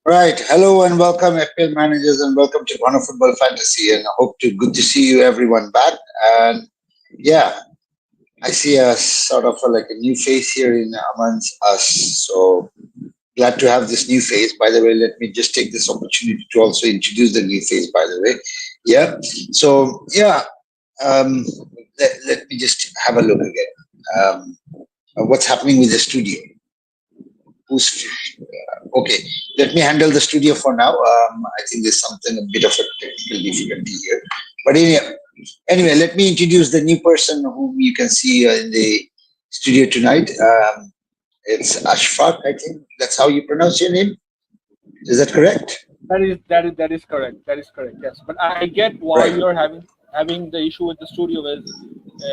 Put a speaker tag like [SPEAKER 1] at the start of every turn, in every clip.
[SPEAKER 1] Right. Hello and welcome, FPL managers, and welcome to Ghono Football Fantasy. And I hope to good to see you, everyone, back. And yeah, I see a sort of like a new face here in amongst us. So glad to have this new face. By the way, let me just take this opportunity to also introduce the new face. By the way, yeah. So yeah, let me just have a look again. What's happening with the studio? Who's okay? Let me handle the studio for now. I think there's something a bit of a technical difficulty here, but anyway, let me introduce the new person whom you can see in the studio tonight. It's Ashfaq. I think that's how you pronounce your name. Is that correct?
[SPEAKER 2] That is correct. That is correct. Yes, but I get why you're having the issue with the studio is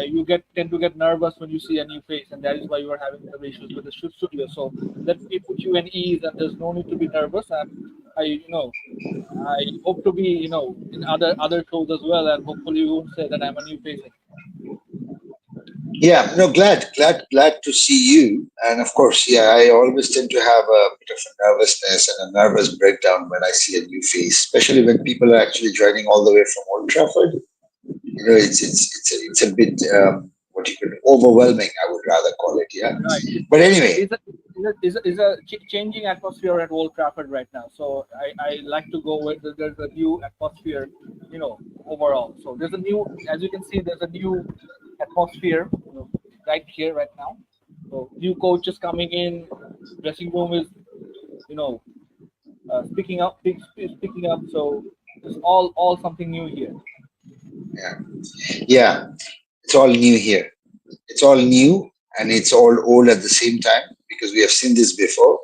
[SPEAKER 2] you tend to get nervous when you see a new face, and that is why you are having the issues with the studio. So let me put you at ease, and there's no need to be nervous. And I hope to be in other shows as well, and hopefully you won't say that I'm a new face.
[SPEAKER 1] Yeah, no, glad to see you. And of course, yeah, I always tend to have a bit of a nervousness and a nervous breakdown when I see a new face, especially when people are actually joining all the way from Old Trafford. It's a bit what you could overwhelming, I would rather call it. Yeah,
[SPEAKER 2] right.
[SPEAKER 1] But anyway,
[SPEAKER 2] it's a changing atmosphere at Old Trafford right now. So I like to go with there's a new atmosphere, overall. So there's a new, as you can see, there's a new atmosphere right here right now. So new coach is coming in, dressing room is speaking up. So it's all something new here.
[SPEAKER 1] Yeah, it's all new here. It's all new and it's all old at the same time because we have seen this before.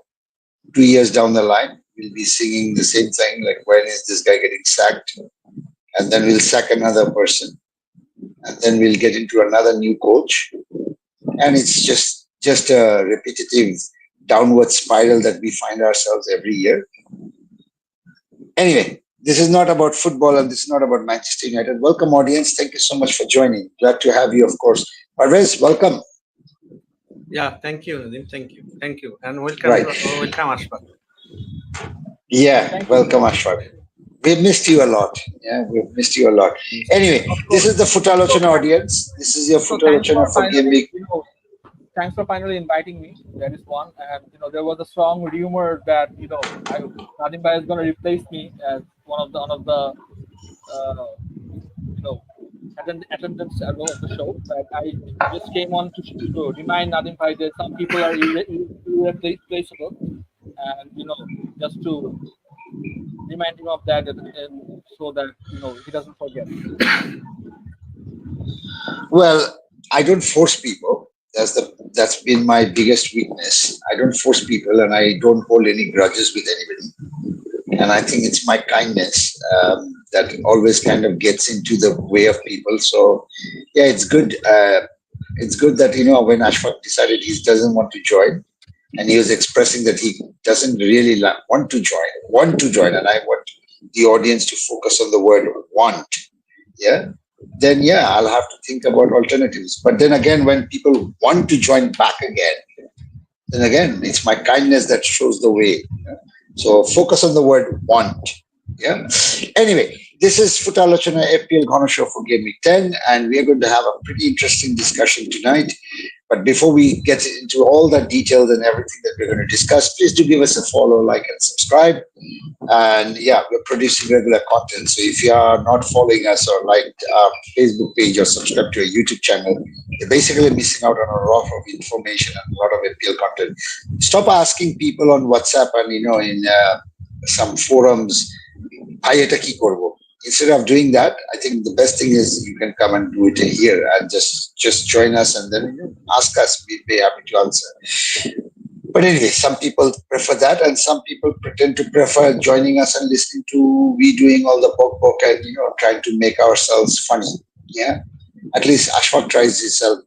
[SPEAKER 1] 2 years down the line, we'll be singing the same thing like, when is this guy getting sacked? And then we'll sack another person. And then we'll get into another new coach. And it's just a repetitive downward spiral that we find ourselves every year. Anyway, this is not about football and this is not about Manchester United. Welcome, audience. Thank you so much for joining. Glad to have you, of course. Parvez, welcome.
[SPEAKER 3] Yeah, thank you, Nadim. Thank you. And welcome, welcome, Ashfaq.
[SPEAKER 1] Yeah, welcome, Ashfaq. We've missed you a lot. Yeah, we've missed you a lot. Anyway, this is the Futalochana audience. This is your Futalochana for gaming.
[SPEAKER 2] Thanks for finally inviting me. That is one. And there was a strong rumor that Nadim Bhai is going to replace me as one of the attendants of the show. But I just came on to remind Nadim Bhai that some people are irreplaceable, and just to remind him of that, and so that he doesn't forget.
[SPEAKER 1] Well, I don't force people. That's been my biggest weakness. I don't force people, and I don't hold any grudges with anybody. And I think it's my kindness that always kind of gets into the way of people. So yeah, it's good. It's good that when Ashfaq decided he doesn't want to join, and he was expressing that he doesn't really want to join, and I want the audience to focus on the word want. Yeah, then yeah, I'll have to think about alternatives. But then again, when people want to join back again, then again, it's my kindness that shows the way. So focus on the word want. Yeah. Anyway, this is Futalochana FPL Ghono show for Game Week 10, and we are going to have a pretty interesting discussion tonight. But before we get into all the details and everything that we're going to discuss, please do give us a follow, like, and subscribe. And yeah, we're producing regular content. So if you are not following us or liked our Facebook page or subscribe to our YouTube channel, you're basically missing out on a lot of information and a lot of FPL content. Stop asking people on WhatsApp and in some forums, "Bhai, eta ki korbo?" Instead of doing that, I think the best thing is you can come and do it here and just join us and then ask us. We'd be happy to answer. But anyway, some people prefer that, and some people pretend to prefer joining us and listening to we doing all the poke and trying to make ourselves funny. Yeah, at least Ashfaq tries himself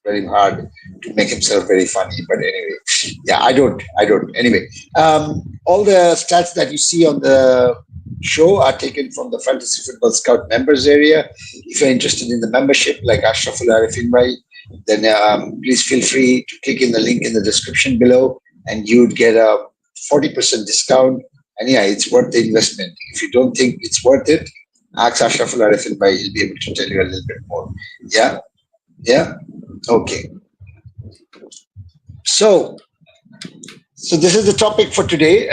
[SPEAKER 1] very hard to make himself very funny. But anyway, yeah, I don't. Anyway, all the stats that you see on the show are taken from the Fantasy Football Scout members area. If you're interested in the membership, like Ashraful Arifin Bhai, then please feel free to click in the link in the description below, and you'd get a 40% discount. And yeah, it's worth the investment. If you don't think it's worth it, ask Ashraful Arifin Bhai. He'll be able to tell you a little bit more. Yeah. Yeah. Okay. So this is the topic for today.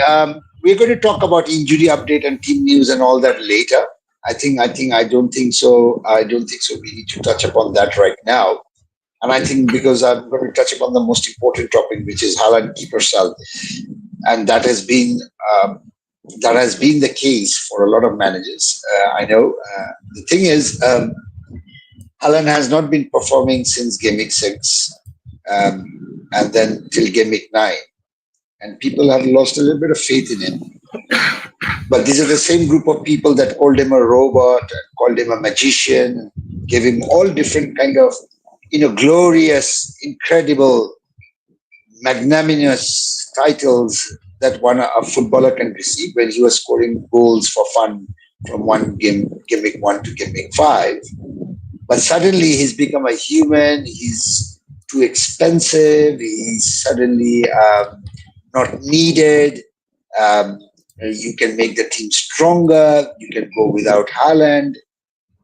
[SPEAKER 1] We're going to talk about injury update and team news and all that later. I don't think so. We need to touch upon that right now. And I think because I'm going to touch upon the most important topic, which is Haaland Keep, and that has been the case for a lot of managers. I know. The thing is, Haaland has not been performing since Game Week 6, and then till Game Week 9. And people have lost a little bit of faith in him. But these are the same group of people that called him a robot, called him a magician, gave him all different kind of, glorious, incredible, magnanimous titles that a footballer can receive when he was scoring goals for fun from one Game Week 1 to Game Week 5. But suddenly he's become a human. He's too expensive. He's suddenly not needed. You can make the team stronger. You can go without Haaland.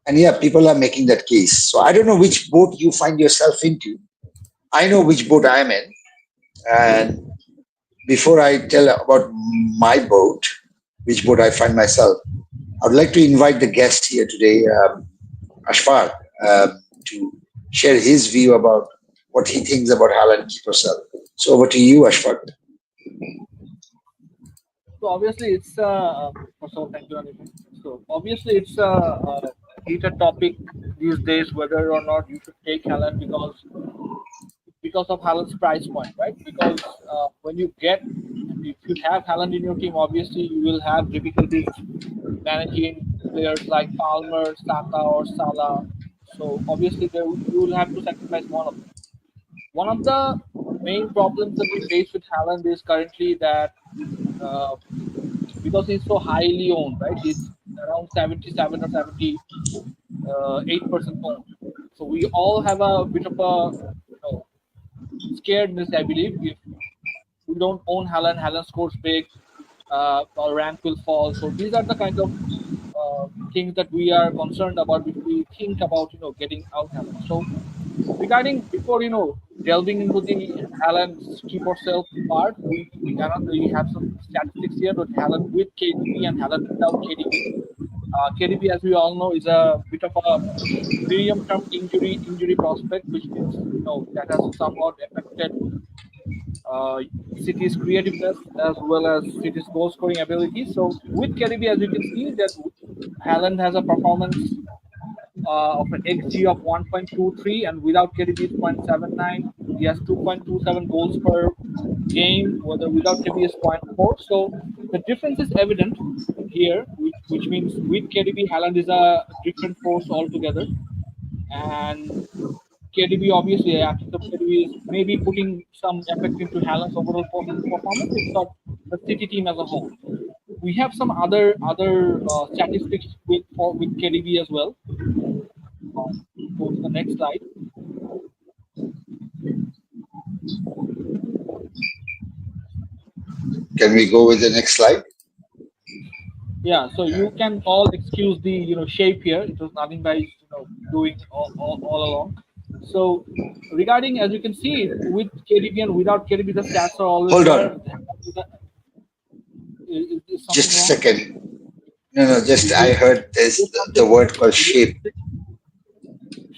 [SPEAKER 1] And yeah, people are making that case. So I don't know which boat you find yourself into. I know which boat I am in. And before I tell about my boat, which boat I find myself, I would like to invite the guest here today, Ashfaq, to share his view about what he thinks about Haaland Keep. So over to you, Ashfaq.
[SPEAKER 2] So obviously it's first of all, thank you, Anupam. So obviously it's a heated topic these days whether or not you should take Haaland because of Haaland's price point, right? Because if you have Haaland in your team, obviously you will have difficulties managing players like Palmer, Saka, or Salah. So obviously you will have to sacrifice one of them. One of the main problems that we face with Haaland is currently that because he's so highly owned, right? He's around 77 or 78% owned. So we all have a bit of a scaredness, I believe. If we don't own Haaland scores big, our rank will fall. So these are the kind of things that we are concerned about if we think about getting out Haaland. So regarding before delving into the Haaland keep or sell part, we have some statistics here with Haaland with KDB and Haaland without KDB. KDB, as we all know, is a bit of a medium-term injury prospect, which means that has somewhat affected City's creativeness as well as City's goal-scoring ability. So with KDB, as you can see, that Haaland has a performance of an XG of 1.23, and without KDB it's 0.79. He has 2.27 goals per game, whether without KDB is 0.4. So the difference is evident here, which means with KDB, Haaland is a different force altogether. And KDB, obviously, absence of KDB is maybe putting some effect into Haaland's overall performance. It's not the City team as a whole. We have some other statistics with KDB as well. Go to the next slide.
[SPEAKER 1] Can we go with the next slide?
[SPEAKER 2] Yeah, so you can all excuse the shape here. It was nothing by doing all along. So regarding, as you can see, with KDB and without KDB, the stats are always
[SPEAKER 1] Hold
[SPEAKER 2] there.
[SPEAKER 1] on.
[SPEAKER 2] Is
[SPEAKER 1] Just a
[SPEAKER 2] wrong?
[SPEAKER 1] second. No, just I heard this the word called shape.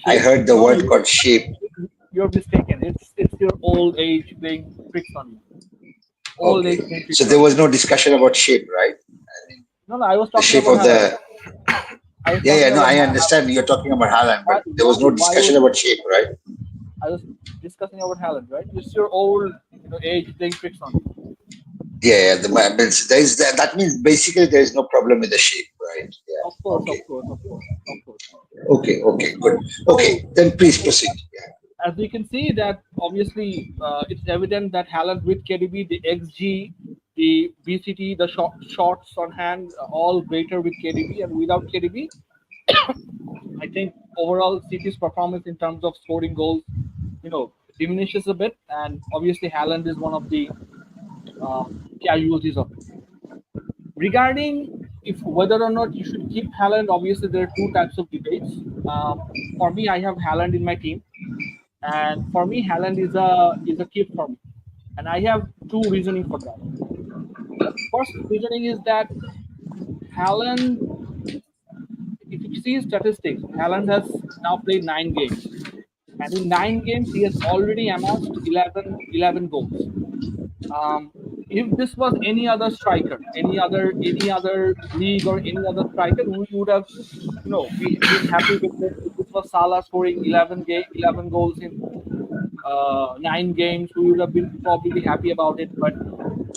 [SPEAKER 1] I heard the word called shape.
[SPEAKER 2] You're mistaken. It's your old age playing tricks on you. Old age playing tricks.
[SPEAKER 1] So there was no discussion about shape, right?
[SPEAKER 2] No, I was
[SPEAKER 1] The
[SPEAKER 2] talking
[SPEAKER 1] shape
[SPEAKER 2] about
[SPEAKER 1] of the.
[SPEAKER 2] Haaland.
[SPEAKER 1] I understand you're talking about Haaland, but there was no discussion about shape, right?
[SPEAKER 2] I was discussing about Haaland, right? It's your old age playing tricks on you.
[SPEAKER 1] Yeah, that means basically there is no problem with the shape, right? Yeah.
[SPEAKER 2] Of course.
[SPEAKER 1] Okay, good. Okay, then please proceed. Yeah.
[SPEAKER 2] As we can see that obviously it's evident that Haaland with KDB, the XG, the BCT, the shots on hand, all greater with KDB, and without KDB, I think overall City's performance in terms of scoring goals, diminishes a bit, and obviously Haaland is one of the casualties of it. Regarding whether or not you should keep Haaland, obviously there are two types of debates. For me, I have Haaland in my team, and for me, Haaland is a keep for me, and I have two reasoning for that. First reasoning is that Haaland, if you see his statistics, Haaland has now played 9 games, and in 9 games he has already amassed 11 goals. If this was any other striker, any other league or any other striker, we would have, been happy with this. If this was Salah scoring 11 goals in 9 games, we would have been probably happy about it. But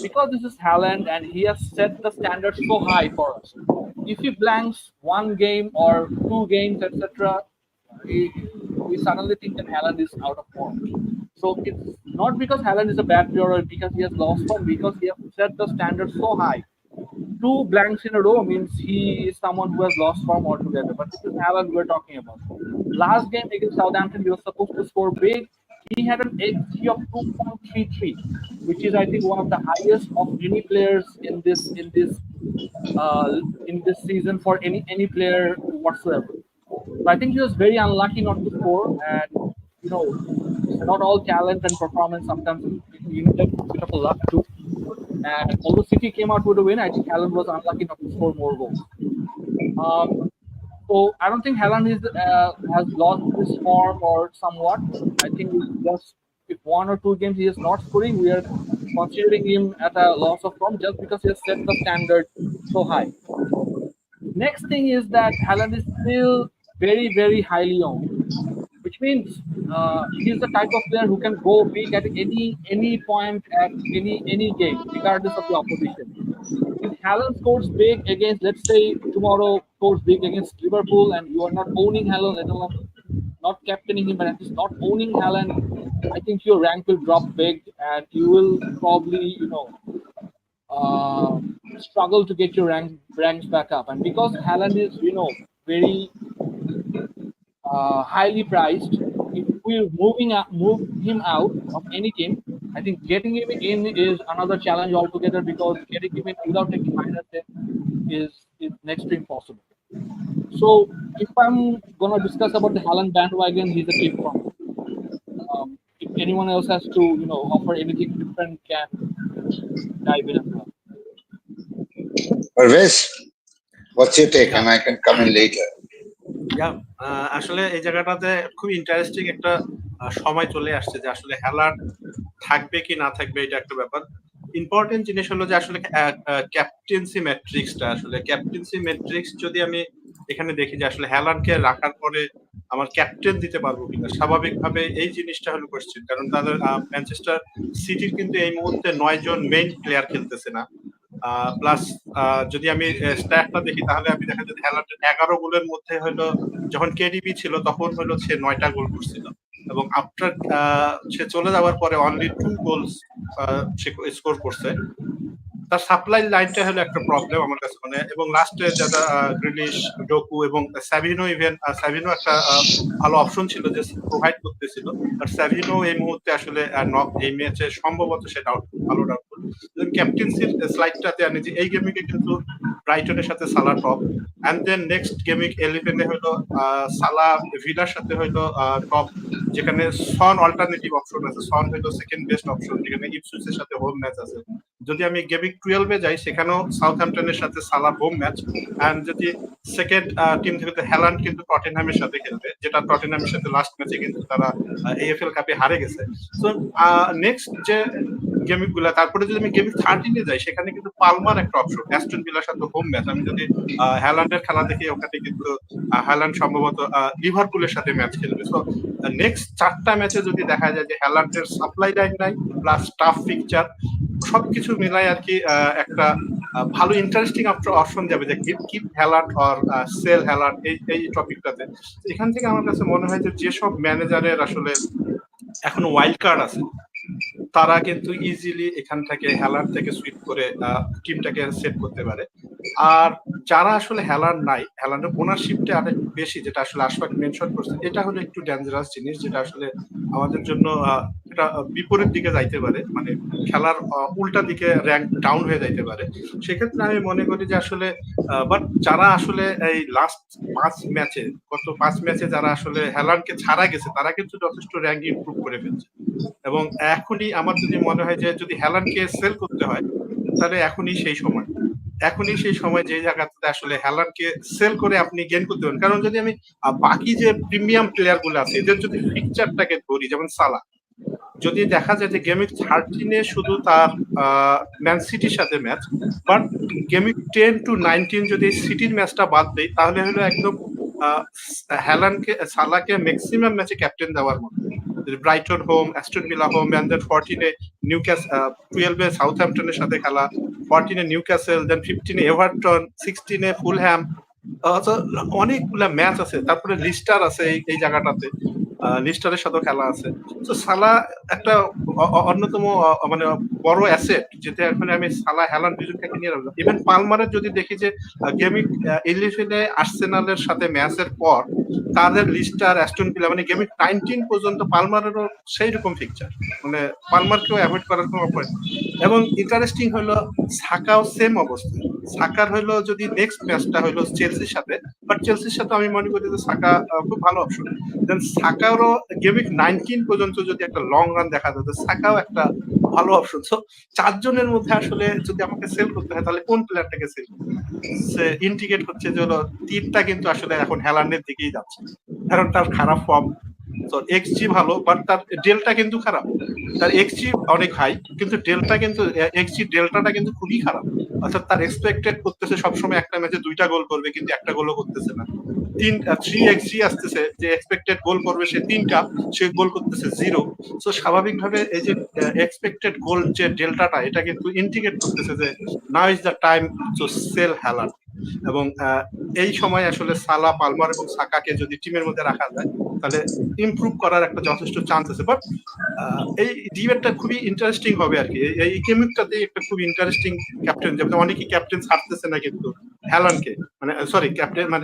[SPEAKER 2] because this is Haaland and he has set the standard so high for us, if he blanks 1 game or 2 games, etc., we suddenly think that Haaland is out of form. So it's not because Haaland is a bad player or because he has lost form, because he has set the standard so high. 2 blanks in a row means he is someone who has lost form altogether. But this is Haaland we're talking about. Last game against Southampton, he was supposed to score big. He had an XG of 2.33, which is, I think, one of the highest of any players in this season for any player whatsoever. So I think he was very unlucky not to score, and it's not all talent and performance. Sometimes you need a bit of a luck too. And although City came out with a win, I think Haaland was unlucky not to score more goals. So I don't think Haaland has lost his form or somewhat. I think just if 1 or 2 games he is not scoring, we are considering him at a loss of form just because he has set the standard so high. Next thing is that Haaland is still very, very highly owned, which means he's the type of player who can go big at any point at any game, regardless of the opposition. If Haaland scores big against, let's say tomorrow scores big against Liverpool, and you are not owning Haaland, let alone not captaining him, but at least not owning Haaland, I think your rank will drop big, and you will probably struggle to get your ranks back up. And because Haaland is very highly priced, if we move him out of any team, I think getting him in is another challenge altogether, because getting him in without taking -10 is next to impossible. So if I'm gonna discuss about the Haaland bandwagon, he's a keep for me. If anyone else has to offer anything different, can dive in as well.
[SPEAKER 1] Parvez, what's your take? And I can come in later.
[SPEAKER 3] আসলে এই জায়গাটাতে খুব interesting একটা সময় চলে আসছে যে আসলে হ্যালান্ড থাকবে কি না থাকবে, এটা একটা ব্যাপার। ইম্পর্টেন্ট জিনিস হলো যে আসলে ক্যাপ্টেন্সি ম্যাট্রিক্সটা, আসলে ক্যাপ্টেন্সি ম্যাট্রিক্স যদি আমি এখানে দেখি যে আসলে হ্যালান্ডকে রাখার পরে আমার ক্যাপ্টেন দিতে পারবো কিনা, স্বাভাবিকভাবে এই জিনিসটা হলো কোশ্চেন। কারণ তাদের ম্যানচেস্টার সিটির কিন্তু এই মুহূর্তে 9 জন মেইন প্লেয়ার খেলতেছে না। প্লাস যদি আমি স্ট্যাটটা দেখি তাহলে আমি দেখা যায় হ্যালান্ডের 11 গোলের মধ্যে হলো যখন কেডিবি ছিল তখন হলো সে 9টা গোল করছিল, এবং আফটার সে চলে যাওয়ার পরে অনলি 2 গোলস সে স্কোর করছে। তার সাপ্লাই লাইনটা হলো একটা প্রবলেম আমার কাছে মনে হয়। এবং লাস্টে যারা গ্রিলিশ, ডোকু এবং স্যাভিনো, ইভেন স্যাভিনো একটা ভালো অপশন ছিল যে প্রোভাইড করতেছিল, বাট স্যাভিনো এই মুহূর্তে আসলে নক, এই ম্যাচে সম্ভবত সে ভালো ডাউটফুল। ক্যাপ্টেন্সির স্লাইডটাতে আনি যে এই গেমিংয়ে কিন্তু ব্রাইটনের সাথে Salah top, and then next gaming 11-এ হলো সালা ভিলার সাথে হলো টপ, যেখানে সন অল্টারনেটিভ অপশন আছে, সন হলো সেকেন্ড বেস্ট অপশন, যেখানে ইপসুইচের সাথে হোম ম্যাচ আছে। যদি আমি গেমিং 12-এ যাই সেখানেও সাউথহ্যাম্পটনের সাথে সালা হোম ম্যাচ, এন্ড যদি সেকেন্ড টিম থেকে হ্যালান্ড কিন্তু টটেনহ্যামের সাথে খেলবে, যেটা টটেনহ্যামের সাথে লাস্ট ম্যাচে কিন্তু তারা এএফএল কাপে হারে গেছে। সো নেক্সট যে গেমিং গুলা, তারপরে যদি আমি গেমিং 13-এ যাই সেখানে কিন্তু পালমার একটা অপশন, অ্যাস্টন ভিলার সাথে হোম ম্যাচ। আমি যদি হ্যালান্ডের খেলা দেখি ওখানে কিন্তু হ্যালান্ড সম্ভবত লিভারপুলের সাথে ম্যাচ খেলবে। সো নেক্সট 4টা ম্যাচে যদি দেখা যায় যে হ্যালান্ডের সাপ্লাই লাইন নাই প্লাস টাফ পিকচার, সবকিছু মিলাই আর কি একটা ভালো ইন্টারেস্টিং অপশন যাবে যে keep Haaland or sell Haaland, এই টপিকটাতে। এখান থেকে আমার কাছে মনে হয় যে যেসব ম্যানেজারের আসলে এখনো ওয়াইল্ড কার্ড আছে তারা কিন্তু ইজিলি এখান থেকে হ্যালান্ড থেকে সুইপ করে টিমটাকে সেট করতে পারে। আর যারা আসলে হ্যালান্ড নাই, হ্যালান্ডের ওনারশিপটা অনেক বেশি, যেটা আসলে আশফাক মেনশন করছে, এটা হলো একটু ডেঞ্জারাস জিনিস, যেটা আসলে আমাদের জন্য এটা বিপরীত দিকে যাইতে পারে, মানে খেলার উল্টা দিকে র্যাঙ্ক ডাউন হয়ে যাইতে পারে। সেক্ষেত্রে আমি মনে করি যে আসলে বাট যারা আসলে এই লাস্ট 5 ম্যাচে, গত 5 ম্যাচে যারা আসলে হ্যালান্ডকে ছাড়া গেছে তারা কিন্তু যথেষ্ট র্যাঙ্ক ইমপ্রুভ করে ফেলছে। এবং এখনই আমার যদি মনে হয় যে যদি হ্যালান্ডকে সেল করতে হয় তাহলে এখনই সেই সময়, এখনই সেই সময় যে জায়গাতে আসলে হ্যালান্ডকে সেল করে আপনি গেইন করতে পারেন। কারণ যদি আমি বাকি যে প্রিমিয়াম প্লেয়ার গুলো আছে এদের যদি ফিকচারটাকে ধরি, যেমন সালা, যদি দেখা যায় যে গেমিং 13-এ শুধু তার ম্যান সিটির সাথে ম্যাচ, বাট গেমিং 10 to 19 যদি সিটির ম্যাচটা বাদ দেই তাহলে হলো একদম হ্যালান্ডকে, সালাকে ম্যাক্সিমাম ম্যাচে ক্যাপ্টেন দেওয়ার মতো। Brighton home, Aston Villa home, and then 14-এ নিউক্যাসল, 12-এ সাউথহ্যাম্পটনের সাথে খেলা, 14-এ নিউক্যাসল, দেন 15-এ এভারটন, 16-এ ফুলহ্যাম, অনেকগুলা ম্যাচ আছে। তারপরে লিস্টার আছে এই জায়গাটাতে, লিস্টারের সাথে খেলা আছে। তো সালা একটা অন্যতম মানে বড় অ্যাসেট, যেটা এখন আমি সালা হ্যালান্ড দুজনকে নিয়ে রাখলাম। ইভেন পালমারের যদি দেখি যে গেমিং 11-এ আর্সেনালের সাথে ম্যাচের পর তাদের লিস্টার, অ্যাস্টন ভিলা, মানে গেমিং 19 পর্যন্ত পালমারেরও সেই রকম ফিকচার, মানে পালমারকেও অ্যাভয়েড করার কোনো পয়েন্ট। এবং ইন্টারেস্টিং হলো সাকাও সেম অবস্থা। সাকার হলো যদি নেক্সট ম্যাচটা হলো চেলসির সাথে, বাট চেলসির সাথে আমি মনে করি যে সাকা খুব ভালো অপশন। দেন সাকারও গেমিং 19 পর্যন্ত যদি একটা লং রান দেখা যায়, সাকাও একটা ভালো অপশন। সো 4 জনের মধ্যে আসলে যদি আমাকে সেল করতে হয় তাহলে কোন প্লেয়ারটাকে সেল করতে হয়? ইন্ডিকেট হচ্ছে যে হলো তীরটা কিন্তু আসলে এখন হ্যালান্ডের দিকেই যাচ্ছে, কারণ তার খারাপ ফর্ম। তো এক্সজি ভালো, বাট তার ডেলটা কিন্তু খারাপ। তার এক্সজি অনেক হাই, কিন্তু ডেলটা কিন্তু এক্সজি ডেল্টাটা কিন্তু খুবই খারাপ। অর্থাৎ তার এক্সপেক্টেড করতেছে সবসময় একটা ম্যাচে 2টা গোল করবে, কিন্তু একটা গোলও করতেছে না। 3 এক্সজি আসতেছে, যে এক্সপেক্টেড গোল করবে সে 3টা, সে গোল করতেছে 0। সো স্বাভাবিকভাবে এই যে এক্সপেক্টেড গোল যে ডেল্টাটা, এটা কিন্তু ইন্ডিকেট করতেছে যে now is the time to sell Haaland. এবং এই সময় আসলে সালা, পালমার এবং সাকাকে যদি টিমের মধ্যে রাখা যায় তাহলে ইমপ্রুভ করার একটা যথেষ্ট চান্স আছে। বাট এই ডিবেটটা খুবই ইন্টারেস্টিং হবে আর কি। এই গেমিংটাতে একটা খুব ইন্টারেস্টিং ক্যাপ্টেন, যেমন অনেকেই ক্যাপ্টেন ছাড়তেছে না কিন্তু হ্যালান্ডকে, মানে সরি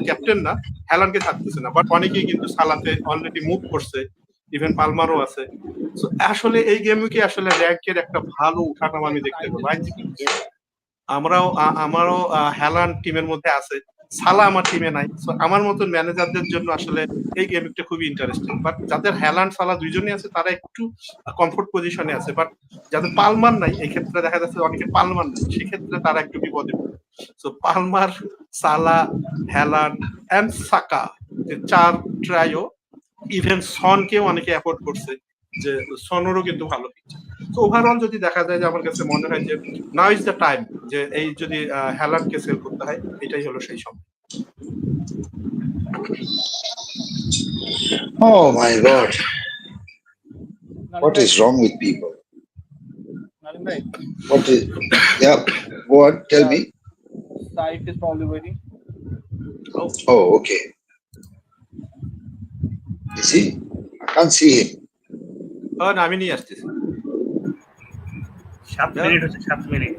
[SPEAKER 3] ক্যাপ্টেন না, হ্যালান্ডকে ছাড়তেছে না, বাট অনেকেই কিন্তু সালাতে অলরেডি মুভ করছে, ইভেন পালমারও আছে। সো আসলে এই গেমিংকে আসলে র্যাঙ্কের একটা ভালো উঠানামা আমি দেখতে পাবো। আমারও হ্যালান্ড টিমের মধ্যে আছে, সালা আমার টিমে নাই। সো আমার মতন ম্যানেজারদের জন্য আসলে এই গেমিংটা খুবই ইন্টারেস্টিং। বাট যাদের হ্যালান্ড, সালা দুইজনই আছে তারা একটু কমফোর্ট পজিশনে আছে। বাট যাদের পালমার নাই, এই ক্ষেত্রে দেখা যাচ্ছে অনেকে পালমার নাই, সেক্ষেত্রে তারা একটু বিপদে পড়ে। সো পালমার, সালা, হ্যালান্ড এন্ড সাকা, যে 4 ট্রাইও, ইভেন সনকেও অনেকে অ্যাফোর্ড করছে, যে সনেরও কিন্তু ভালো পিকচার। তো ওভারঅল যদি দেখা যায় যে আমার কাছে মনে হয় যে নাও ইজ দ্য টাইম, যে এই যদি হ্যালান্ডকে সেল করতে হয়, এটাই হলো সেই সময়।
[SPEAKER 1] Oh my God.
[SPEAKER 2] Nalim
[SPEAKER 1] What
[SPEAKER 2] bhai,
[SPEAKER 1] is wrong with people?
[SPEAKER 2] Nalim bhai.
[SPEAKER 1] What is, yeah, go on, tell
[SPEAKER 2] Yeah,
[SPEAKER 1] me.
[SPEAKER 2] Saif is probably waiting.
[SPEAKER 1] Oh, okay. You see? I can't see him.
[SPEAKER 3] না আমি নিয়ে আসতেছি
[SPEAKER 4] 7 minute হচ্ছে 7 minute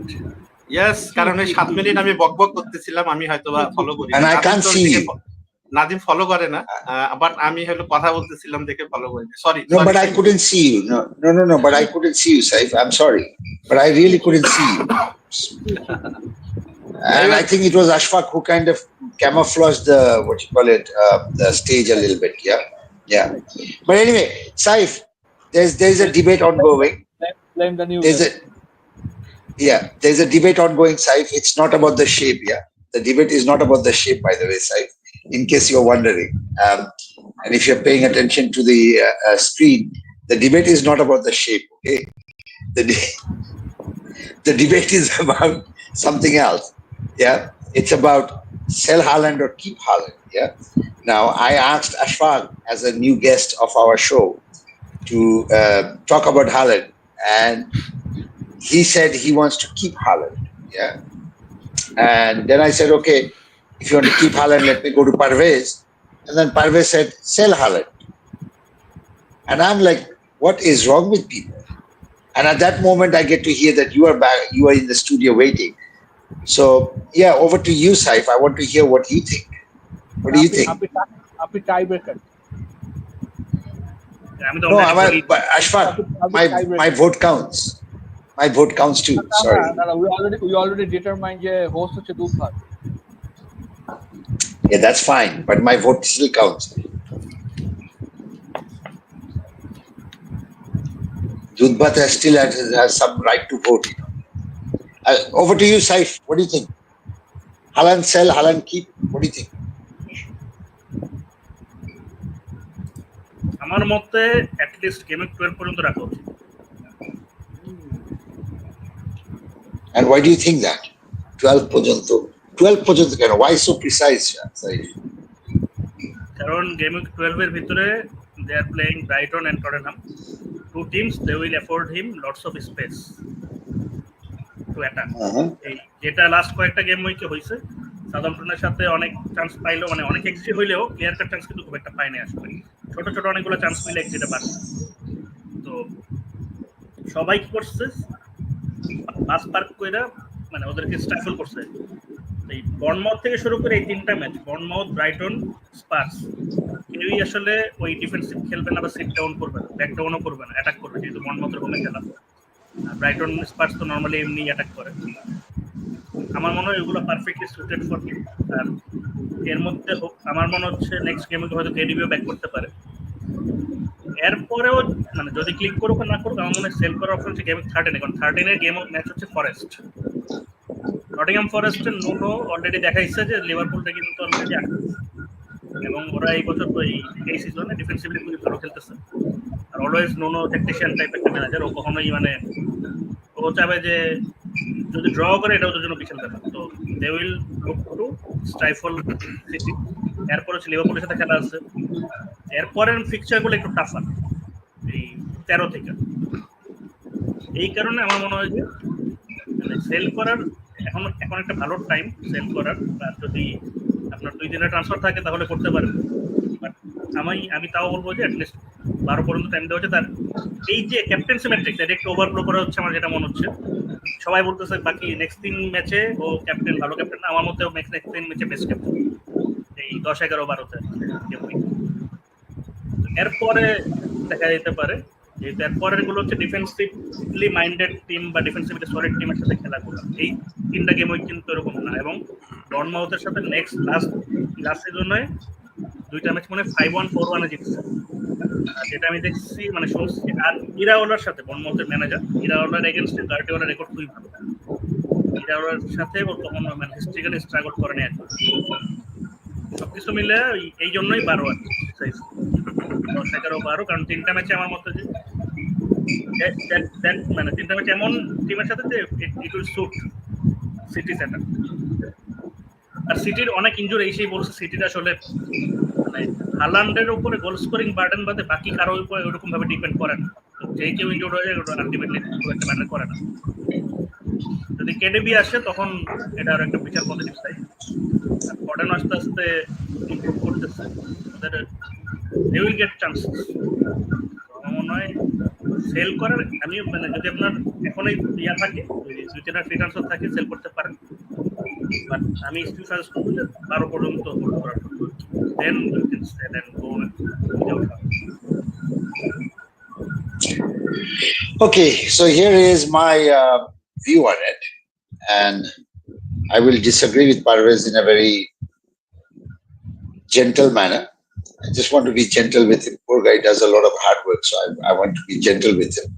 [SPEAKER 3] yes কারণ এই 7 minute আমি বকবক করতেছিলাম আমি হয়তোবা ফলো করি
[SPEAKER 1] And I
[SPEAKER 3] নাদিম
[SPEAKER 1] can't
[SPEAKER 3] তো
[SPEAKER 1] see
[SPEAKER 3] ওইদিকে
[SPEAKER 1] you.
[SPEAKER 3] নাদিম ফলো করে না বাট আমি হলো কথা বলতেছিলাম দেখে ফলো করি sorry
[SPEAKER 1] No, but I couldn't see you. No, but I couldn't see you, Saif. I'm sorry. But I really couldn't see you. And I think it was Ashfaq who kind of camouflaged the, the stage a little bit. Yeah. Yeah. But anyway, Saif, there's a debate ongoing.
[SPEAKER 2] Blame the new
[SPEAKER 1] There's
[SPEAKER 2] guest.
[SPEAKER 1] there's a debate ongoing, Saif. It's not about the shape, yeah. The debate is not about the shape, by the way, Saif, in case you're wondering. And if you're paying attention to the screen, the debate is not about the shape, okay? The debate is about something else, yeah. It's about sell Haaland or keep Haaland, yeah. Now, I asked Ashfaq as a new guest of our show to talk about Haaland, and he said he wants to keep Haaland, yeah. And then I said, okay, if you want to keep Haaland, let me go to Parvez. And then Parvez said, sell Haaland. And I'm like, what is wrong with people? And at that moment, I get to hear that you are back, you are in the studio waiting. So, yeah, over to you, Saif. I want to hear what you think. What do you think?
[SPEAKER 2] Api tiebreaker.
[SPEAKER 4] আমি তো
[SPEAKER 1] No,
[SPEAKER 4] already
[SPEAKER 1] but Ashfaq, my vote counts. My vote counts too. Sorry.
[SPEAKER 2] No, we already determined যে host হচ্ছে দুধভাত.
[SPEAKER 1] Yeah, that's fine, but my vote still counts. Dudbhat still has some right to vote. Over to you, Saif. What do you think? Haaland sell, Haaland keep. What do you think?
[SPEAKER 4] আমার মতে at least game 12 পর্যন্ত রাখা উচিত
[SPEAKER 1] And why do you think that? 12 পর্যন্ত. 12 পর্যন্ত কেন? Why so precise, Saif?
[SPEAKER 4] কারণ game 12 এর ভিতরে they are playing Brighton and Tottenham, two teams. They will afford him lots of space to attack. এই যেটা লাস্ট কয়েকটা গেম উইকে হইছে সাউদাম্পটনের সাথে অনেক চান্স পাইলো, মানে অনেক এক্সিট হইলেও ক্লিয়ার কাট চান্স কিন্তু খুব একটা পায়নি আসলে। ছোট ছোট অনেকগুলো চান্স মিলে এক্সিটে পারছে। তো সবাই কি করছে, পাস পার্ক কইরা মানে ওদেরকে স্টাফল করছে। এই বর্নমাউথ থেকে শুরু করে এই তিনটা ম্যাচ, বর্নমাউথ, ব্রাইটন, স্পার্স, কেউই আসলে ওই ডিফেন্সিভ খেলবে না বা সিট ডাউন করবে না, ব্যাক ডাউনও করবে না, অ্যাটাক করবে, যেহেতু বর্নমাউথের হোমে খেলা। ব্রাইটন স্পার্স তো নর্মালি এমনি অ্যাটাক করে। আমার মনে হয় এগুলো পারফেক্টলি সুটেড ফর হিম। আর এর মধ্যে আমার মনে হচ্ছে নেক্সট গেমে হয়তো কেডিবিও ব্যাক করতে পারে। এরপরেও মানে যদি ক্লিক করুক না করুক, আমার মনে হয় সেল করার অপশন হচ্ছে গেম 13। এখন 13-এর গেম ম্যাচ হচ্ছে ফরেস্ট, নটিংহাম ফরেস্টের নুনো অলরেডি দেখাইছে যে লিভারপুলটা কিন্তু অলরেডি আসছে, এবং ওরা এই বছর এই সিজনে ডিফেন্সিভলি খুবই ভালো খেলতেছে। Are always Nuno tactician type একটা ম্যানেজার, ও কখনোই মানে ও চাবে যে যদি ড্র করে এটাও ওদের জন্য বিশাল ব্যাপার। তো they will look to stifle City. এরপর হচ্ছে লিভারপুলের সাথে খেলা আছে। এরপরের ফিকচারগুলো একটু টাফার এই 13 থেকে। এই কারণে আমার মনে হয় যে মানে সেল করার এখন একটা ভালো টাইম সেল করার। আর যদি আপনার 2 দিনের ট্রান্সফার থাকে তাহলে করতে পারেন। বাট আমি তাও বলবো যে অ্যাটলিস্ট 12 পর্যন্ত টাইম দেওয়া হচ্ছে। তার এই যে ক্যাপ্টেন্সি ম্যাট্রিক্স এটা একটু ওভারফ্লো করা হচ্ছে আমার যেটা মনে হচ্ছে। সবাই বলতেছে বাকি নেক্সট 3 ম্যাচে ও ক্যাপ্টেন, ভালো ক্যাপ্টেন না। আমার মতেও নেক্সট 3 ম্যাচে বেস্ট ক্যাপ্টেন এই 10, 11, 12-তে। এরপরে দেখা যেতে পারে যেহেতু এরপরের গুলো হচ্ছে ডিফেন্সিভলি মাইন্ডেড টিম বা ডিফেন্সিভলি সলিড টিমের সাথে খেলাগুলো। এই 3টা গেম উইক কিন্তু এরকম না। এবং বর্নমাউথের সাথে নেক্সট লাস্ট সিজনে 2টা ম্যাচ মনে 5-1, 4-1 জিতছে, যেটা আমি দেখছি মানে শুনছি। আর ইরাওলার সাথে বর্নমাউথের ম্যানেজার ইরাওলার এগেইনস্টে গার্ডিওলার রেকর্ড খুবই ভালো। ইরাওলার সাথে ও তখন মানে হিস্ট্রিক্যালি স্ট্রাগল করে নেয়। সবকিছু মিলে এই জন্যই 12 আর 10, 11, 12। কারণ 3টা ম্যাচে আমার মতে যে মানে 3টা ম্যাচ এমন টিমের সাথে যে ইট উইল সুট সিটি সেটার। আর সিটির অনেক ইনজুরি, সেই বলছে সিটির আসলে মানে হালান্ডের উপরে গোল স্কোরিং বার্ডেন বাদে বাকি কারো উপরে ওরকম ভাবে ডিপেন্ড করে না। যেই কেউ ইনজুর্ড হয়ে যায় ওটা আলটিমেটলি খুব একটা ম্যাটার করে না। যদি কেডিবি আসে তখন এটা আর একটা বিশাল পজিটিভ সাইড। আর ফর্ডেন আস্তে আস্তে ইমপ্রুভ করতেছে, ওদের দে উইল গেট চান্সেস। আমার মনে হয় সেল করার, আমি মানে যদি আপনার এখনই ইয়া থাকে, দুই তিনটা ফ্রি ট্রান্সফার থাকে, সেল করতে পারেন। বাট আমি স্টিল সাজেস্ট করবো যে 12 পর্যন্ত হোল্ড করার জন্য, then you can sell and go without her.
[SPEAKER 1] Okay, so here is my view on it, and I will disagree with Parvez in a very gentle manner. I just want to be gentle with him. Poor guy does a lot of hard work, so I want to be gentle with him.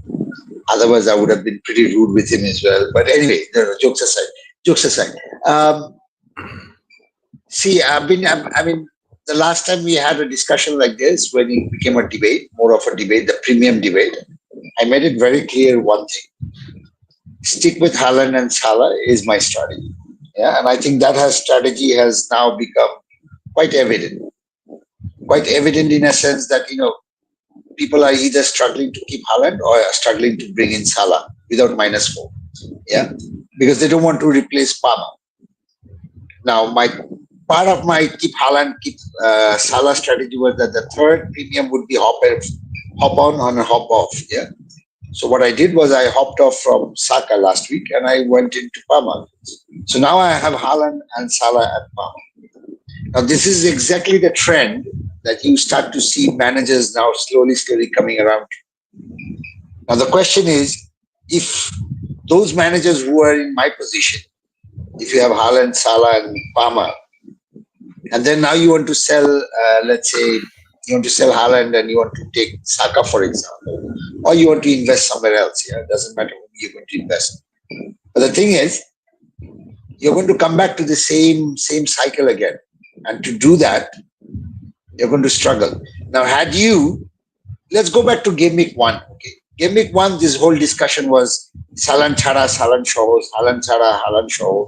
[SPEAKER 1] Otherwise, I would have been pretty rude with him as well. But anyway, no, jokes aside. Jokes aside. See, I mean, the last time we had a discussion like this, when it became a debate, more of a debate, the premium debate, I made it very clear one thing. Stick with Haaland and Salah is my strategy. Yeah, and I think that strategy has now become quite evident. Quite evident in a sense that, people are either struggling to keep Haaland or are struggling to bring in Salah without -4. Yeah, because they don't want to replace Palmer. Now, part of my keep Haaland, keep Salah strategy was that the third premium would be hop on and hop off. Yeah. So what I did was I hopped off from Saka last week and I went into Palmer. So now I have Haaland and Salah at Palmer. Now this is exactly the trend that you start to see managers now slowly coming around. Now the question is, if those managers who are in my position, if you have Haaland, Salah and Palmer, and then now you want to sell, let's say, you want to sell Haaland and you want to take Saka, for example, or you want to invest somewhere else. Yeah, it doesn't matter who you're going to invest. But the thing is, you're going to come back to the same cycle again. And to do that, you're going to struggle. Now, let's go back to game week 1. Okay, game week 1, this whole discussion was Haaland chhada, Haaland shoho, Haaland chhada, Haaland shoho.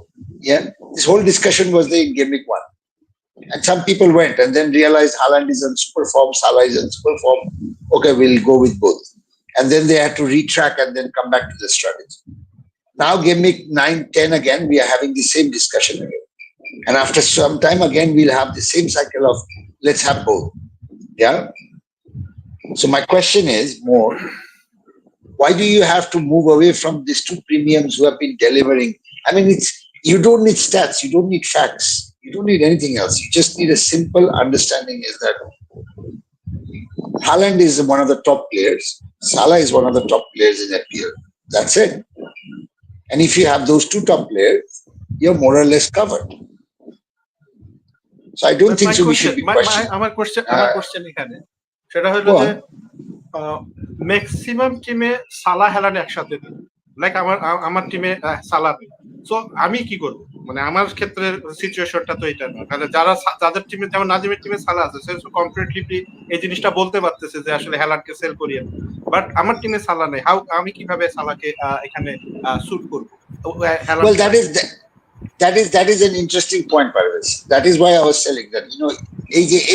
[SPEAKER 1] Yeah, this whole discussion was there in game week 1. And some people went and then realized Haaland is in super form, Salah is in super form. Okay, we'll go with both. And then they had to retrack and then come back to the strategy. Now, game week 9, 10 again, we are having the same discussion again. And after some time again, we'll have the same cycle of let's have both. Yeah. So my question is more, why do you have to move away from these two premiums who have been delivering? I mean, you don't need stats, you don't need facts, you don't need anything else. You just need a simple understanding is that Haaland is one of the top players. Salah is one of the top players in FPL. That's it. And if you have those two top players, you're more or less covered. So I don't think so we should be questioning.
[SPEAKER 3] আমার question এখানে সেটা হলো যে maximum টিমে সালাহ Haaland একসাথে নেই, like আমার টিমে সালাহ নেই। সো আমি কি করব? মানে আমার ক্ষেত্রে সিচুয়েশনটা তো এটা না, কারণ যাদের টিমে, যেমন নাজিমের টিমে সালাহ আছে, সে কমপ্লিটলি এই জিনিসটা বলতে পারতেছে যে আসলে হ্যালান্ডকে সেল করিয়ে, বাট আমার টিমে সালাহ নেই। আমি কিভাবে সালাহকে এখানে শুট করব?
[SPEAKER 1] Well, that is an interesting point, Parvez. That is why I was telling that,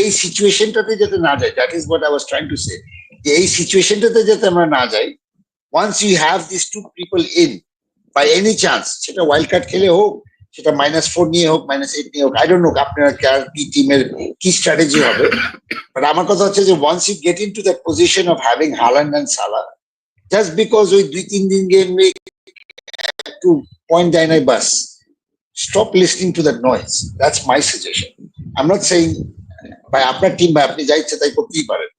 [SPEAKER 1] এই সিচুয়েশনটাতে যাতে না যায়, that is what I was trying to say. এই সিচুয়েশনটাতে যাতে আমরা না যাই, once you have these two people in, by any chance, সেটা ওয়াইল্ড কার্ড খেলে হোক, সেটা -4 নিয়ে হোক, -8 নিয়ে হোক, I don't know আপনার কি টিমের কি স্ট্র্যাটেজি হবে, বাট আমার কথা হচ্ছে যে once you get into that position of having Haaland and Salah, just because ওই 2-3 দিন গেম একটু পয়েন্ট দেয় নাই বাস, stop listening to that noise. That's my suggestion. I'm not saying by আপনার টিম বা আপনি যা ইচ্ছে তাই করতেই পারেন.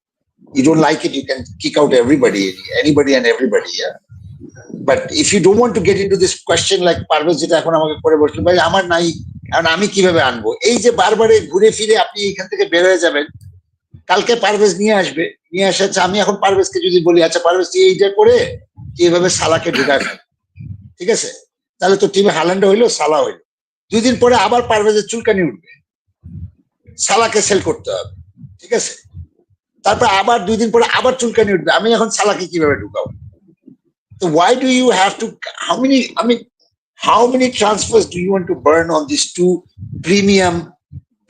[SPEAKER 1] You don't like it, you can kick out anybody and everybody. Yeah. But if you don't want to get into this question like Parvez যেটা এখন আমাকে করে বসলো, ভাই আমার নাই, কারণ আমি কিভাবে আনবো, এই যে বারবারে ঘুরে ফিরে আপনি এখান থেকে বের হয়ে যাবেন, কালকে পারভেজ নিয়ে আসাচ্ছে। আমি এখন পারভেজকে যদি বলি, আচ্ছা পারভেজ তুই এইটা করে তুই এইভাবে সালাকে ঢুকায় ফেল, ঠিক আছে, তাহলে তো টিমে হালান্ড হইলো, সালা হইলো, 2 দিন পরে আবার পারভেজের চুলকানি উঠবে, সালাকে সেল করতে হবে, ঠিক আছে, তারপর আবার 2 দিন পরে আবার চুলকানি উঠবে, আমি এখন সালাকে কিভাবে ঢুকাবো? So why do you have to, how many transfers do you want to burn on these two premium,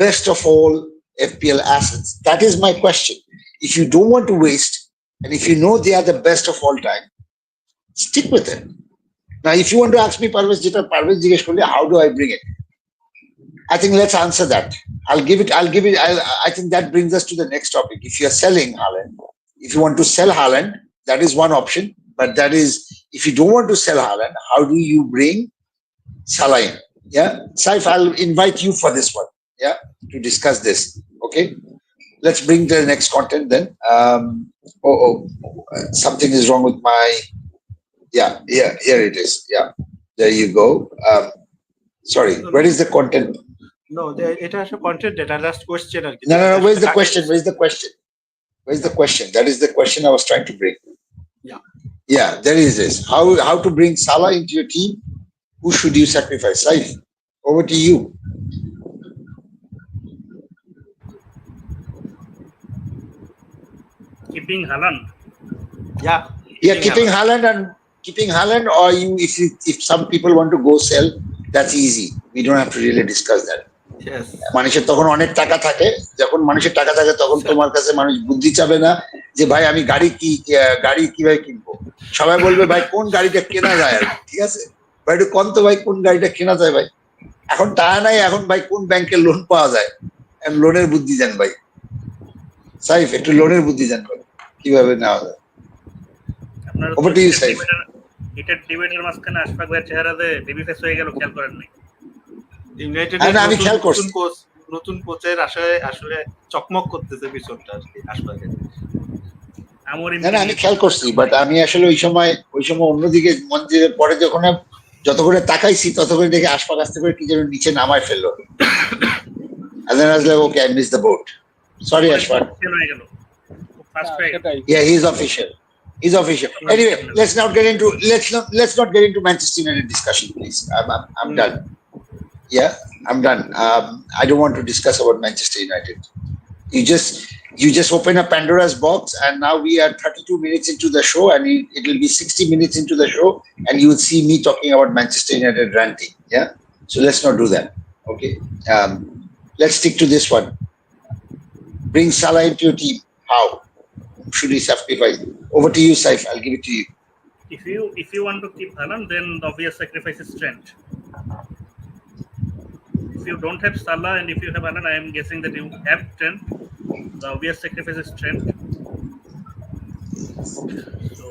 [SPEAKER 1] best of all FPL assets? That is my question. If you don't want to waste, and if you know they are the best of all time, stick with it. Now, if you want to ask me, Parvez, how do I bring it? I think let's answer that. I think that brings us to the next topic. If you're selling Haaland, if you want to sell Haaland, that is one option. But that is, if you don't want to sell Haaland, how do you bring Salah in? Yeah, Saif, I'll invite you for this one. Yeah, to discuss this. Okay, let's bring the next content then. Something is wrong with my. Yeah, here it is. Yeah, there you go. Sorry, where is the content?
[SPEAKER 3] No, it has a content data. Last question.
[SPEAKER 1] No. Where's the question? Where's the question? That is the question I was trying to bring. Yeah, there is this. How to bring Salah into your team? Who should you sacrifice? Saif, over to you.
[SPEAKER 4] Keeping Haaland.
[SPEAKER 3] Yeah,
[SPEAKER 1] keeping Haaland, or if some people want to go sell, that's easy. We don't have to really discuss that.
[SPEAKER 3] Yes.
[SPEAKER 1] মানুষের তখন অনেক টাকা থাকে, যখন মানুষের টাকা থাকে তখন তোমার কাছে মানুষ বুদ্ধি চাবে না যে ভাই আমি গাড়ি কিভাবে কিনবো। সবাই বলবে ভাই কোন গাড়িটা কেনা যায়, আর ঠিক আছে ভাই একটু কম তো ভাই কোন গাড়িটা কেনা যায় ভাই। এখন টাকা নাই, এখন ভাই কোন ব্যাংকে লোন পাওয়া যায়, লোনের বুদ্ধি জান ভাই। সাইফ একটু লোনের বুদ্ধি জান ভাই, কিভাবে নেওয়া যায়। Over to you, Saif.
[SPEAKER 4] এটা ডিবেটের মাঝখানে আশফাক ভাইয়ের চেহারাতে বেবি ফেস হয়ে গেল, খেয়াল করেন নাই?
[SPEAKER 3] ইউনাইটেডের আমি খেয়াল করছি নতুন কোচের আশায় আসলে চকমক করতেছে পিছনটা আশফাকের।
[SPEAKER 1] আমি খেয়াল করছি, বাট আমি আসলে ওই সময় অন্যদিকে মন্দিরের পরে যত করে তাকাইছি তত করে দেখে আশফাক আসতে করে কি যেন নিচে নামায় ফেললো। And then I was like, okay, I missed the boat. Sorry, Ashfaq. Yeah, he's official. Anyway, let's not get into Manchester United discussion, please. I'm done. Yeah, I'm done. I don't want to discuss about Manchester United. You just open a Pandora's box, and now we are 32 minutes into the show, and it will be 60 minutes into the show, and you will see me talking about Manchester United ranting. Yeah, so let's not do that. Okay, let's stick to this one. Bring Salah into your team. How should we sacrifice? Over to you, Saif. I'll give it to you.
[SPEAKER 4] If you want to keep Haaland, then the obvious sacrifice is Trent. If you don't have Salah and if you have Haaland, I am guessing that you have Trent. The obvious sacrifice is Trent. So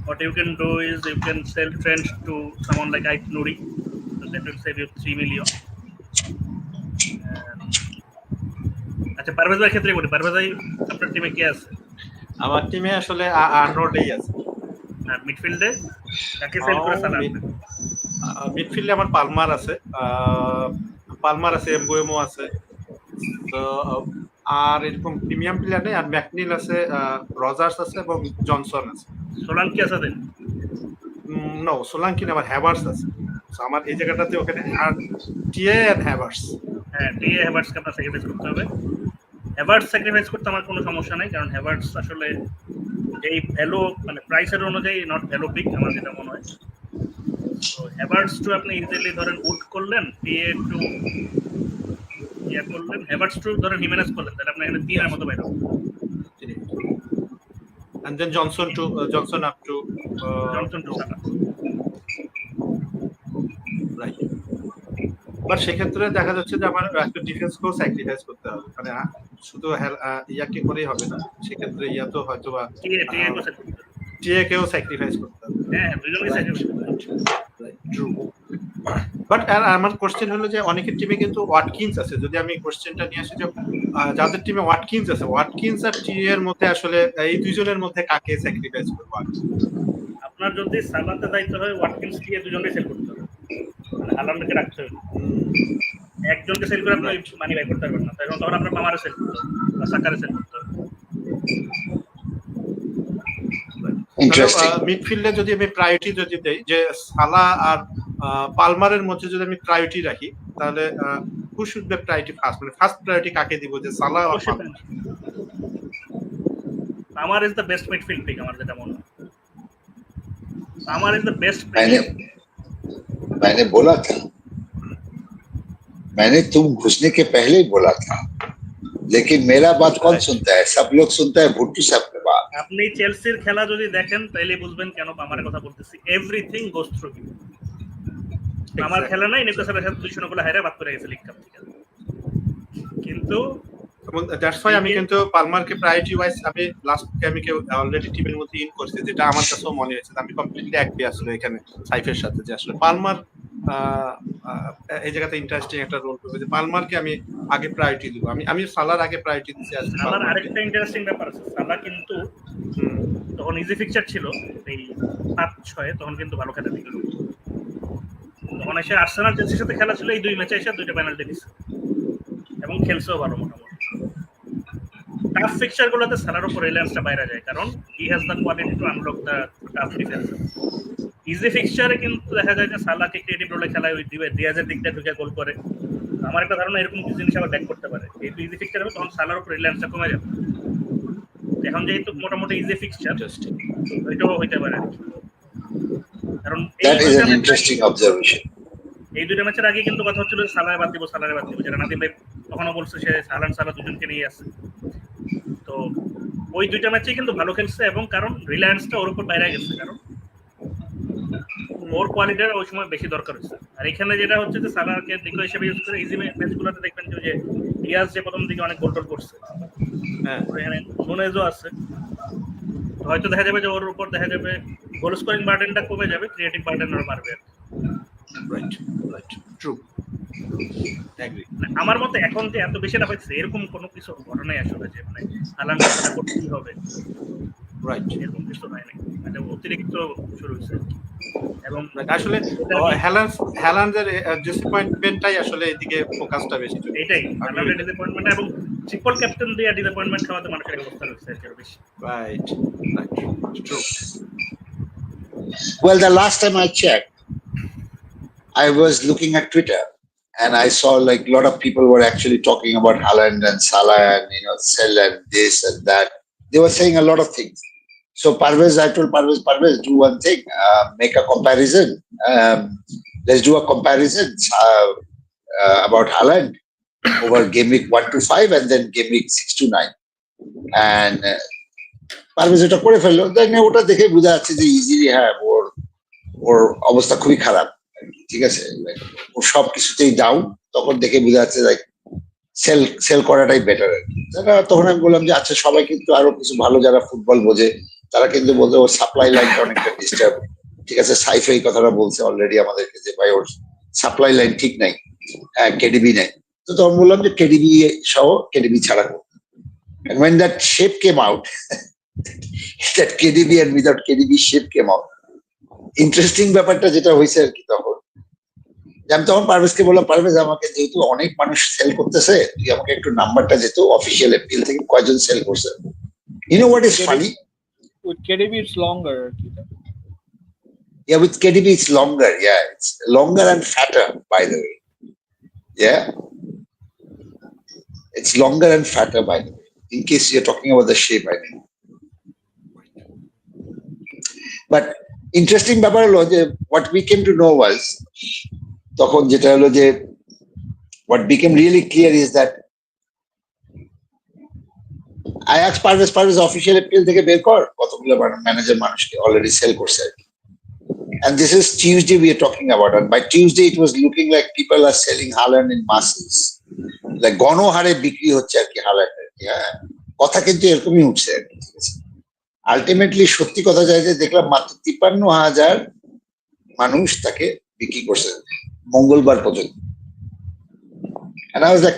[SPEAKER 4] what you can do is you can sell Trent to someone like Ait Nouri. So that will save you 3 million. আচ্ছা, পারভেজ ভাই ক্ষেত্রে বলি, পারভেজ ভাই আপনার টিমে কে আছে?
[SPEAKER 3] আমার টিমে আসলে আর্নল্ডই আছে।
[SPEAKER 4] আর মিডফিল্ডে কাকে সেল করে সালা?
[SPEAKER 3] মিডফিল্ডে আমার পালমার আছে, এমবোয়েমো আছে, তো আর এরকম প্রিমিয়াম প্লেয়ার নেই। আর ম্যাকনিল আছে, রজার্স আছে এবং জনসন আছে।
[SPEAKER 4] সোলাঙ্কি আছে দেন?
[SPEAKER 3] নো, সোলাঙ্কি না, আমার হ্যাভার্স আছে। আমার এই জায়গাটাতে ওখানে আর টিএ এন্ড হ্যাভার্স।
[SPEAKER 4] হ্যাঁ, টিএ হ্যাভার্সকে আপনার স্যাক্রিফাইস করতে হবে। হ্যাভার্স স্যাক্রিফাইস করতে আমার কোনো সমস্যা নাই, কারণ হ্যাভার্স আসলে এই ভ্যালু মানে প্রাইসের অনুযায়ী নট ভ্যালু পিক আমার যেটা মনে হয়। তো হ্যাভার্স টু আপনি ইজিলি ধরেন উড করলেন, টিএ টু করলেন, হ্যাভার্স টু ধরেন হিমেনেস করলেন, তাহলে আপনার এখানে 3 এর মতো বাইরে হবে।
[SPEAKER 3] and then Johnson up to
[SPEAKER 4] Salah.
[SPEAKER 3] Right. But সেক্ষেত্রে দেখা যাচ্ছে যে আমার একটা ডিফেন্সকেও স্যাক্রিফাইস করতে হবে, মানে শুধু ইয়াকে করেই হবে না, সেক্ষেত্রে ইয়া তো হয়তো বা টিএ কেও স্যাক্রিফাইস করতে হবে।
[SPEAKER 4] হ্যাঁ, দুজনেই স্যাক্রিফাইস করতে হবে।
[SPEAKER 3] ট্রু। বাট আমার কোশ্চেন হলো যে অনেকের টিমে কিন্তু ওয়াটকিনস আছে। যদি আমি কোশ্চেনটা নিয়ে আসি যে যাদের টিমে ওয়াটকিনস আছে, ওয়াটকিনস আর টিএ এর মধ্যে আসলে এই দুইজনের মধ্যে কাকে স্যাক্রিফাইস করব?
[SPEAKER 4] আপনার যদি সালাতে যাইতে হয়, ওয়াটকিনস টিএ দুজনেই সেল করতে হবে, মানে হালান্ডকে রাখতে হবে। একজনকে সেল করে আপনি মানি বাই করতে পারবেন না, তখন আপনার পামারে সেল করতে হবে বা সাকারে সেল করতে হবে।
[SPEAKER 3] মিডফিল্ডে যদি আমি প্রায়োরিটি যদি দেই যে সালাহ আর পালমারের মধ্যে যদি আমি প্রায়োরিটি রাখি, তাহলে who should be priority first, মানে ফার্স্ট প্রায়োরিটি কাকে দিব, যে সালাহ আর Palmer?
[SPEAKER 4] Palmer is the best midfield pick আমার যেটা মনে হয়। Palmer is the best premium.
[SPEAKER 1] मैंने बोला था, मैंने तुम घुसने के पहले ही बोला था लेकिन मेरा बात कौन सुनता है? सब लोग सुनता है भुट्टू साहब के बात।
[SPEAKER 4] আপনি চেলসির খেলা যদি দেখেন তাহলে বুঝবেন কেন আমার কথা বলতেছি। এভরিথিং গোস থ্রু হিম। আমার খেলা নাই, নিউক্যাসলের সাথে 200 গোল হাইরা বাদ করে গেছে লিগ কাপ থেকে। কিন্তু
[SPEAKER 3] দ্যাটস ওয়াই আমি কিন্তু পালমারকে প্রায়োরিটি ওয়াইজ আমি লাস্ট গেমকে অলরেডি টিমের মধ্যে ইন করছি, যেটা আমার কাছেও মনে হয়েছে। আমি কমপ্লিটলি অ্যাগ্রি আসলে এখানে সাইফের সাথে যে আসলে পালমার এই জায়গাতে ইন্টারেস্টিং একটা রোল করবে, যে পালমারকে আমি আগে প্রায়োরিটি দিব। আমি সালার আগে প্রায়োরিটি দিচ্ছি।
[SPEAKER 4] সালার আরেকটা ইন্টারেস্টিং ব্যাপার আছে, সালা কিন্তু তখন ইজি ফিকচার ছিল এই 5-6 তখন কিন্তু ভালো খেলা দিল। তখন এসে আর্সেনাল চেলসির সাথে খেলা ছিল, এই 2 ম্যাচে এসে 2টা পেনাল্টি দিছে এবং খেলছেও ভালো মোটামুটি। টাফ ফিকচার গুলোতে সালার উপর রিলায়েন্সটা বাইরে যায়, কারণ he has the quality to unlock the tough defence. Easy ফিক্সচারে কিন্তু দেখা যায় যে সালাকে ক্রিয়েটিভ রোলে খেলায় ওই ডিয়াজের দিকটা ঢুকে গোল করে। আমার একটা ধারণা এরকম কিছু জিনিস আবার ব্যাক করতে পারে। যেহেতু ইজি ফিক্সচার হবে তখন সালার উপর রিলায়েন্সটা কমে যাবে। এখন যেহেতু মোটামুটি ইজি ফিক্সচার ওইটাও হইতে পারে, কারণ
[SPEAKER 1] That is an interesting observation.
[SPEAKER 4] এই 2টা ম্যাচের আগে কিন্তু কথা হচ্ছিল সালারে বাদ দিব, যেটা নাদিম ভাই তখনও বলছে সে সালা দুজনকে নিয়ে আসছে। তো ওই 2টা ম্যাচে কিন্তু ভালো খেলছে, এবং কারণ রিলায়েন্সটা ওর উপর বাইরে গেছে, কারণ ওর কোয়ালিটির ওই সময় বেশি দরকার হচ্ছে। আর এখানে যেটা হচ্ছে যে সালারকে দিক হিসেবে ইউজ করে ইজি ম্যাচগুলোতে দেখবেন যে ডিয়াজ যে প্রথম দিকে অনেক গোল টোল করছে, হ্যাঁ এখানে নুনেজও আছে, হয়তো দেখা যাবে যে ওর উপর দেখা যাবে গোল স্কোরিং বার্ডেনটা কমে যাবে, ক্রিয়েটিভ বার্ডেন আরো বাড়বে।
[SPEAKER 3] রাইট ট্রু,
[SPEAKER 4] আমার মতে এখন যে এত বেশিটা হচ্ছে এরকম কোনো কিছু ঘটনাই আসলে যে মানে হালান্ড খেলা করতেই হবে,
[SPEAKER 3] রাইট,
[SPEAKER 4] এরকম কিছু হয় নাই, মানে অতিরিক্ত শুরু হয়েছে। এবং
[SPEAKER 3] আসলে হ্যালান্ডের ডিসঅ্যাপয়েন্টমেন্টটাই আসলে এদিকে ফোকাসটা বেশি,
[SPEAKER 4] এটাই হ্যালান্ডের ডিসঅ্যাপয়েন্টমেন্ট, এবং ট্রিপল ক্যাপ্টেন দিয়ে ডিসঅ্যাপয়েন্টমেন্ট খাওয়াতে মানুষের অবস্থা হচ্ছে এর বেশি।
[SPEAKER 3] Right, true.
[SPEAKER 1] Well, the last time I checked, I was looking at Twitter and I saw like a lot of people were actually talking about Haaland and Salah and sell and this and that. They were saying a lot of things. So I told Parvez, do one thing, make a comparison. Let's do a comparison about Haaland over game week 1 to 5 and then game week 6 to 9. And Parvez এটা করে ফেললো, ওটা দেখে বোঝা যাচ্ছে যে easily হ্যাঁ ওর অবস্থা খুবই খারাপ, ঠিক আছে, ও সব কিছুতেই ডাউন। তখন দেখে বোঝা যাচ্ছে লাইক সেল করাটাই বেটার। তখন আমি বললাম যে আচ্ছা, সবাই কিন্তু আরো কিছু ভালো যারা ফুটবল বোঝে তারা কিন্তু বলতে ওর সাপ্লাই লাইনটা অনেকটা ডিস্টার্ব, ঠিক আছে। সাইফ এই কথাটা বলছে অলরেডি আমাদেরকে যে ভাই ওর সাপ্লাই লাইন ঠিক নাই, কেডিবি নাই। তো তখন বললাম যে কেডিবি সহ কেডিবি ছাড়া করবো। And when that shape came out, that KDB and without KDB shape came out. Interesting ব্যাপারটা যেটা হয়েছে আর কি, তখন আমি পারভেজকে বললাম, পারভেজ আমাকে যেহেতু অনেক মানুষ সেল করতেছে, তুই আমাকে একটু নাম্বারটা যেত অফিসিয়াল এপিএল থেকে কয়জন সেল করছে। You know what is funny?
[SPEAKER 2] With KDB it's longer.
[SPEAKER 1] Yeah, with KDB it's longer. Yeah, it's longer and fatter, by the way. Yeah, it's longer and fatter, by the way. In case you're talking about the shape, I mean. But interesting ব্যাপার হলো যে what we came to know was, তখন যেটা হলো যে what became really clear is that I asked Parvez official appeal থেকে বের কর কতগুলো ম্যানেজার মানুষকে অলরেডি সেল করছে আর কি। And this is Tuesday we are talking about, and by Tuesday it was looking like people are selling Haaland in masses, like Ghono হারে বিক্রি হচ্ছে আর কি Haaland। হ্যাঁ, কথা কিন্তু এরকমই উঠছে আর কি, ঠিক আছে। আলটিমেটলি সত্যি কথা যায় যে দেখলাম মাত্র 53,000 মানুষ তাকে বিক্রি করছে মঙ্গলবার পর্যন্ত।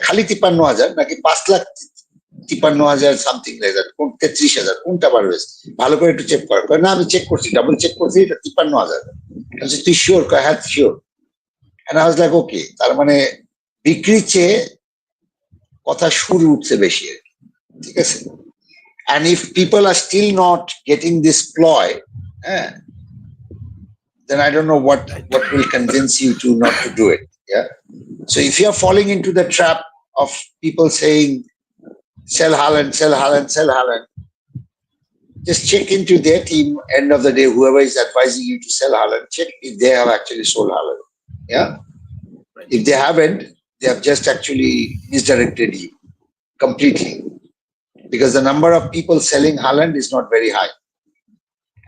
[SPEAKER 1] খালি 53,000 নাকি 5,53,000 সামথিং লাইক দ্যাট, 33,000 কোনটা পারবে? ভালো করে একটু চেক কর। না আমি চেক করছি, ডাবল চেক করছি, এটা 53,000। তুই শিওর? হ্যাঁ sure. And I was like, okay, তার মানে বিক্রির চেয়ে কথা সুর উঠছে বেশি আর কি, ঠিক আছে। And if people are still not getting this ploy, then I don't know what will convince you to not to do it. Yeah. So if you are falling into the trap of people saying, sell Haaland, sell Haaland, sell Haaland, just check into their team. End of the day, whoever is advising you to sell Haaland, check if they have actually sold Haaland. Yeah. If they haven't, they have just actually misdirected you. completely, because the number of people selling Haaland is not very high.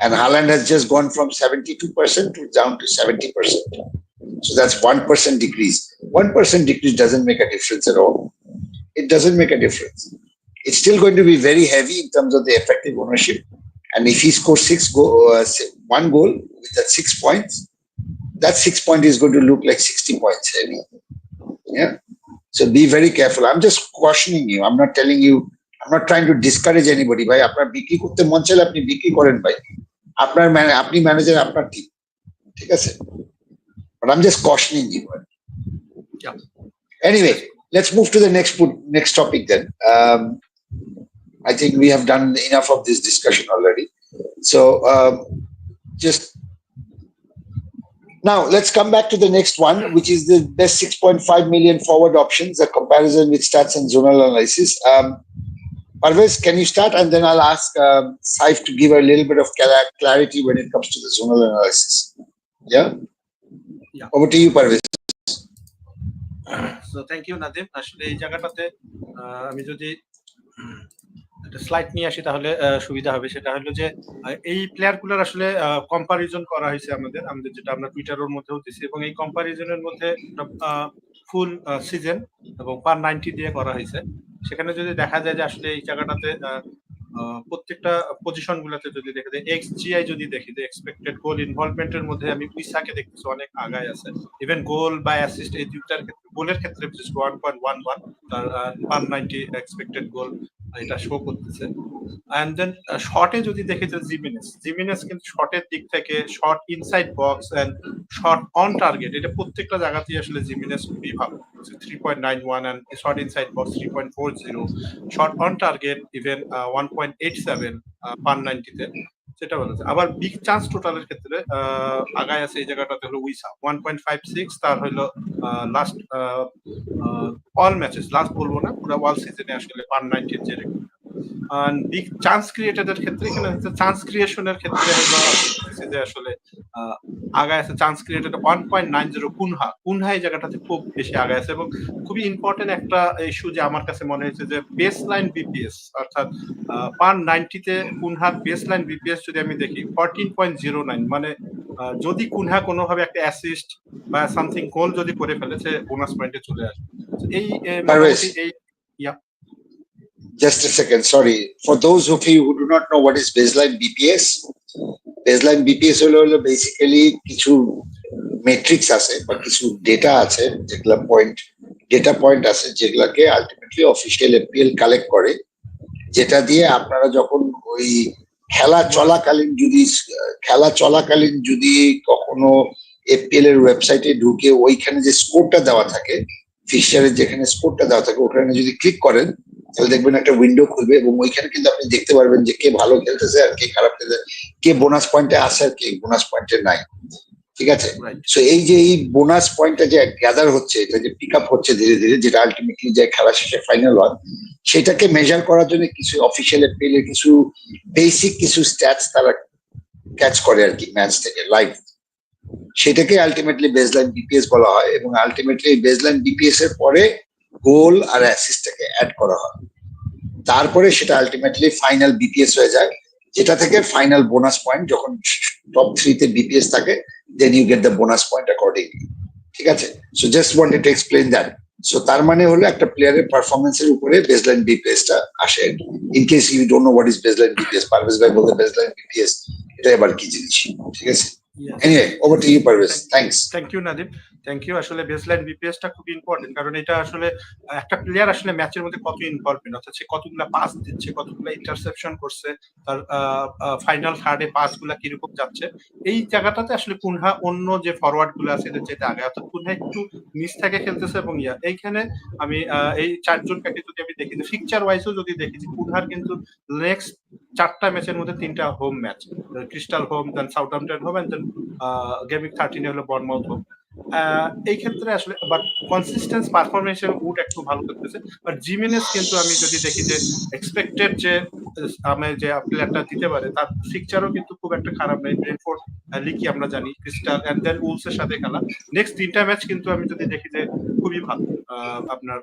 [SPEAKER 1] And Haaland has just gone from 72% to down to 70%. So that's 1% decrease. 1% decrease doesn't make a difference at all. It doesn't make a difference. It's still going to be very heavy in terms of the effective ownership. And if he scores one goal with that 6 points, that 6 point is going to look like 60 points heavy. Yeah. So be very careful. I'm just cautioning you. I'm not telling you, I'm not trying to discourage anybody. Bhai, আপনার বিক্রি করতে মন চাইলে আপনি বিক্রি করেন ভাই। আপনি ম্যানেজার আপনার টিম। ঠিক আছে? But I'm just cautioning you.
[SPEAKER 3] Yeah.
[SPEAKER 1] Anyway, let's move to the next topic then. I think we have done enough of this discussion already. So just now let's come back to the next one, which is the best 6.5 million forward options, a comparison with stats and zonal analysis. Parvez, can you start, and then I'll ask Saif to give a little bit of clarity when it comes to the zonal analysis. Yeah. Over to you, Parvez.
[SPEAKER 3] So thank you, Nadim. আসলে এই জায়গাটাতে আমি যদি একটা slide নিয়ে আসি তাহলে সুবিধা হবে। সেটা হলো যে এই প্লেয়ারগুলোর আসলে কম্পারিজন করা হয়েছে আমাদের যেটা আমরা টুইটারের মধ্যেও দিছি, এবং এই কম্পারিজনের মধ্যে ফুল সিজন এবং পার 90 দিয়ে করা হয়েছে। সেখানে যদি দেখা যায় যে আসলে এই জায়গাটাতে প্রত্যেকটা পজিশন গুলাতে যদি দেখে যায়, XGI যদি দেখি যে এক্সপেক্টেড গোল ইনভলভমেন্টের মধ্যে আমি উইসাকে দেখতেছি অনেক আগায় আছে। ইভেন গোল বা অ্যাসিস্ট এই দুইটার ক্ষেত্রে, গোলের ক্ষেত্রে 1.11 তার পার 90 এক্সপেক্টেড গোল এটা শো করতেছে। এন্ড দেন শটে যদি দেখি যে জিমিনেস কিন্তু শটের দিক থেকে shot inside box and shot on target, এটা প্রত্যেকটা জায়গাতেই আসলে জিমিনেস খুবই ভালো, 3.91 and shot inside box 3.40, shot on target even 1.87 per 90 তে, সেটা বলেছে। আবার বিগ চান্স টোটালের ক্ষেত্রে আগায় আছে এই জায়গাটাতে হলো উইসা 1.56, তার হলো লাস্ট অল ম্যাচেস, লাস্ট বলবো না, পুরো ওয়াল সিজনে আসলে পার 90 যে রেকর্ড। আর বিগ চান্স ক্রিয়েটেডের ক্ষেত্রে এখানে চান্স ক্রিয়েশনের ক্ষেত্রে হলো যে আসলে আগায় আছে চান্স ক্রিয়েটেড 1.90 কুনহা এই জায়গাটাতে খুব বেশি আগায় আছে। এবং খুবই ইম্পর্টেন্ট একটা ইস্যু যে আমার কাছে মনে হয়েছে যে বেস লাইন বিপিএস, অর্থাৎ পার 90 তে কুনহার বেস লাইন বিপিএস যদি আমি দেখি 14.09, মানে যদি কুনহা কোনোভাবে একটা অ্যাসিস্ট বা সামথিং গোল যদি করে ফেলেছে বোনাস পয়েন্টে চলে আসে। এই
[SPEAKER 1] Just a second, sorry. For those of you who do not know what is baseline BPS হলো basically কিছু মেট্রিক্স আছে বা কিছু ডেটা আছে, যেগুলা ডেটা পয়েন্ট আছে, যেগুলাকে আলটিমেটলি অফিসিয়াল এপিএল কালেক্ট করে, যেটা দিয়ে আপনারা যখন ওই খেলা চলাকালীন যদি কখনো এপিএল এর ওয়েবসাইটে ঢুকে ওইখানে যে স্কোরটা দেওয়া থাকে, ফিক্সচারের যেখানে স্কোরটা দেওয়া থাকে, ওখানে যদি ক্লিক করেন তাহলে দেখবেন একটা উইন্ডো খুলবে, এবং ওইখানে কিন্তু আপনি দেখতে পারবেন যে কে ভালো খেলতেছে আর কে খারাপ খেলতেছে, কে বোনাস পয়েন্টে আসে আর কে বোনাস পয়েন্টে নাই। ঠিক আছে? সো এই যে এই বোনাস পয়েন্টটা যে গ্যাদার হচ্ছে, এটা যে পিক আপ হচ্ছে ধীরে ধীরে, যেটা আলটিমেটলি যে খেলা শেষে ফাইনাল হয়, সেটাকে মেজার করার জন্য কিছু অফিসিয়াল এপিএল এর কিছু বেসিক কিছু স্ট্যাটস তারা ক্যাচ করে আর কি ম্যাচ থেকে লাইভ, সেটাকে আলটিমেটলি বেসলাইন বিপিএস বলা হয়। এবং আলটিমেটলি বেসলাইন বিপিএস এর পরে গোল আর অ্যাসিস্টটাকে অ্যাড করা হয়, তারপরে সেটা আলটিমেটলি ফাইনাল বিপিএস হয়ে যায়, যেটা থেকে ফাইনাল বোনাস পয়েন্ট যখন টপ 3 তে বিপিএস থাকে, then you get the bonus point accordingly. ঠিক আছে? So just wanted to explain that. So তার মানে হলো একটা প্লেয়ারের পারফরমেন্সের উপরে বেসলাইন বিপিএসটা আসে। In case you don't know what is baseline BPS, Parvez ভাই বলতে বেসলাইন বিপিএস এটা আবার কি জিনিস। ঠিক আছে? Anyway, over to you, Parvez. Thanks.
[SPEAKER 3] Thank you, Nadim. Thank you. আসলে বেসলাইন বিপিএসটা খুব ইম্পর্টেন্ট, কারণ এটা আসলে একটা প্লেয়ার আসলে ম্যাচের মধ্যে কত ইনভলভমেন্ট, অর্থাৎ সে কতগুলা পাস দিচ্ছে, কতগুলা ইন্টারসেপশন করছে, তার ফাইনাল থার্ডে পাসগুলা কিরকম যাচ্ছে, এই জায়গাটাতে আসলে কুনহা অন্য যে ফরওয়ার্ড গুলো আছে এদের যেতে আগে, অর্থাৎ কুনহা একটু নিচ থেকে খেলতেছে। এবং এইখানে আমি এই চারজনকে যদি আমি দেখি, ফিকচার ওয়াইজও যদি দেখি যে কুনহার কিন্তু নেক্সট 4টা ম্যাচের মধ্যে 3টা home match, Crystal home, then Southampton home, and then gaming 13 হলো বর্নমাউথ হোম। এই ক্ষেত্রে আসলে বাট কনসিস্টেন্স পারফরমেন্সের উড একটু ভালো করতেছে, বাট জিমেনেস কিন্তু আমি যদি দেখি যে এক্সপেক্টেড যে আমি যে প্লেয়ারটা দিতে পারে তার ফিকচারও কিন্তু খুব একটা খারাপ নেই। ব্রেন্টফোর্ড লিগই আমরা জানি, ক্রিস্টাল এন্ড দেন উলসের সাথে খেলা নেক্সট 3টা ম্যাচ কিন্তু আমি যদি দেখি যে খুবই ভালো আপনার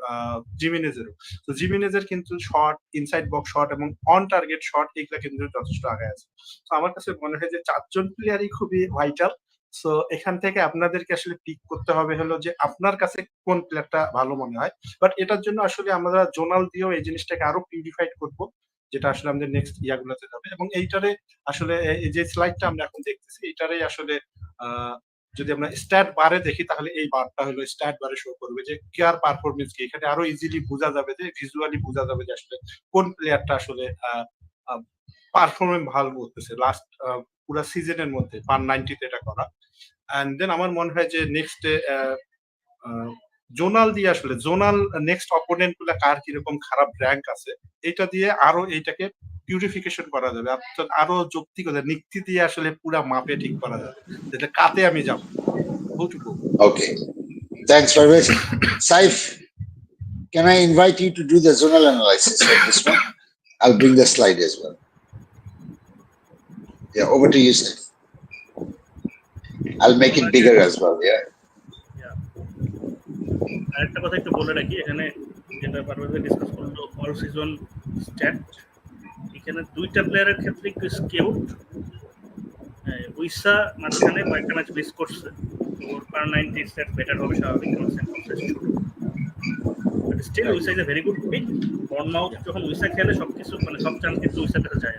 [SPEAKER 3] জিমেনেজেরও। তো জিমেনেজের কিন্তু শট, ইনসাইড বক্স শট এবং অন টার্গেট শট এগুলা কিন্তু যথেষ্ট আগে আছে। তো আমার কাছে মনে হয় যে 4জন প্লেয়ারই খুবই ভাইটাল। সো এখান থেকে আপনাদেরকে আসলে পিক করতে হবে হলো যে আপনার কাছে কোন প্লেয়ারটা ভালো মনে হয়। বাট এটার জন্য আসলে আমরা জোনাল দিয়েও এই জিনিসটাকে আরো পিউরিফাইড করব, যেটা আসলে আমাদের নেক্সট ইয়াগুলোতে যাবে। এবং এইটারে আসলে এই যে স্লাইডটা আমরা এখন দেখতেছি এইটারে আসলে যদি আমরা স্ট্যাট বারে দেখি তাহলে এই বারটা হলো স্ট্যাট বারে শো করবে যে কেয়ার পারফরমেন্স কি। এখানে আরো ইজিলি বোঝা যাবে যে ভিজুয়ালি বোঝা যাবে যে আসলে কোন প্লেয়ারটা আসলে পারফরমেন্স ভালো করতেছে লাস্ট পুরো সিজনের মধ্যে 190 তে এটা করা। এন্ড দেন আমার মনে হয় যে নেক্সট জোনাল দিয়ে আসলে জোনাল নেক্সট অপোনেন্ট গুলা কার কিরকম খারাপ র্যাঙ্ক আছে এটা দিয়ে আরো এইটাকে পিউরিফিকেশন করা যাবে, অর্থাৎ আরো যৌক্তিকতা নিক্তি দিয়ে আসলে পুরা মাপে ঠিক করা যাবে যেটা কাতে আমি যাব।
[SPEAKER 1] Okay, thanks Parvez. Saif, can I invite you to do the zonal analysis of this one? I'll bring the slide as well. Yeah, over to you, Saif. I'll make it bigger as well. Yeah.
[SPEAKER 4] আরেকটা কথা একটু বলে রাখি, এখানে যেটা Parvez discuss করলো all season stat, এখানে 2টা প্লেয়ারের ক্ষেত্রে একটু স্কেউড। উইসা মাঝখানে কয়েকটা ম্যাচ মিস করছে, ওর পার 90 স্ট্যাট বেটার হবে স্বাভাবিক, কারণ স্যাম্পল সাইজ ছোট। But still Wissa is a very good pick. Bournemouth যখন উইসা খেলে সবকিছু মানে সব চান্স কিন্তু উইসার কাছে যায়।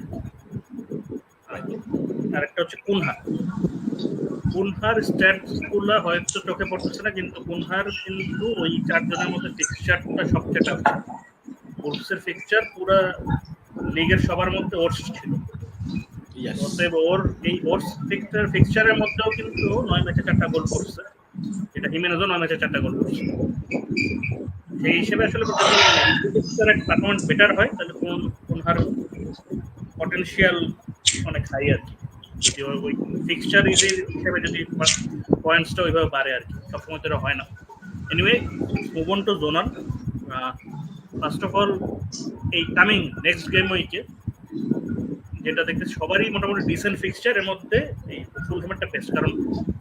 [SPEAKER 4] আরেকটা হচ্ছে কুনহার স্ট্যাটসগুলো হয়তো চোখে পড়তেছে না, কিন্তু কুনহার কিন্তু ওই 4 জনের মধ্যে ফিক্সচারটা সবচেয়ে টাফ। ওরসের ফিক্সচার পুরো লিগের সবার মধ্যে ওরস ছিল। অতএব ওর এই ওরস ফিক্সচারের মধ্যেও কিন্তু 9 ম্যাচে 4টা গোল করছে, এটা হিমেনেজও 9 ম্যাচে 4টা গোল করছে। সেই হিসেবে আসলে ফিক্সচারের পারফরমেন্স বেটার হয় তাহলে কুনহার পটেনশিয়াল অনেক হাই আর কি। যদি ওই ফিক্সচার হিসেবে যদি পয়েন্টসটা ওইভাবে বাড়ে আর কি, সবসময় তো হয় না। Anyway, move on to zonal. First of all এই কামিং নেক্সট গেম উইকে যেটা দেখতে সবারই মোটামুটি ডিসেন্ট ফিক্সচার, এর মধ্যে এই ফুলহ্যামেরটা বেস্ট, কারণ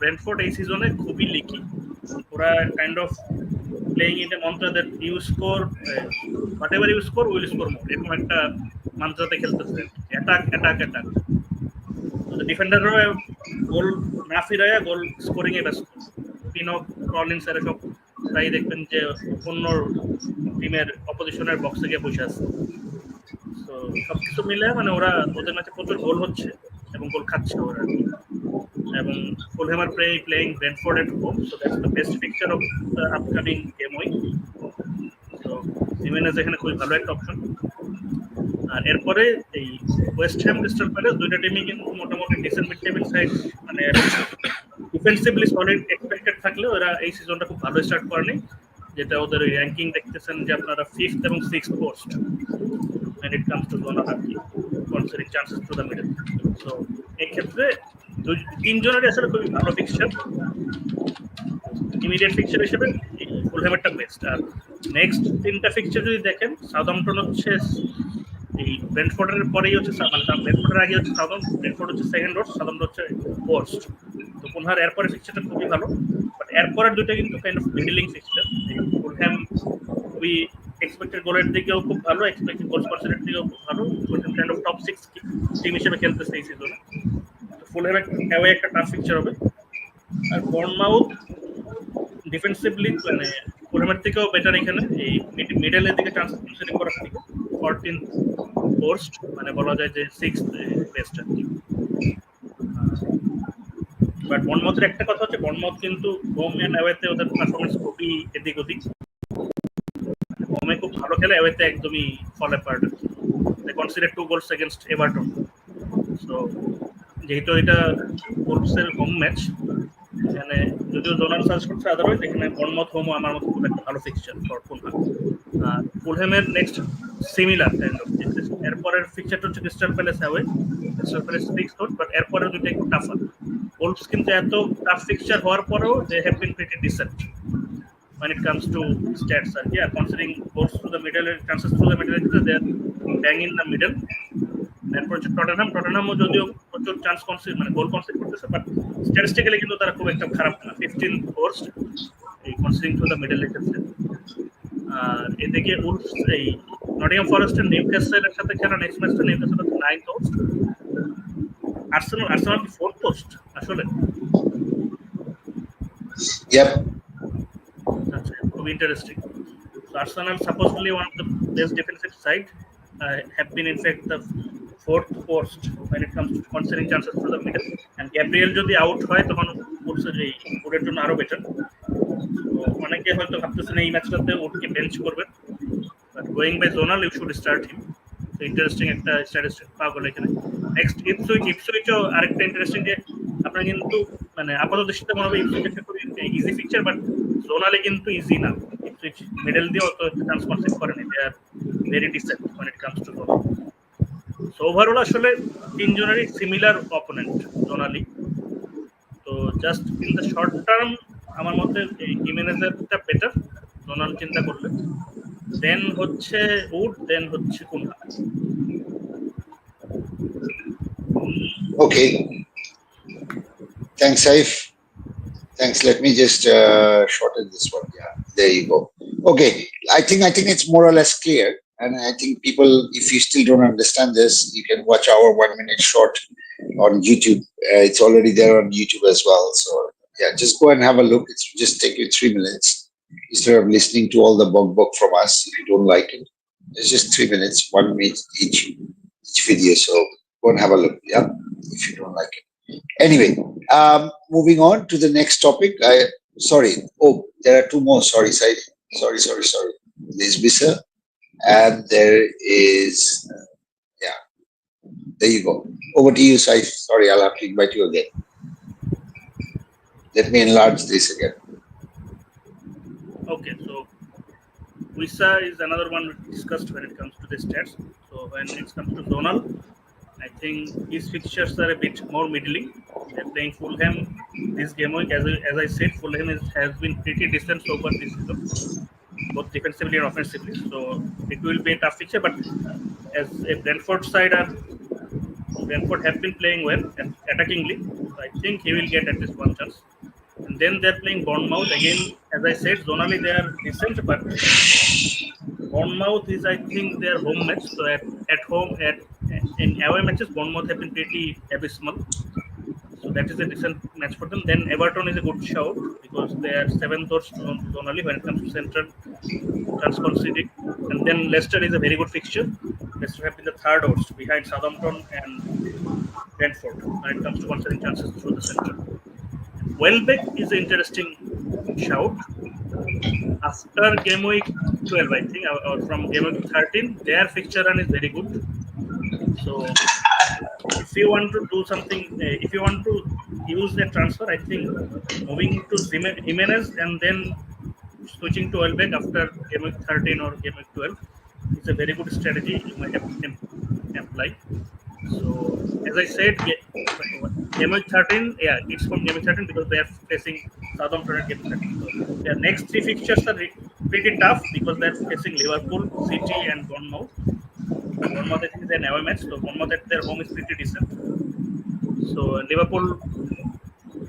[SPEAKER 4] ব্রেন্টফোর্ড এই সিজনে খুবই লিকি। ওরা kind of playing in a mantra that you score whatever you score will score more, এরকম একটা মন্ত্রতে খেলতেছে। অ্যাটাক অ্যাটাক অ্যাটাক, ডিফেন্ডাররা গোল না ফিরাইয়া গোল স্কোরিং এ ব্যস্ত। পিনক, কলিন্স এরা সব প্রায় দেখবেন যে অন্য টিমের অপোজিশনের বক্সে গিয়ে বসে আছে। তো সবকিছু মিলে মানে ওদের ম্যাচে প্রচুর গোল হচ্ছে এবং গোল খাচ্ছে ওরা। এবং Fulham playing Brentford at home, so that's the best picture of the upcoming game week. তো জিমেনেজ এখানে খুবই ভালো একটা অপশন। আর এরপরে এই ওয়েস্ট হ্যাম, ক্রিস্টাল প্যালেস, 2টা টিমই কিন্তু মোটামুটি ডিসেন্ট মিড টেবিল সাইড, মানে ডিফেন্সিভলি সলিড এক্সপেক্টেড থাকলেও এরা এই সিজনটা খুব ভালো স্টার্ট করেনি, যেটা ওদের ওই র্যাঙ্কিং দেখতেছেন যে আপনারা 5th এবং 6th post when it comes to zonal আর কি, considering chances to the middle. So এই ক্ষেত্রে 3 জনেরই আসলে খুবই ভালো ফিক্সচার। ইমিডিয়েট ফিক্সচার হিসেবে ফুলহ্যামেরটা বেস্ট। আর নেক্সট 3টা ফিক্সচার যদি দেখেন, সাউদাম্পটন হচ্ছে এই ব্রেন্টফোর্ডের পরেই হচ্ছে, মানে ব্রেন্টফোর্ডের আগে হচ্ছে সাউদাম্পটন, ব্রেন্টফোর্ড হচ্ছে সেকেন্ড ওয়ার্স্ট, সাউদাম্পটন হচ্ছে ওয়ার্স্ট। তো কুনহার এরপরে ফিক্সচারটা খুবই ভালো, বাট এরপরের 2টা কিন্তু kind of meddling fixture. Fulham খুবই এক্সপেক্টেড গোলের দিকেও খুব ভালো, এক্সপেক্টেড গোল পার্সেন্টের দিকেও খুব ভালো, কাইন্ড অফ টপ 6 টিম হিসেবে খেলতেছে এই সিজনে। তো ফুলহ্যাম অ্যাওয়ে একটা টাফ ফিক্সচার হবে। আর বর্নমাউথ ডিফেন্সিভলি মানে ফুলহ্যামের থেকেও বেটার এখানে, এই মিডলের দিকে চান্সেস কনসিডার করার থেকে 14th পোস্ট, মানে বলা যায় যে 6th বেস্ট আর কি। বাট বর্নমাউথের একটা কথা হচ্ছে, বর্নমাউথ কিন্তু হোম এন্ড অ্যাওয়েতে ওদের পারফরমেন্স খুবই এদিক ওদিক। হোমে খুব ভালো খেলে, অ্যাওয়েতে একদমই fall apart. They consider 2 goals against Everton. So যেহেতু এটা ওলভসের হোম ম্যাচ, এখানে যদিও জোনাল সার্চ করছে আদারওয়াইজ এখানে বর্নমাউথ হোমও আমার মতো খুব একটা ভালো ফিক্সচার ফর ফুলহ্যাম। আর ফুলহ্যামের নেক্সট সিমিলার কাইন্ড অফ, এরপরের ফিক্সচারটা হচ্ছে Crystal Palace away, Crystal Palace 6th, but এরপরে 2টা একটু টাফার। Wolves কিন্তু এত টাফ ফিক্সচার হওয়ার পরেও they have been pretty decent when it comes to stats. And yeah, considering goals through the middle, chances through the middle, they are bang in the middle. তারপর হচ্ছে টটেনহামও যদিও প্রচুর চান্স কনসিড মানে গোল concede করতেছে, but statistically কিন্তু তারা খুব একটা খারাপ না, 15 ফোর্সড এই কনসিডিং থ্রু দ্য মিডল রেখেছে। আর এদিকে উলফস এই নটিংহাম ফরেস্ট এর নিউক্যাসলের সাথে খেলা নেক্সট ম্যাচটা নিউক্যাসল 9 পোস্ট, আর্সেনাল কি 4 পোস্ট আসলে।
[SPEAKER 1] Yep.
[SPEAKER 4] That's very interesting. So Arsenal supposedly one of the best defensive side have been in fact the 4th post when it comes to considering chances through the middle. And Gabriel যদি out হয় তখন বলছে যে ওদের জন্য আরো better. তো অনেকে হয়তো ভাবতেছেন এই ম্যাচটাতে ওকে বেঞ্চ করবেন, but going by zonal you should start him. তো ইন্টারেস্টিং একটা স্ট্যাটিস্টিক পাওয়া গেল এখানে। নেক্সট ইপসুইচও আরেকটা ইন্টারেস্টিং যে আপনারা কিন্তু মানে আপাতত দৃষ্টিতে মনে হবে ইপসুইচ একটা খুবই ইজি ফিকচার, বাট জোনালে কিন্তু ইজি না। ইপসুইচ মিডল দিয়ে অত চান্স কনসিড করেনি, they are very decent when it comes to zonal. So overall আসলে তিনজনেরই সিমিলার অপোনেন্ট জোনালি। তো just in the short term আমার মতে হিমেনেজেরটা বেটার জোনাল চিন্তা করলে, দেন হচ্ছে উড, দেন হচ্ছে Cunha.
[SPEAKER 1] Okay. Thanks, Saif. Thanks. Let me just shorten this one. Yeah, there you go. Okay, I think it's more or less clear, and I think people, if you still don't understand this, you can watch our 1 minute short on YouTube. It's already there on YouTube as well. So yeah, just go and have a look. It's just take you 3 minutes instead of listening to all the bug from us. If you don't like it, it's just 3 minutes, 1 minute each video. So go and have a look. Yeah, if you don't like it. Anyway, moving on to the next topic. Sorry. Oh, there are two more. Sorry, Saif. Sorry. There's Bisa, and there is yeah. There you go. Over to you, Saif. Sorry, I'll have to invite you again. Let me enlarge this again.
[SPEAKER 4] Okay, so Wissa is another one discussed when it comes to the stats. So when it comes to Zonal, I think his fixtures are a bit more middling. They're playing Fulham this game week. As I said, Fulham has been pretty decent so far this season, both defensively and offensively. So it will be a tough fixture. But as a Brentford side, Brentford have been playing well and attackingly. So I think he will get at least one chance. And then they're playing Bournemouth again. As I said, zonally they are decent, but Bournemouth is, I think, their home match. So at home, in away matches, Bournemouth have been pretty abysmal. So that is a decent match for them. Then Everton is a good shout because they are 7th or zonally when it comes to central chance conceding. And then Leicester is a very good fixture. Leicester have been the 3rd worst behind Southampton and Brentford when it comes to conceding chances through the center. Welbeck is an interesting shout. After game week 12, I think, or from game week 13, their fixture run is very good. So if you want to do something, if you want to use the transfer, I think moving to Jimenez and then switching to Welbeck after game week 13 or game week 12 is a very good strategy you might have to apply. So as I said, game week 13, yeah, it's from game week 13 because they are facing Southampton at game 13. So their next 3 fixtures are pretty tough because they are facing Liverpool, City, and Bournemouth. Bournemouth, I think, is an away match, so Bournemouth at their home is pretty decent. So Liverpool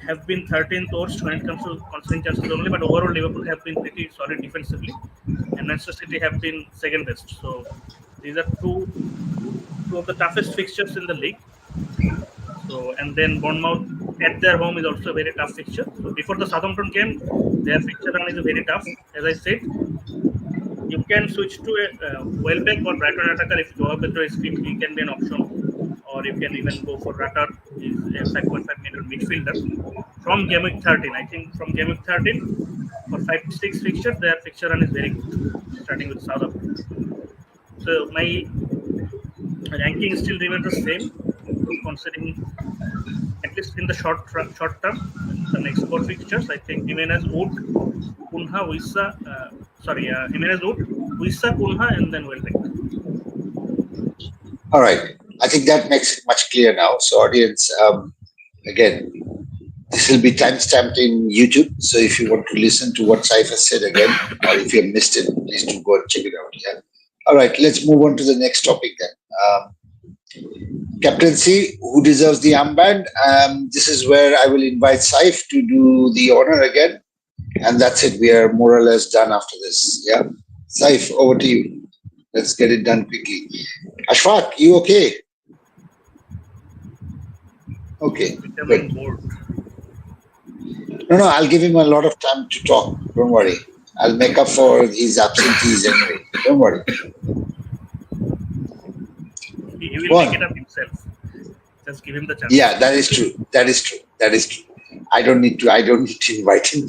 [SPEAKER 4] have been 13th worst when it comes to conceding chances only, but overall Liverpool have been pretty solid defensively, and Manchester City have been 2nd best. So these are two of the toughest fixtures in the league. So and then Bournemouth at their home is also a very tough fixture. So before the Southampton game, their fixture run is very tough. As I said, you can switch to a Welbeck or Brighton attacker if Joao Pedro is fit. He can be an option, or you can even go for Rutter. He's a 5.5 meter midfielder from game week 13. I think from game week 13 for 5-6 fixtures, their fixture run is very good, starting with Southampton. So my ranking still remains the same, considering at least in the short term, the next 4 fixtures. I think Jimenez, Wood, Kunha, Wissa. Jimenez, Wood, Wissa, Kunha, and then Welbeck.
[SPEAKER 1] All right. I think that makes it much clearer now. So, audience, again, This will be timestamped in YouTube. So if you want to listen to what Saif has said again, or if you have missed it, please do go and check it out. Yeah. All right, let's move on to the next topic then. Captaincy, who deserves the armband? This is where I will invite Saif to do the honor again. And that's it. We are more or less done after this. Yeah. Saif, over to you. Let's get it done quickly. Ashfaq, you okay? Okay. Good. No, I'll give him a lot of time to talk. Don't worry. I'll make up for his absentees anyway. Don't worry.
[SPEAKER 4] He will make it up himself. Just give him the chance.
[SPEAKER 1] Yeah, that is true. That is true. That is true. I don't need to invite him.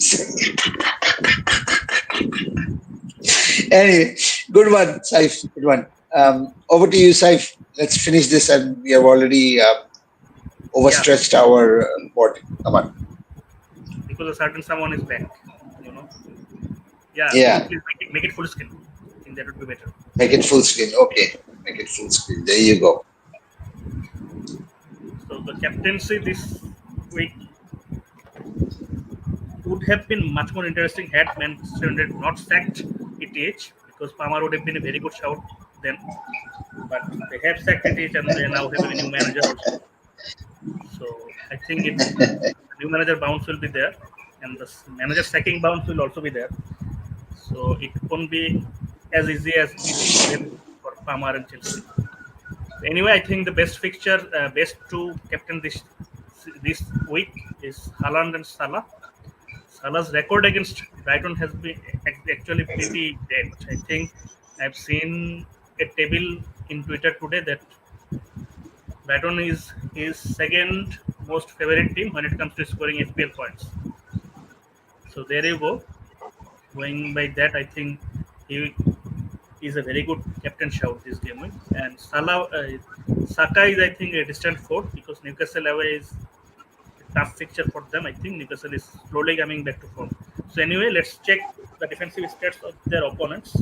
[SPEAKER 1] Anyway, good one, Saif. Good one. Over to you, Saif. Let's finish this, and we have already overstretched our board. Come on.
[SPEAKER 4] Because a certain someone is back, you know. Yeah.
[SPEAKER 1] Yeah.
[SPEAKER 4] Please make it full screen. I think that would be better.
[SPEAKER 1] Make it full screen. Okay. Make it full screen. There you go.
[SPEAKER 4] So the captaincy this week would have been much more interesting had Manchester United not sacked ETH, because Palmer would have been a very good shout then. But they have sacked ETH and they now have a new manager also. So I think the new manager bounce will be there, and the manager sacking bounce will also be there. So it won't be as easy as it is for Palmer and Chelsea. Anyway, I think the best fixture, best two captain this week is Haaland and Salah. Salah's record against Brighton has been actually pretty dead. I think I've seen a table in Twitter today that Brighton is his second most favorite team when it comes to scoring FPL points. So there you go. Going by that, I think he is a very good captain shout this game week. And Saka is, I think, a distant fourth, because Newcastle away is a tough fixture for them. I think Newcastle is slowly coming back to form. So anyway, let's check the defensive stats of their opponents.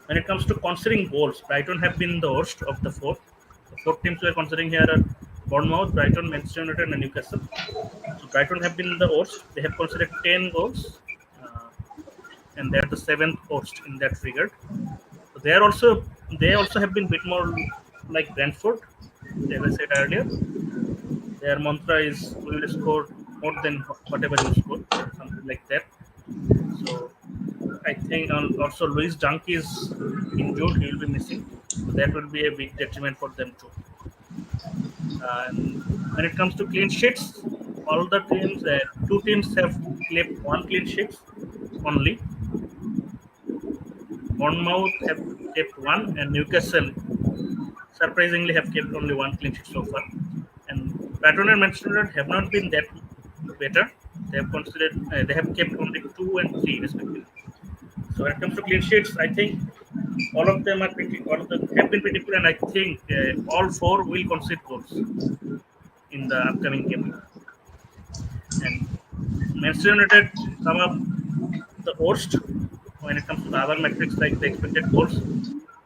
[SPEAKER 4] When it comes to conceding goals, Brighton have been the worst of the four. The four teams we are considering here are Bournemouth, Brighton, Manchester United, and Newcastle. So Brighton have been the worst. They have conceded 10 goals, and they are the seventh worst in that regard. So they also have been a bit more like Brentford, as I said earlier. Their mantra is we will score more than whatever you score, something like that. So I think also Luis Dunk is injured; he will be missing. So that will be a big detriment for them too. And when it comes to clean sheets, all the teams, two teams have kept one clean sheet only. Bournemouth have kept one, and Newcastle surprisingly have kept only one clean sheet so far. And Brighton and Manchester United have not been that better. They have kept only 2 and 3 respectively. So when it comes to clean sheets, I think all of them have been pretty good, and I think all four will concede goals in the upcoming game. And Manchester United come up the worst when it comes to the other metrics like the expected goals.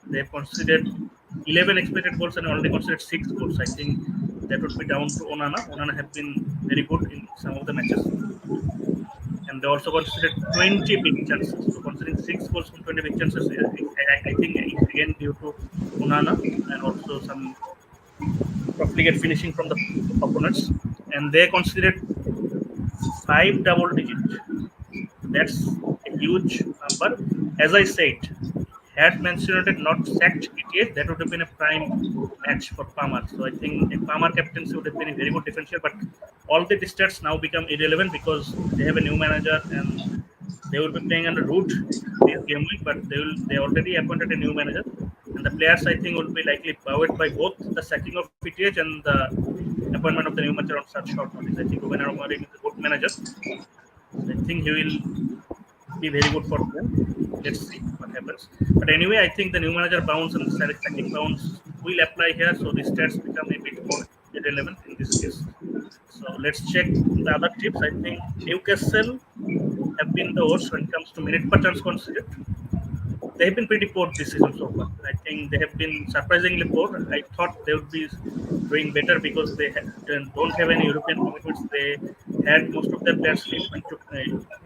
[SPEAKER 4] They have conceded 11 expected goals and only conceded 6 goals. I think that would be down to Onana. Onana have been very good in some of the matches. And they also considered 20 big chances. So considering 6 goals from 20 big chances, I think it's again due to Onana and also some profligate finishing from the opponents. And they considered 5 double digits. That's a huge number. As I said, had Manchester United not sacked ETH, that would have been a prime match for Palmer. So I think a Palmer captaincy would have been a very good differential. But all the stats now become irrelevant because they have a new manager and they will be playing under root this game week. But they already appointed a new manager, and the players I think will be likely powered by both the sacking of ETH and the appointment of the new manager on such short notice. I think Ruben Amorim is a good manager. I think he will be very good for them. Let's see what happens. But anyway, I think the new manager bounce and the sacking bounce will apply here, so the stats become a bit more irrelevant in this case. So let's check the other tips. I think Newcastle have been the worst when it comes to minute per chance conceded. they've been pretty poor this season so far. I think they have been surprisingly poor. I thought they would be doing better because they don't have any European commitments. They had most of their players fit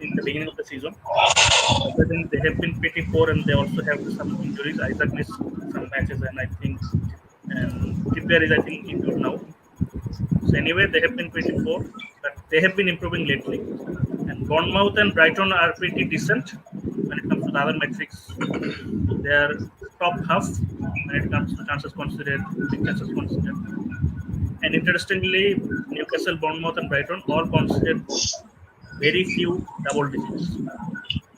[SPEAKER 4] in the beginning of the season. I think they have been pretty poor, and they also have some injuries. Isaac missed some matches, and I think Trippier is, I think, injured now. So anyway, they have been pretty poor, but they have been improving lately. And Bournemouth and Brighton are pretty decent when it comes to the other metrics. They are top half when it comes to chances considered, big chances considered. And interestingly, Newcastle, Bournemouth, and Brighton all considered very few double digits.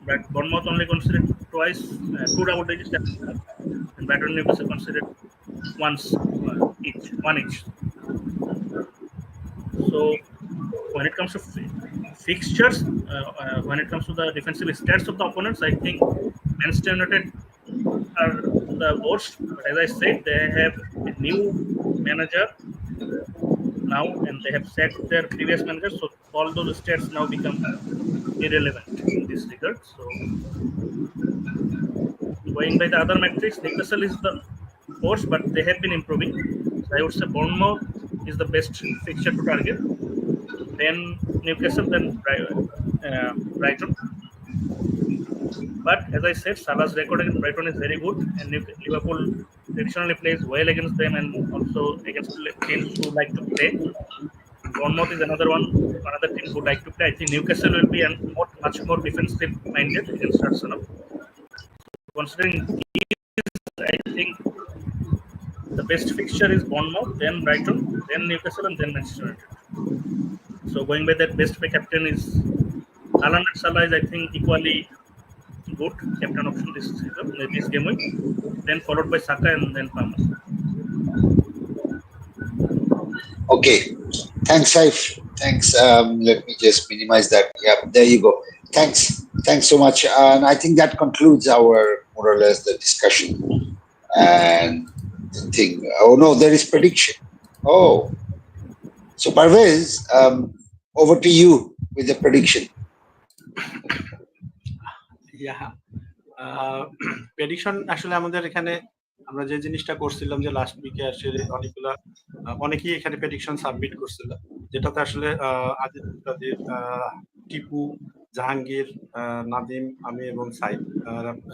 [SPEAKER 4] But Bournemouth only considered twice, two double digits, and Brighton and Newcastle considered once one each. So when it comes to fixtures, when it comes to the defensive stats of the opponents, I think Manchester United are the worst. But as I said, they have a new manager now, and they have sacked their previous manager. So all those stats now become irrelevant in this regard. So going by the other metrics, Newcastle is the worst, but they have been improving. So I would say Bournemouth is the best fixture to target. Then Newcastle, then Brighton. But as I said, Salah's record against Brighton is very good, and Liverpool traditionally plays well against them and also against teams who like to play. Bournemouth is another team who like to play. I think Newcastle will be much more defensive minded against Arsenal. Considering these, I think the best fixture is Bournemouth, then Brighton, then Newcastle, and then Manchester United. So going by that, best by captain is Haaland and Salah is, I think, equally good captain option this season, this game week. Then followed by Saka and then Palmer.
[SPEAKER 1] Okay, thanks, Saif. Thanks. Let me just minimize that. Yeah, there you go. Thanks so much. And I think that concludes our more or less the discussion and the thing. Oh no, there is prediction. Oh, so Parvez, over to you with the prediction.
[SPEAKER 3] Prediction আসলে আমাদের এখানে আমরা যে জিনিসটা করছিলাম যে last উইকে আসলে অনেকেই এখানে প্রেডিকশন সাবমিট করছিল, যেটাতে আসলে টিপু, জাহাঙ্গীর, নাদিম, আমি এবং সাইদ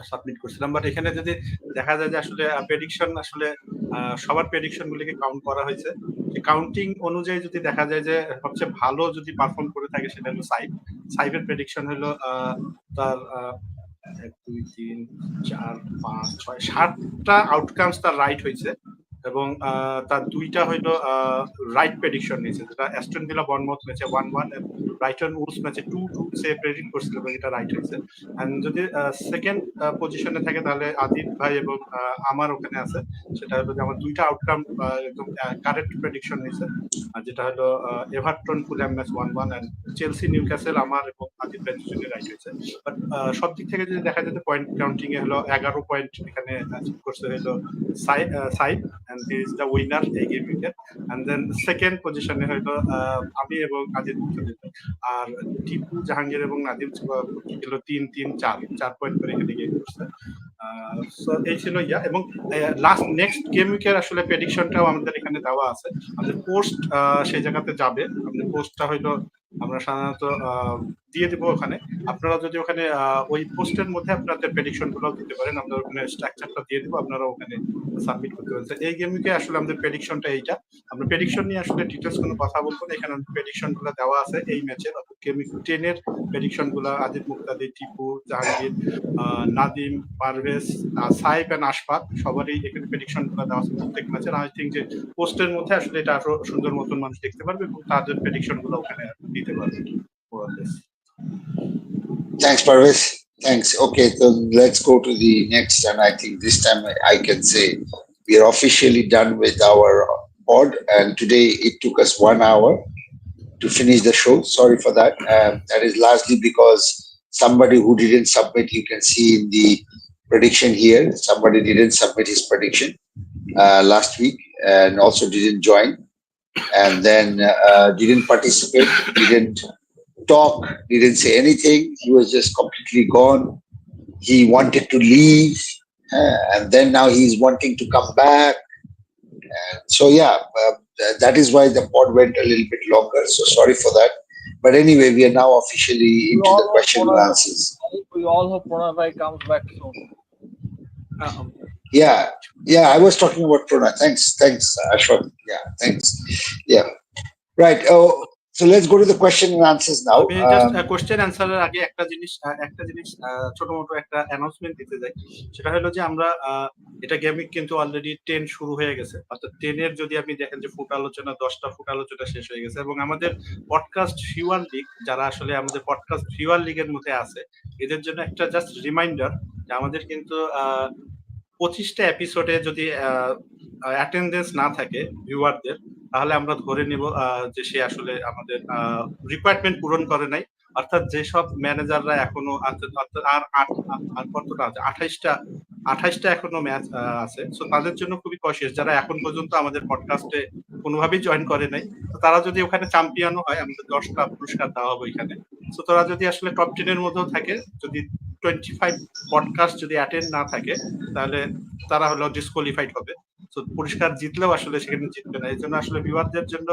[SPEAKER 3] সাবমিট করছিলাম। বাট এখানে যদি দেখা যায় যে আসলে প্রেডিকশন আসলে সবার প্রেডিকশন গুলিকে কাউন্ট করা হয়েছে। কাউন্টিং অনুযায়ী যদি দেখা যায় যে সবচেয়ে ভালো যদি পারফর্ম করে থাকে সেটা হলো সাইফের প্রেডিকশন হলো তার 1 2 3 4 5 6 7টা আউটকামস তার রাইট হয়েছে এবং তার দুইটা হইলো রাইট প্রেডিকশন নিয়েছে, যেটা অ্যাস্টন ভিলা বর্নমাউথ ম্যাচে 1-1 এবং ব্রাইটন উলস ম্যাচে 2-2 সে প্রেডিক্ট করছিল এবং এটা রাইট হয়েছে। এন্ড যদি সেকেন্ড পজিশনে থাকে তাহলে আদিত ভাই এবং আমার ওখানে আছে, সেটা হলো যে আমার দুইটা আউটকাম একদম কারেক্ট প্রেডিকশন নিয়েছে, আর যেটা হলো Everton Fulham match 1-1 and Chelsea Newcastle আমার এবং আদিত ভাই দুজনে রাইট হয়েছে। বাট সব দিক থেকে যদি দেখা যায় পয়েন্ট কাউন্টিং এ হলো 11 পয়েন্ট এখানে অ্যাচিভ করছে হলো side and he is the winner এই গেম উইকের। and then সেকেন্ড পজিশনে হলো আমি এবং আদিত, আর টিপু, জাহাঙ্গীর এবং নাদিম হলো 3-3-4 পয়েন্ট করে এখানে গেম করছে। সো এই ছিল এবং লাস্ট নেক্সট গেম উইকের আসলে প্রেডিকশনটাও আমাদের এখানে দেওয়া আছে, আমাদের পোস্ট সেই জায়গাতে যাবে। আমাদের পোস্টটা হইলো আমরা সাধারণত দিয়ে দিব ওখানে, আপনারা যদি ওখানে ওই পোস্টের মধ্যে আপনাদের প্রেডিকশন গুলো দিতে পারেন, আমরা ওখানে স্ট্রাকচারটা দিয়ে দিব, আপনারা ওখানে সাবমিট করতে পারেন। এই গেম উইকে আসলে আমাদের প্রেডিকশনটা এইটা, আমরা প্রেডিকশন নিয়ে আসলে ডিটেইলস কোনো কথা বলবো না, এখানে প্রেডিকশন গুলো দেওয়া আছে এই ম্যাচের। গেম উইক 10 এর প্রেডিকশন গুলো আদিত, মুক্তাদি, টিপু, জাহাঙ্গীর, নাদিম, পারভেজ, সাইফ এন্ড আশফাক সবারই এখানে প্রেডিকশন গুলো দেওয়া আছে প্রত্যেক ম্যাচের। আই থিঙ্ক যে পোস্টের মধ্যে আসলে এটা আরো সুন্দর মতন মানুষ দেখতে পারবে এবং তাদের প্রেডিকশন গুলো ওখানে দিতে পারবে।
[SPEAKER 1] Thanks, Parvez. Thanks. Okay, so let's go to the next, and I think this time I can say we are officially done with our pod, and today it took us 1 hour to finish the show. Sorry for that. That is largely because somebody who didn't submit, you can see in the prediction here, somebody didn't submit his prediction last week and also didn't join, and then didn't participate, didn't talk, didn't say anything. He was just completely gone. he wanted to leave, and then now he's wanting to come back. And so yeah, that is why the pod went a little bit longer. So sorry for that. But anyway, we are now officially into the question and answers.
[SPEAKER 2] We all hope Pranay comes back soon.
[SPEAKER 1] Yeah, I was talking about Pranay. Thanks, Ashwat. Yeah, thanks. Yeah, right. Oh, so let's go to the question and answers now.
[SPEAKER 3] আমি just question অ্যান্সারের আগে একটা জিনিস ছোটমোটো একটা announcement দিতে যাই। সেটা হলো যে আমরা এটা গেমিং কিন্তু অলরেডি 10 শুরু হয়ে গেছে, অর্থাৎ 10 এর যদি আপনি দেখেন যে ফুট আলোচনা 10টা ফুট আলোচনা শেষ হয়ে গেছে, এবং আমাদের পডকাস্ট ভিউয়ার লিগ, যারা আসলে আমাদের পডকাস্ট ভিউয়ার লিগের মধ্যে আছে, এদের জন্য একটা জাস্ট রিমাইন্ডার যে আমাদের কিন্তু 25টা এপিসোডে যদি অ্যাটেন্ডেন্স না থাকে ভিউয়ারদের, তাহলে আমরা ধরে নিব যে সে আসলে আমাদের রিকোয়ারমেন্ট পূরণ করে নাই। অর্থাৎ যেসব ম্যানেজাররা এখনো আর কতটা আছে, 28টা এখনো ম্যাচ আছে, সো তাদের জন্য খুবই কশিয়াস, যারা এখন পর্যন্ত আমাদের পডকাস্টে কোনোভাবেই জয়েন করে নাই। তো তারা যদি ওখানে চ্যাম্পিয়নও হয়, আমাদের 10টা পুরস্কার দেওয়া হবে ওইখানে। সো তারা যদি আসলে টপ 10 এর মধ্যেও থাকে, যদি 25 পডকাস্ট যদি অ্যাটেন্ড না থাকে, তাহলে তারা হলো ডিসকোয়ালিফাইড হবে। তো পুরস্কার জিতলেও আসলে সেখানে জিতবে না। এই জন্য আসলে ভিউয়ারদের জন্য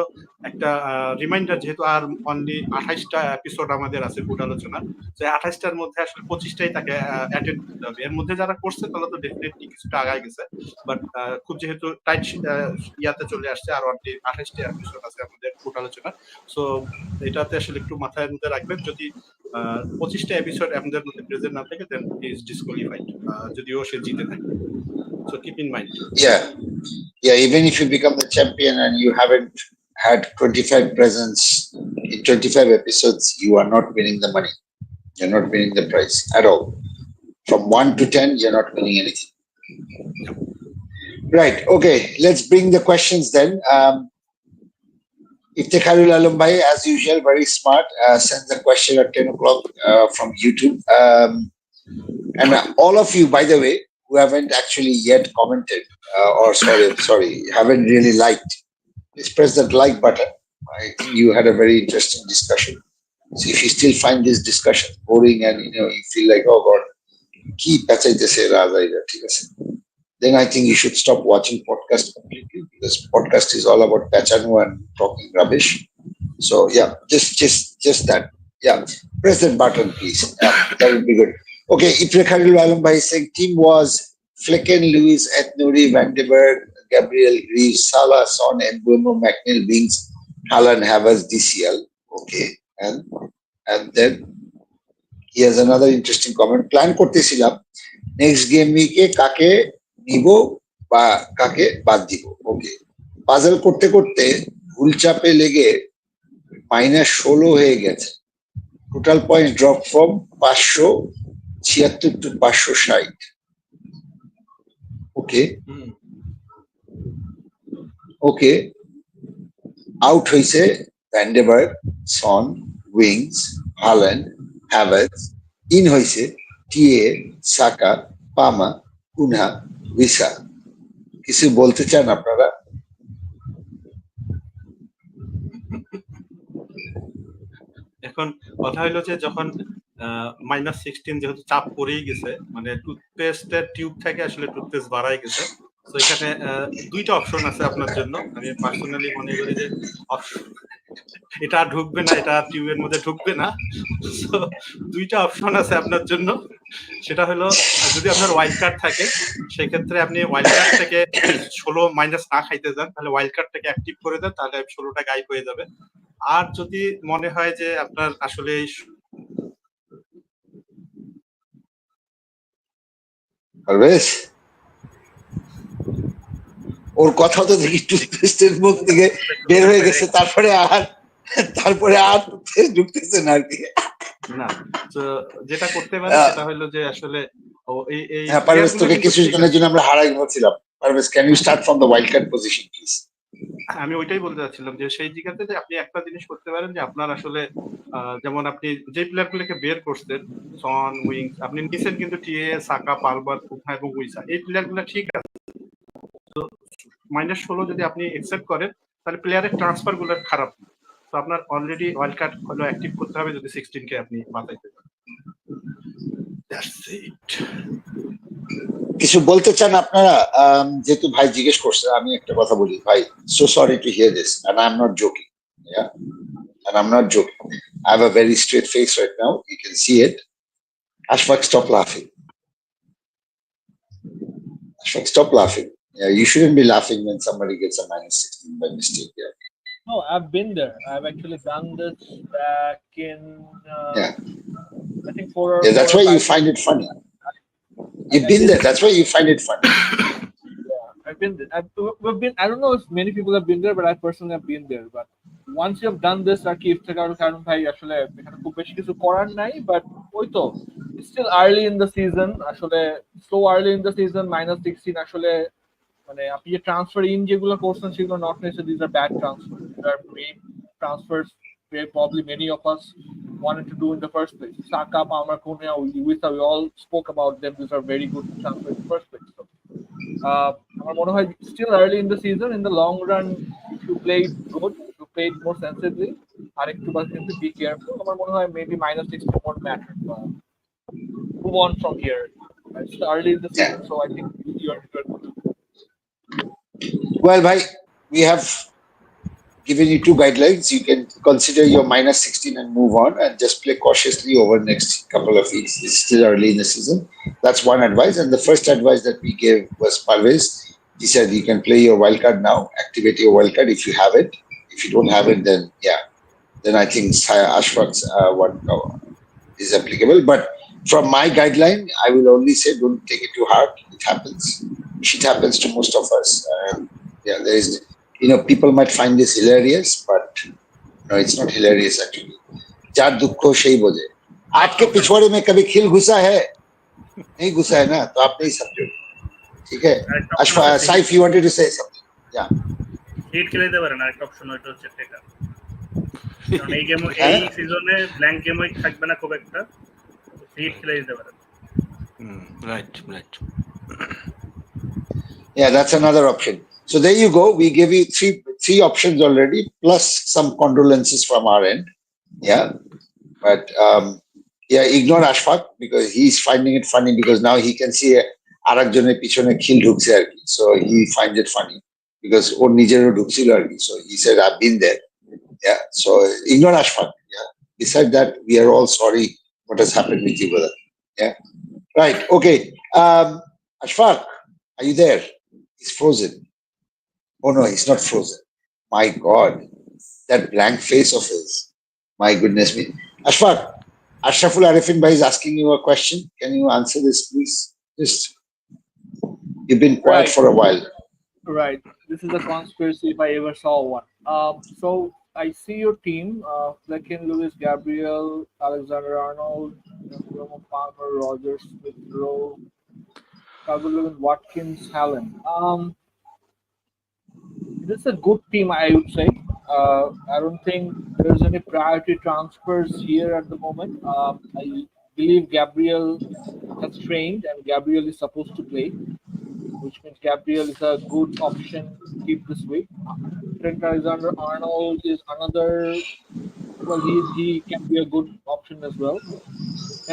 [SPEAKER 3] একটা রিমাইন্ডার, যেহেতু আর অনলি 28টা এপিসোড আমাদের আছে ফুট আলোচনা, তো 28টার মধ্যে আসলে 25টাই তাকে অ্যাটেন্ড করতে হবে। এর মধ্যে যারা করছে তারা তো ডেফিনেটলি কিছুটা আগায় গেছে, বাট খুব যেহেতু টাইট ইয়াতে চলে আসছে, আর অনলি 28টা এপিসোড আছে আমাদের ফুট আলোচনা। সো এটাতে আসলে একটু মাথায় মধ্যে রাখবেন, যদি 25টা এপিসোড আমাদের মধ্যে প্রেজেন্ট না থাকে, দেন হি ইজ ডিসকোয়ালিফাইড, যদিও সে জিতে থাকে। So keep in mind.
[SPEAKER 1] Yeah. Even if you become the champion and you haven't had 25 presents in 25 episodes, you are not winning the money. You're not winning the prize at all. From 1 to 10, you're not winning anything. Right. Okay. Let's bring the questions then. Iftikharul Alam Bhai, as usual, very smart, sends a question at 10 o'clock from YouTube. And all of you, by the way, who haven't actually yet commented, or sorry, haven't really liked, please press that like button. I think you had a very interesting discussion. So if you still find this discussion boring and you feel like, oh God, then I think you should stop watching podcast completely, because podcast is all about pachanu and talking rubbish. So yeah, just that. Yeah, press that button, please. Yeah, that would be good. Okay, Iftikharul Alam Bhai saying team was Flecken, Lewis, Ethnouri, Van de Berg, Gabriel, Reeves, Salah, Son, Mbuemo, McNeil, Binks, Haaland, Havertz, DCL. Okay, and then he has another interesting comment. Plan kortesilam next game week e kake nibo ba kake bad dibo. Okay, puzzle korte korte bhul chape lege -16 হয়ে গেছে. Total points dropped from 576 to 560. Okay. Out হইছে Van de Berg, Son, Wings, Haaland, Havertz. In হইছে TA, Saka, Palma, Cunha, Wissa. কিছু বলতে চান আপনারা?
[SPEAKER 3] এখন কথা হলো যে যখন -16 যেহেতু চাপ পড়েই গেছে, মানে টুথপেস্টের টিউব থেকে আসলে টুথপেস্ট বাড়াই গেছে, তো এখানে দুইটা অপশন আছে আপনার জন্য। আমি পার্সোনালি মনে করি যে এটা ঢুকবে না, এটা টিউবের মধ্যে ঢুকবে না। সো দুইটা অপশন আছে আপনার জন্য। সেটা হলো, যদি আপনার ওয়াইল্ড কার্ড থাকে, সেক্ষেত্রে আপনি ওয়াইল্ড কার্ড থেকে 16 মাইনাস না খাইতে যান, তাহলে ওয়াইল্ড কার্ডটাকে অ্যাক্টিভ করে দেন, তাহলে 16টা গায়েব হয়ে যাবে। আর যদি মনে হয় যে আপনার আসলে
[SPEAKER 1] ওর কথা তো দেখি টুথপেস্টের মুখ থেকে বের হয়ে গেছে, তারপরে আর ঢুকতেছে না আর কি।
[SPEAKER 3] না, তো যেটা করতে পারে সেটা হলো যে আসলে
[SPEAKER 1] পারভেজ, তোকে কিছুক্ষণের জন্য আমরা হারাই বলছিলাম। Parvez, can you start from the wild card position please?
[SPEAKER 3] আমি ওইটাই বলতে চাচ্ছিলাম যে সেই জায়গাতে যে আপনি একটা জিনিস করতে পারেন, যে আপনার আসলে যেমন আপনি যে প্লেয়ারগুলোকে বের করছেন, সন, উইংস, আপনি নিছেন কিন্তু টিএ, সাকা, পালবার, কুফা এবং উইসা, এই প্লেয়ারগুলো ঠিক আছে। তো -16 যদি আপনি অ্যাকসেপ্ট করেন, তাহলে প্লেয়ারের ট্রান্সফার গুলো খারাপ। তো আপনার অলরেডি ওয়াইল্ড কার্ড হলো অ্যাক্টিভ করতে হবে যদি 16 কে আপনি বাঁচাইতে পারেন। That's it.
[SPEAKER 1] কিছু বলতে চান আপনারা? যেহেতু ভাই জিজ্ঞেস করছে, আমি একটা কথা বলি ভাই। So sorry to hear this, and I'm not joking. Yeah, and I'm not joking. I have a very straight face right now. You can see it. Ashfaq, stop laughing. Ashfaq, stop laughing. Yeah, you shouldn't be laughing when somebody gets a -16 by mistake. Yeah.
[SPEAKER 2] No, I've been there. I've actually done this back in,
[SPEAKER 1] Yeah.
[SPEAKER 2] I think 4 or
[SPEAKER 1] Yeah, that's
[SPEAKER 2] 4
[SPEAKER 1] why
[SPEAKER 2] or
[SPEAKER 1] you
[SPEAKER 2] 5
[SPEAKER 1] find
[SPEAKER 2] years.
[SPEAKER 1] it funny.
[SPEAKER 2] I
[SPEAKER 1] You've been
[SPEAKER 2] did
[SPEAKER 1] there.
[SPEAKER 2] it.
[SPEAKER 1] That's why you find it funny.
[SPEAKER 2] Yeah, I've been there. We've been. I don't know if many people have been there, but I personally have been there. But once you have done this, আর কি ইফতেখারুল কারণ ভাই আসলে এখানে খুব বেশি কিছু করার নাই, but ওই তো it's still early in the season. আসলে so early in the season, -16 আসলে মানে আপনি যে ট্রান্সফার ইন যেগুলো করছেন সেগুলো not necessarily these are bad transfers. These are great transfers. Probably many of us wanted to do in the first place. Saka, Palmer, Cunha, we all spoke about them. These are very good transfers in the first place. So, আমার মনে হয় still early in the season. In the long run, if you played good, if you played more sensibly, আরেকটু বা কিন্তু be careful. আমার মনে হয় maybe -16 won't matter. Move on from here. It's early in the season, so I think you're good.
[SPEAKER 1] Well, bhai, we have given you two guidelines. You can consider your -16 and move on and just play cautiously over the next couple of weeks. It's still early in the season. That's one advice. And the first advice that we gave was Parvez. He said you can play your wildcard now, activate your wildcard if you have it. If you don't have it, then yeah, then I think Ashfaq's one is applicable. But from my guideline, I will only say don't take it too hard. It happens. Shit happens to most of us. Yeah, there is, people might find this hilarious, but no, it's not hilarious actually. Jar दुख शही बोझे आपके पिछवाड़े में कभी खिल घुसा है? नहीं घुसा है ना, तो आप नहीं समझो. ठीक है. Saif, you wanted to say something? Yeah.
[SPEAKER 4] Hit খেলে দিতে পারেন, আরেকটা অপশন ওইটা হচ্ছে টেকা। কারণ এই গেম এই সিজনে ব্ল্যাঙ্ক গেম উইক থাকবে না খুব একটা, হিট খেলে দিতে পারেন.
[SPEAKER 3] Right.
[SPEAKER 1] Yeah, that's another option. So there you go. We gave you three options already, plus some condolences from our end. Yeah, but yeah, ignore Ashfaq because he's finding it funny because now he can see arakjoner pichone khil dhukse ar ki. So he finds it funny because or nijero dhukchilo ar ki. So he said I've been there. Yeah, so ignore Ashfaq. Yeah. Besides that, we are all sorry what has happened with you, brother. Yeah. Right. Okay. Ashfaq, are you there? He's frozen. Oh no, he's not frozen. My God, that blank face of his. My goodness me. Ashfaq, Ashraful Arifin Bhai is asking you a question. Can you answer this, please? Just, you've been quiet for a while.
[SPEAKER 2] Right. This is a conspiracy if I ever saw one. So I see your team, Flecken, Lewis, Gabriel, Alexander-Arnold, Palmer, Rogers, Smith Rowe, Calvert-Lewin, Watkins, Haaland. This is a good team, I would say. I don't think there's any priority transfers here at the moment. I believe Gabriel has trained and Gabriel is supposed to play, which means Gabriel is a good option to keep this week. Trent Alexander-Arnold is another. Well, he can be a good option as well.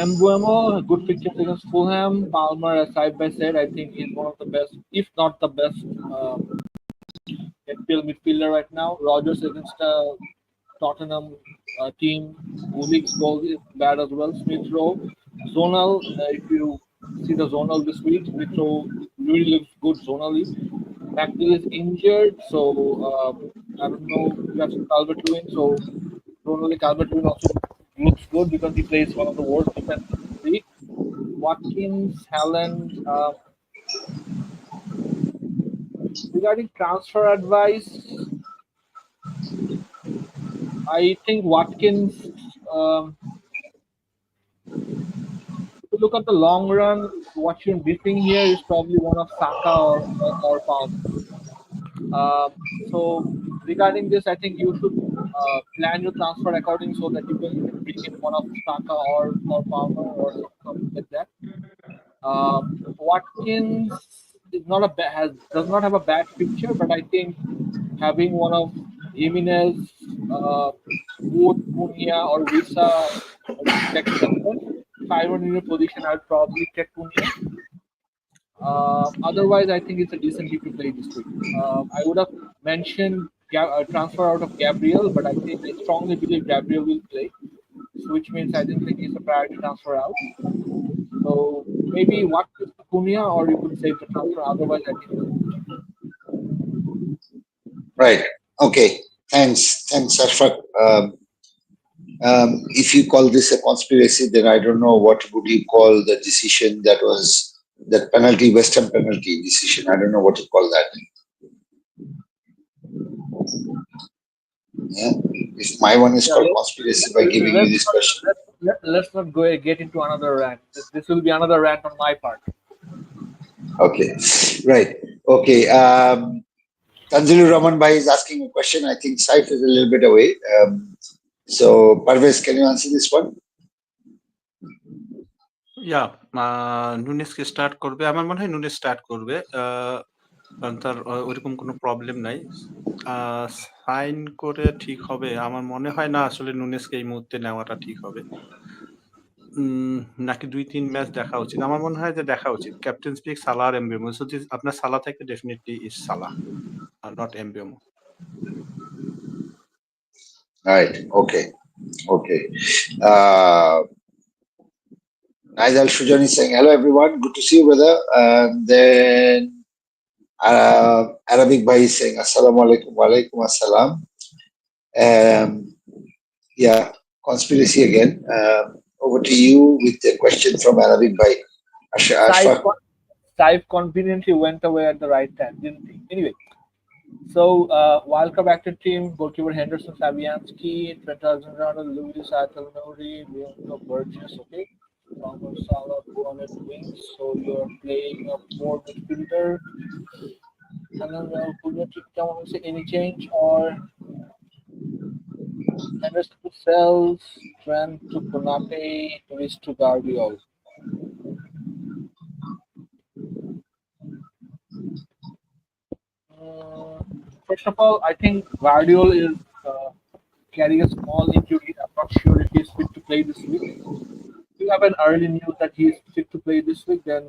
[SPEAKER 2] Mbuemo, good pictures against Fulham. Palmer, as side by side, I think he's one of the best, if not the best, midfielder right now. Rogers against Tottenham team. Gulik's goal is bad as well. Smith Rowe, Zonal. If you see the Zonal this week, Smith Rowe really looks good zonally. McNeil is injured, so I don't know. You have Calvert-Lewin, so zonally Calvert-Lewin also looks good because he plays one of the worst defenses in the league. Watkins, Haaland. Regarding transfer advice, I think Watkins, if you look at the long run, what you're missing here is probably one of Saka or Palmer. So regarding this, I think you should plan your transfer according so that you can bring in one of Saka or Palmer or something like that. Watkins is not does not have a bad picture, but I think having one of Jimenez, Wood, Cunha, or Visa or I were in your position, I'd probably take Cunha. Otherwise, I think it's a decent team to play this week. I would have mentioned transfer out of Gabriel, but I think I strongly believe Gabriel will play, so which means I don't think he's a priority transfer out. So maybe what is Cunha, or you could save the transfer. Otherwise, I think.
[SPEAKER 1] Right. Okay. Thanks, Ashfaq. If you call this a conspiracy, then I don't know what would you call the decision that was that penalty, West Ham penalty decision. I don't know what to call that. Yeah. If my one is called conspiracy by giving you this question.
[SPEAKER 2] Let's not get into another rant. This will be another rant on my part.
[SPEAKER 1] Okay. Right. Okay. Tanzilu Rahman Bhai is asking a question. I think Saif is a little bit away. So, Parvez, can you answer this one?
[SPEAKER 3] নুনেসকে start করবে, আমার মনে হয় Nunes start করবে, কারণ তার ওইরকম কোনো প্রবলেম নাই। সাইন করে ঠিক হবে আমার মনে হয় না, আসলে নুনেসকে এই মুহূর্তে নেওয়াটা ঠিক হবে, নাকি 2-3 ম্যাচ দেখা উচিত। আমার মনে হয় যে দেখা উচিত। ক্যাপ্টেন্স পিক সালাহ আর এমবিএমো, যদি আপনার সালাহ থাকে ডেফিনেটলি ইজ সালাহ আর not Mbeumo.
[SPEAKER 1] Right. Okay. Nigel Shujan is saying, hello everyone, good to see you, brother. And then Arabic Bhai is saying, assalamu alaikum, wa alaikum assalam. Yeah, conspiracy again. Over to you with the question from Arabic Bhai.
[SPEAKER 2] Saif conveniently went away at the right time, didn't he? Anyway, so wildcard active team: goalkeeper Henderson, Fabianski, Trent Alexander-Arnold, Luis Atalnori, Leandro Burgess. Okay, Thomas Salah, on at wings. So you're playing a 4 midfielder. And then any change or Henderson to Sells, Trent to Konate, Luis to Guardiola. First of all, I think Guardiola is carrying a small injury. I'm not sure if he's fit to play this week. If you have an early news that he's fit to play this week, then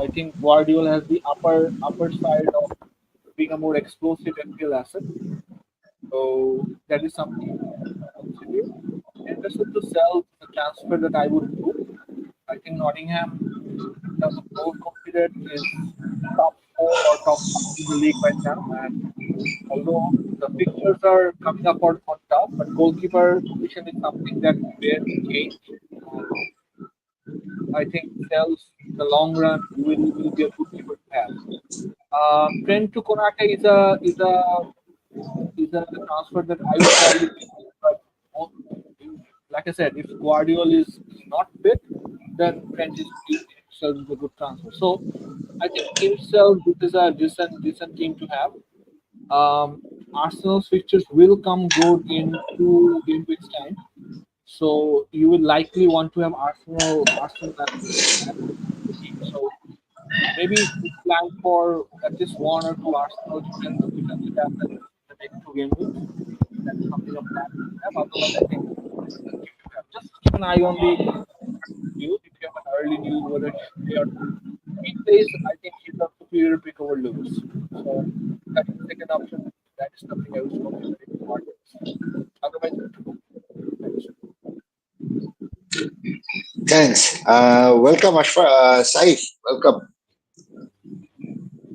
[SPEAKER 2] I think Guardiola has the upper side of being a more explosive FPL asset. So that is something to consider. Henderson to sell the transfer that I would do. I think Nottingham, in terms of goal confidence, is top 4 or top 5 in the league right now. And although the pictures are coming up on top, but goalkeeper position is something that rarely change. I think Sells in the long run will be a good keeper to have. Trent to Konate is a transfer that I would probably make, but like I said, if Guardiola is not fit, then Trent is a good transfer. So I think himself is a decent team to have. Arsenal's fixtures will come good in 2 game weeks time, so you will likely want to have Arsenal as the team. So maybe plan for at least 1 or 2 Arsenal defensive assets in the next 2 game weeks. That's something of plan to have. Otherwise, I think just keep an eye on the news. If you have an early news whether they are in place, I think he's a superior pick over Lewis. So that is the second option. That is something I was talking about. Otherwise,
[SPEAKER 1] thanks. Welcome, Saif.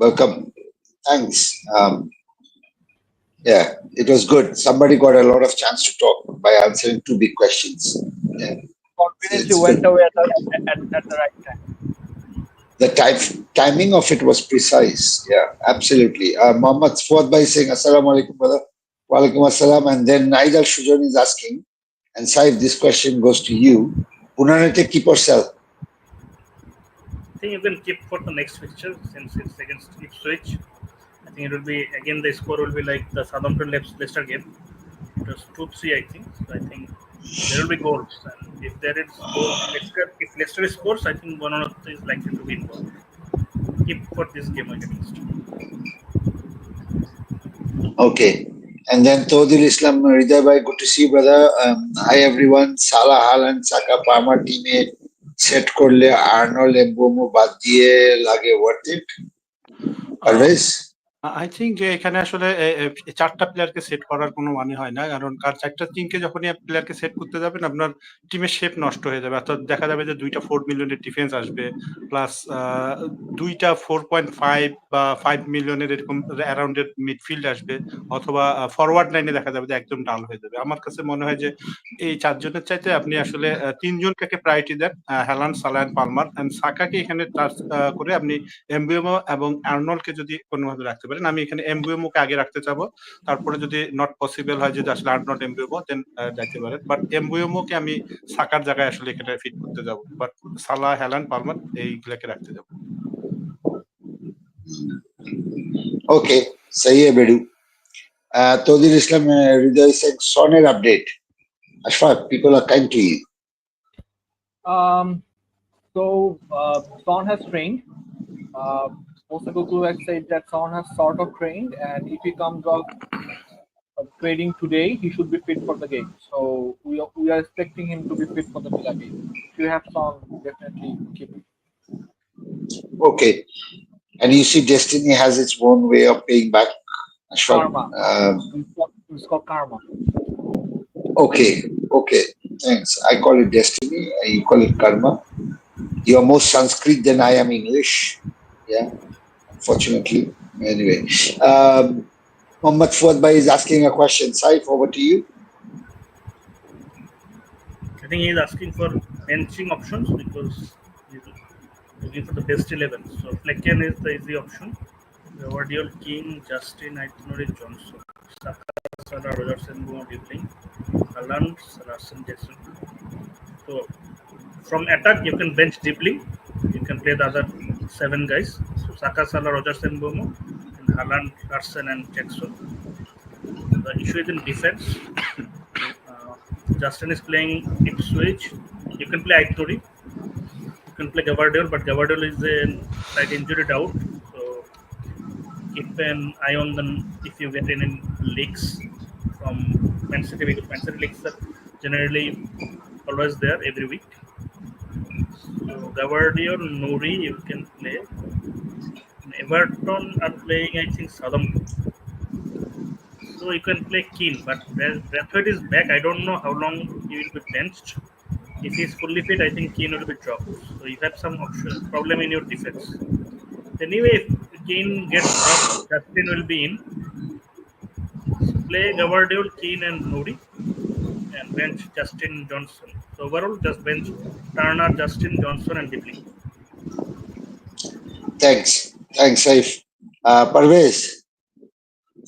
[SPEAKER 1] Welcome. Thanks. Yeah, it was good. Somebody got a lot of chance to talk by answering 2 big questions. Yeah.
[SPEAKER 2] Confidently went away at the right time.
[SPEAKER 1] The timing of it was precise. Yeah, absolutely. Mohammad Fuad Bhai saying, assalamu alaikum, brother. Wa alaikum assalam. And then Nigel Shujan is asking, and Saif, this question goes to you. Punanate keep or sell?
[SPEAKER 4] I think you can keep for the next fixture since it's against Ipswich. I think it will be, again, the score will be like the Southampton Leicester game. It was 2-3, I think. So I think there will be goals. And if there is goals, if Leicester scores, I think one of them is likely to win. Keep for this game against.
[SPEAKER 1] Okay. And then Todil Islam Ridha Bhai, good to see you, brother. Hi everyone. Salah, Haaland, Saka, Palmer, teammate. Set করলে Arnold এমবুমো বাদ দিয়ে লাগে worth it? Parvez?
[SPEAKER 3] I think যে এখানে আসলে চারটা প্লেয়ারকে set করার কোনো মানে হয় না, কারণ চারটা টিমকে যখনই প্লেয়ারকে সেট করতে যাবেন আপনার টিমের শেপ নষ্ট হয়ে যাবে। অর্থাৎ দেখা যাবে যে 2টা 4 মিলিয়নের ডিফেন্স আসবে, প্লাস 2টা 4.5 বা 5 মিলিয়নের এরকম অ্যারাউন্ডের মিডফিল্ড আসবে, অথবা ফরওয়ার্ড লাইনে দেখা যাবে যে একদম ডাল হয়ে যাবে। আমার কাছে মনে হয় যে এই চারজনের চাইতে আপনি আসলে তিনজনকে প্রায়োরিটি দেন, Haaland, Salah and Palmer, and সাকাকে এখানে টাচ করে আপনি এমবিএমও এবং আর্নল্ডকে যদি কোনোভাবে রাখতে পারেন। আমি এখানে এমবিএমওকে আগে রাখতে চাবো, তারপরে যদি নট পসিবল হয় যদি আসলে আর্নল্ড এমবিএমও দেন যাইতে পারেন, বাট এমবিএমওকে আমি সাকার জায়গায় আসলে এখানে ফিট করতে যাব, বাট সালাহ, হ্যালান্ড, পালমার এইগুলোকে রাখতে যাব।
[SPEAKER 1] ওকে, सही है बेडू। तौदीर इस्लाम हृदय से सोनेर update. Ashfaq, people are kind to you.
[SPEAKER 2] Son has trained. Postecoglou has said that Son has sort of trained, and if he comes off training today, he should be fit for the game. So we are expecting him to be fit for the Villa game. If you have Son, definitely keep it.
[SPEAKER 1] Okay, and you see, destiny has its own way of paying back. Ashfaq.
[SPEAKER 2] Karma. It's called karma.
[SPEAKER 1] Okay, thanks. I call it destiny. You call it karma. You are more Sanskrit than I am English. Yeah, unfortunately. Anyway, Mohammad Fuad Bhai is asking a question. Saif, over to you.
[SPEAKER 4] I think he's asking for benching options because he's looking for the best 11. So Flecken is the easy option. Gavardiol, King, Justin, Itinerary, Johnson, Saka, Salah, Robertson, Ghono, Dribbling, Haaland, Larson, Jackson. So from attack you can bench Dribbling. You can play the other 7 guys. So Saka, Salah, Robertson, Ghono, and Haaland, Larson, and Jackson. The issue is in defense. Justin is playing Ipswich. You can play Aitori. You can play Gavardiol, but Gavardiol is a slight injured out. So keep an eye on them if you get any leaks from Man City, because Man City leaks are generally always there every week. So Gavardiol, Nouri, you can play. Everton are playing, I think, Southampton. So you can play Keane, but Braithwaite is back. I don't know how long he will be benched. If he is fully fit, I think Keane will be dropped. So you have some problem in your defense. Anyway, if Keane gets dropped, Justin will be in. So play Gavardiol, Keane, and Nouri, and bench Justin, Johnson. So overall, just bench Turner, Justin, Johnson, and Dibley.
[SPEAKER 1] Thanks, Saif. Parvez,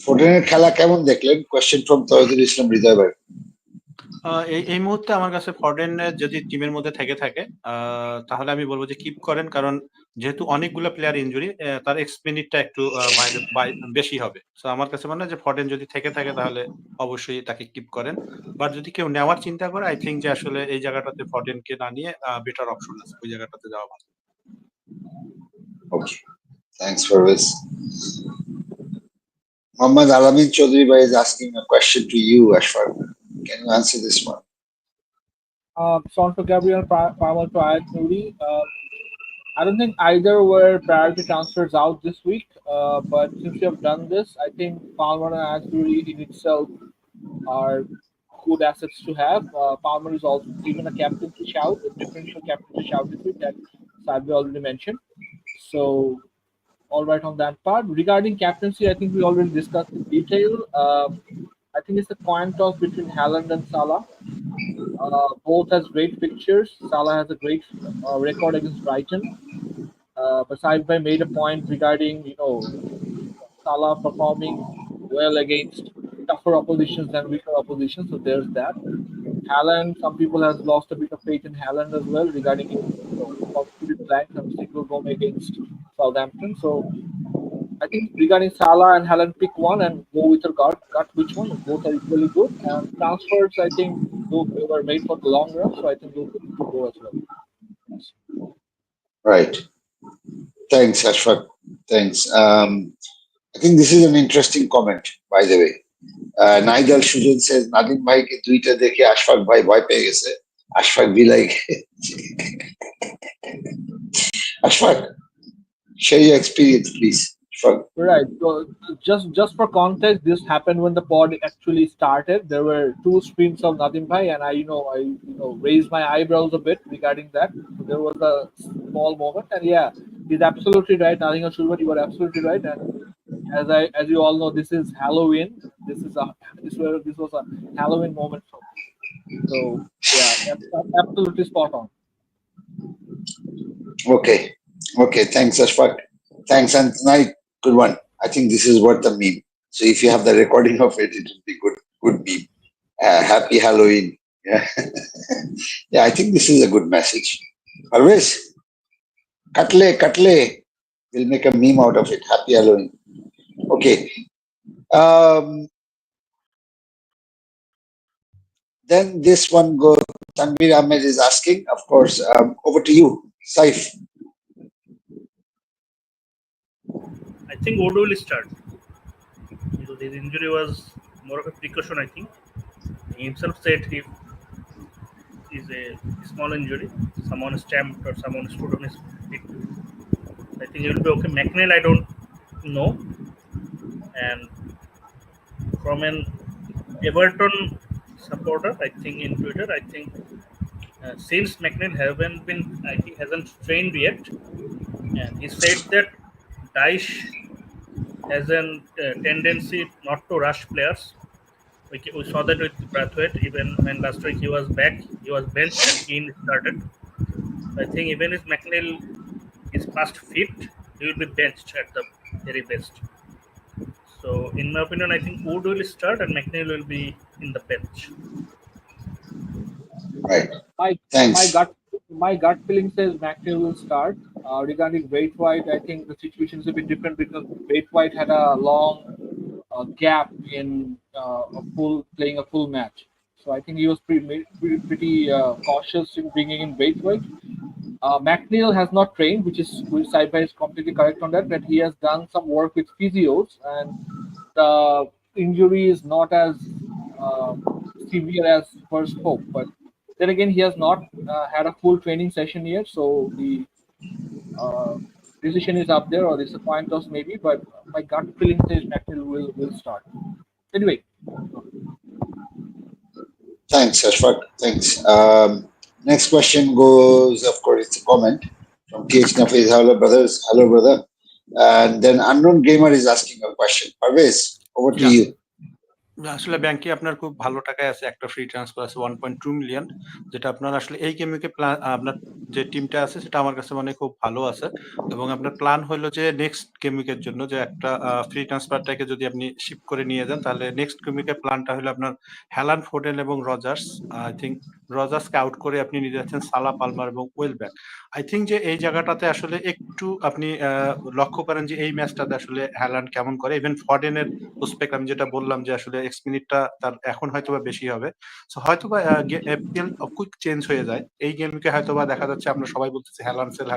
[SPEAKER 1] ফোর্ডেনের খেলা কেমন দেখলেন? Question from Tauhidul ইসলাম হৃদয় ভাই।
[SPEAKER 3] এই মুহূর্তে আমার কাছে ফর্ডেন যদি টিমের মধ্যে থাকে তাহলে আমি বলবো যে কিপ করেন, কারণ যেহেতু অনেকগুলো প্লেয়ার ইনজুরি, তার এক্সপেন্ডিটটা একটু বেশি হবে। সো আমার কাছে মনে হয় যে ফর্ডেন যদি থেকে থাকে তাহলে অবশ্যই তাকে কিপ করেন, বাট যদি কেউ নেওয়ার চিন্তা করে আই থিঙ্ক যে আসলে এই জায়গাটাতে ফর্ডেনকে না নিয়ে বেটার অপশন আছে, ওই জায়গাটাতে যাওয়া ভালো।
[SPEAKER 1] Okay, thanks Parvez. Muhammad Alamin Chaudhary bhai is asking a question to you, Ashfaq. Can you answer this one?
[SPEAKER 2] Son to Gabriel, Palmer to Ayat Nouri. I don't think either were priority transfers out this week, but since you have done this, I think Palmer and Ayat Nouri in itself are good assets to have. Palmer is also given a captaincy shout, a differential captaincy shout this week that Sadvi already mentioned. So all right on that part. Regarding captaincy, I think we already discussed in detail. I think it's a coin toss between Haaland and Salah. Both has great pictures. Salah has a great record against Brighton. But Saif made a point regarding, Salah performing well against tougher oppositions than weaker oppositions. So there's that. Haaland, some people have lost a bit of faith in Haaland as well regarding positive blank and single goal against Southampton. So I think regarding Salah and Haaland, pick one and go with your gut which one. Both are equally good. And transfers, I think those were made for the long run, so I think those could go as well.
[SPEAKER 1] Right. Thanks, Ashfaq. Thanks. I think this is an interesting comment, by the way. Naidal Shujan says, Nadim bhai ke duita dekhe Ashfaq bhai bhoy peye geche. Ashfaq be like, Ashfaq, share your experience, please. Ashfaq.
[SPEAKER 2] Right. So just for context, this happened when the pod actually started. There were two streams of Nadim Bhai, and I raised my eyebrows a bit regarding that. So there was a small moment, and yeah, he's absolutely right. Nothing else, Shulman, you were absolutely right. And as you all know, this is Halloween. This was a Halloween moment for me. So yeah, absolutely spot on.
[SPEAKER 1] Okay. Okay. Thanks, Ashfaq. Thanks, and tonight, good one. I think this is worth a meme. So if you have the recording of it, it will be good. Good meme. Happy Halloween. Yeah. Yeah, I think this is a good message. Always, katle. We'll make a meme out of it. Happy Halloween. Okay. Then this one goes. Tanvir Ahmed is asking, of course. Over to you, Saif.
[SPEAKER 4] I think Odo will start because his injury was more of a precaution. I think he himself said if is a small injury, someone stamped or someone stood on his feet, I think he will be okay. McNeil, I don't know, and from an Everton supporter, I think in Twitter, I think since McNeil hasn't trained yet, and he said that Dyche has a tendency not to rush players. We saw that with Brathwaite. Even when last week he was back, he was benched and Keane started. I think even if McNeil is past fit, he will be benched at the very best. So, in my opinion, I think Wood will start and McNeil will be in the bench.
[SPEAKER 1] Right.
[SPEAKER 2] My
[SPEAKER 1] Thanks.
[SPEAKER 2] my gut feeling says McNeil will start. Regarding Braithwaite, I think the situation is a bit different because Braithwaite had a long gap in playing a full match. So I think he was pretty cautious in bringing in Braithwaite. McNeil has not trained, which Saibai is completely correct on that. But he has done some work with physios, and the injury is not as uh, severe as first hope. But then again, he has not had a full training session yet, so the uh, decision is up there, or this is a coin toss maybe. But my gut feeling says McNeil will start. Anyway,
[SPEAKER 1] Thanks, Ashfaq. Thanks. Next question goes, of course, it's a comment from TH Nafiz. Hello, brothers. Hello, brother. And then Unknown Gamer is asking a question. Parvez, over to you.
[SPEAKER 3] আসলে ব্যাংকে আপনার খুব ভালো টাকায় আছে, একটা free transfer আছে 1.2 million, যেটা আপনার আসলে এই গেমকে আপনার যে টিমটা আছে সেটা আমার কাছে মানে খুব ভালো আছে, এবং আপনার প্ল্যান হলো যে নেক্সট গেম উইকের জন্য যে একটা ফ্রি ট্রান্সফারটাকে যদি আপনি শিফট করে নিয়ে যান, তাহলে নেক্সট গেম উইকের প্ল্যানটা হলো আপনার হ্যালান্ড, ফোডেন এবং রজার্স। আই থিঙ্ক রজার্সকে আউট করে আপনি নিয়ে যাচ্ছেন সালা, পালমার এবং ওয়েলব্যাক। আই থিঙ্ক যে এই জায়গাটাতে আসলে একটু আপনি লক্ষ্য করেন যে এই ম্যাচটাতে আসলে হ্যালান্ড কেমন করে। ইভেন ফডেনের প্রসপেক্ট আমি যেটা বললাম যে আসলে এক্স মিনিটটা তার এখন হয়তোবা বেশি হবে, সো হয়তোবা এপিএল কুইক চেঞ্জ হয়ে যায়। এই গেমকে হয়তোবা দেখা যাচ্ছে আমরা সবাই বলতেছি হ্যালান্ড সেল,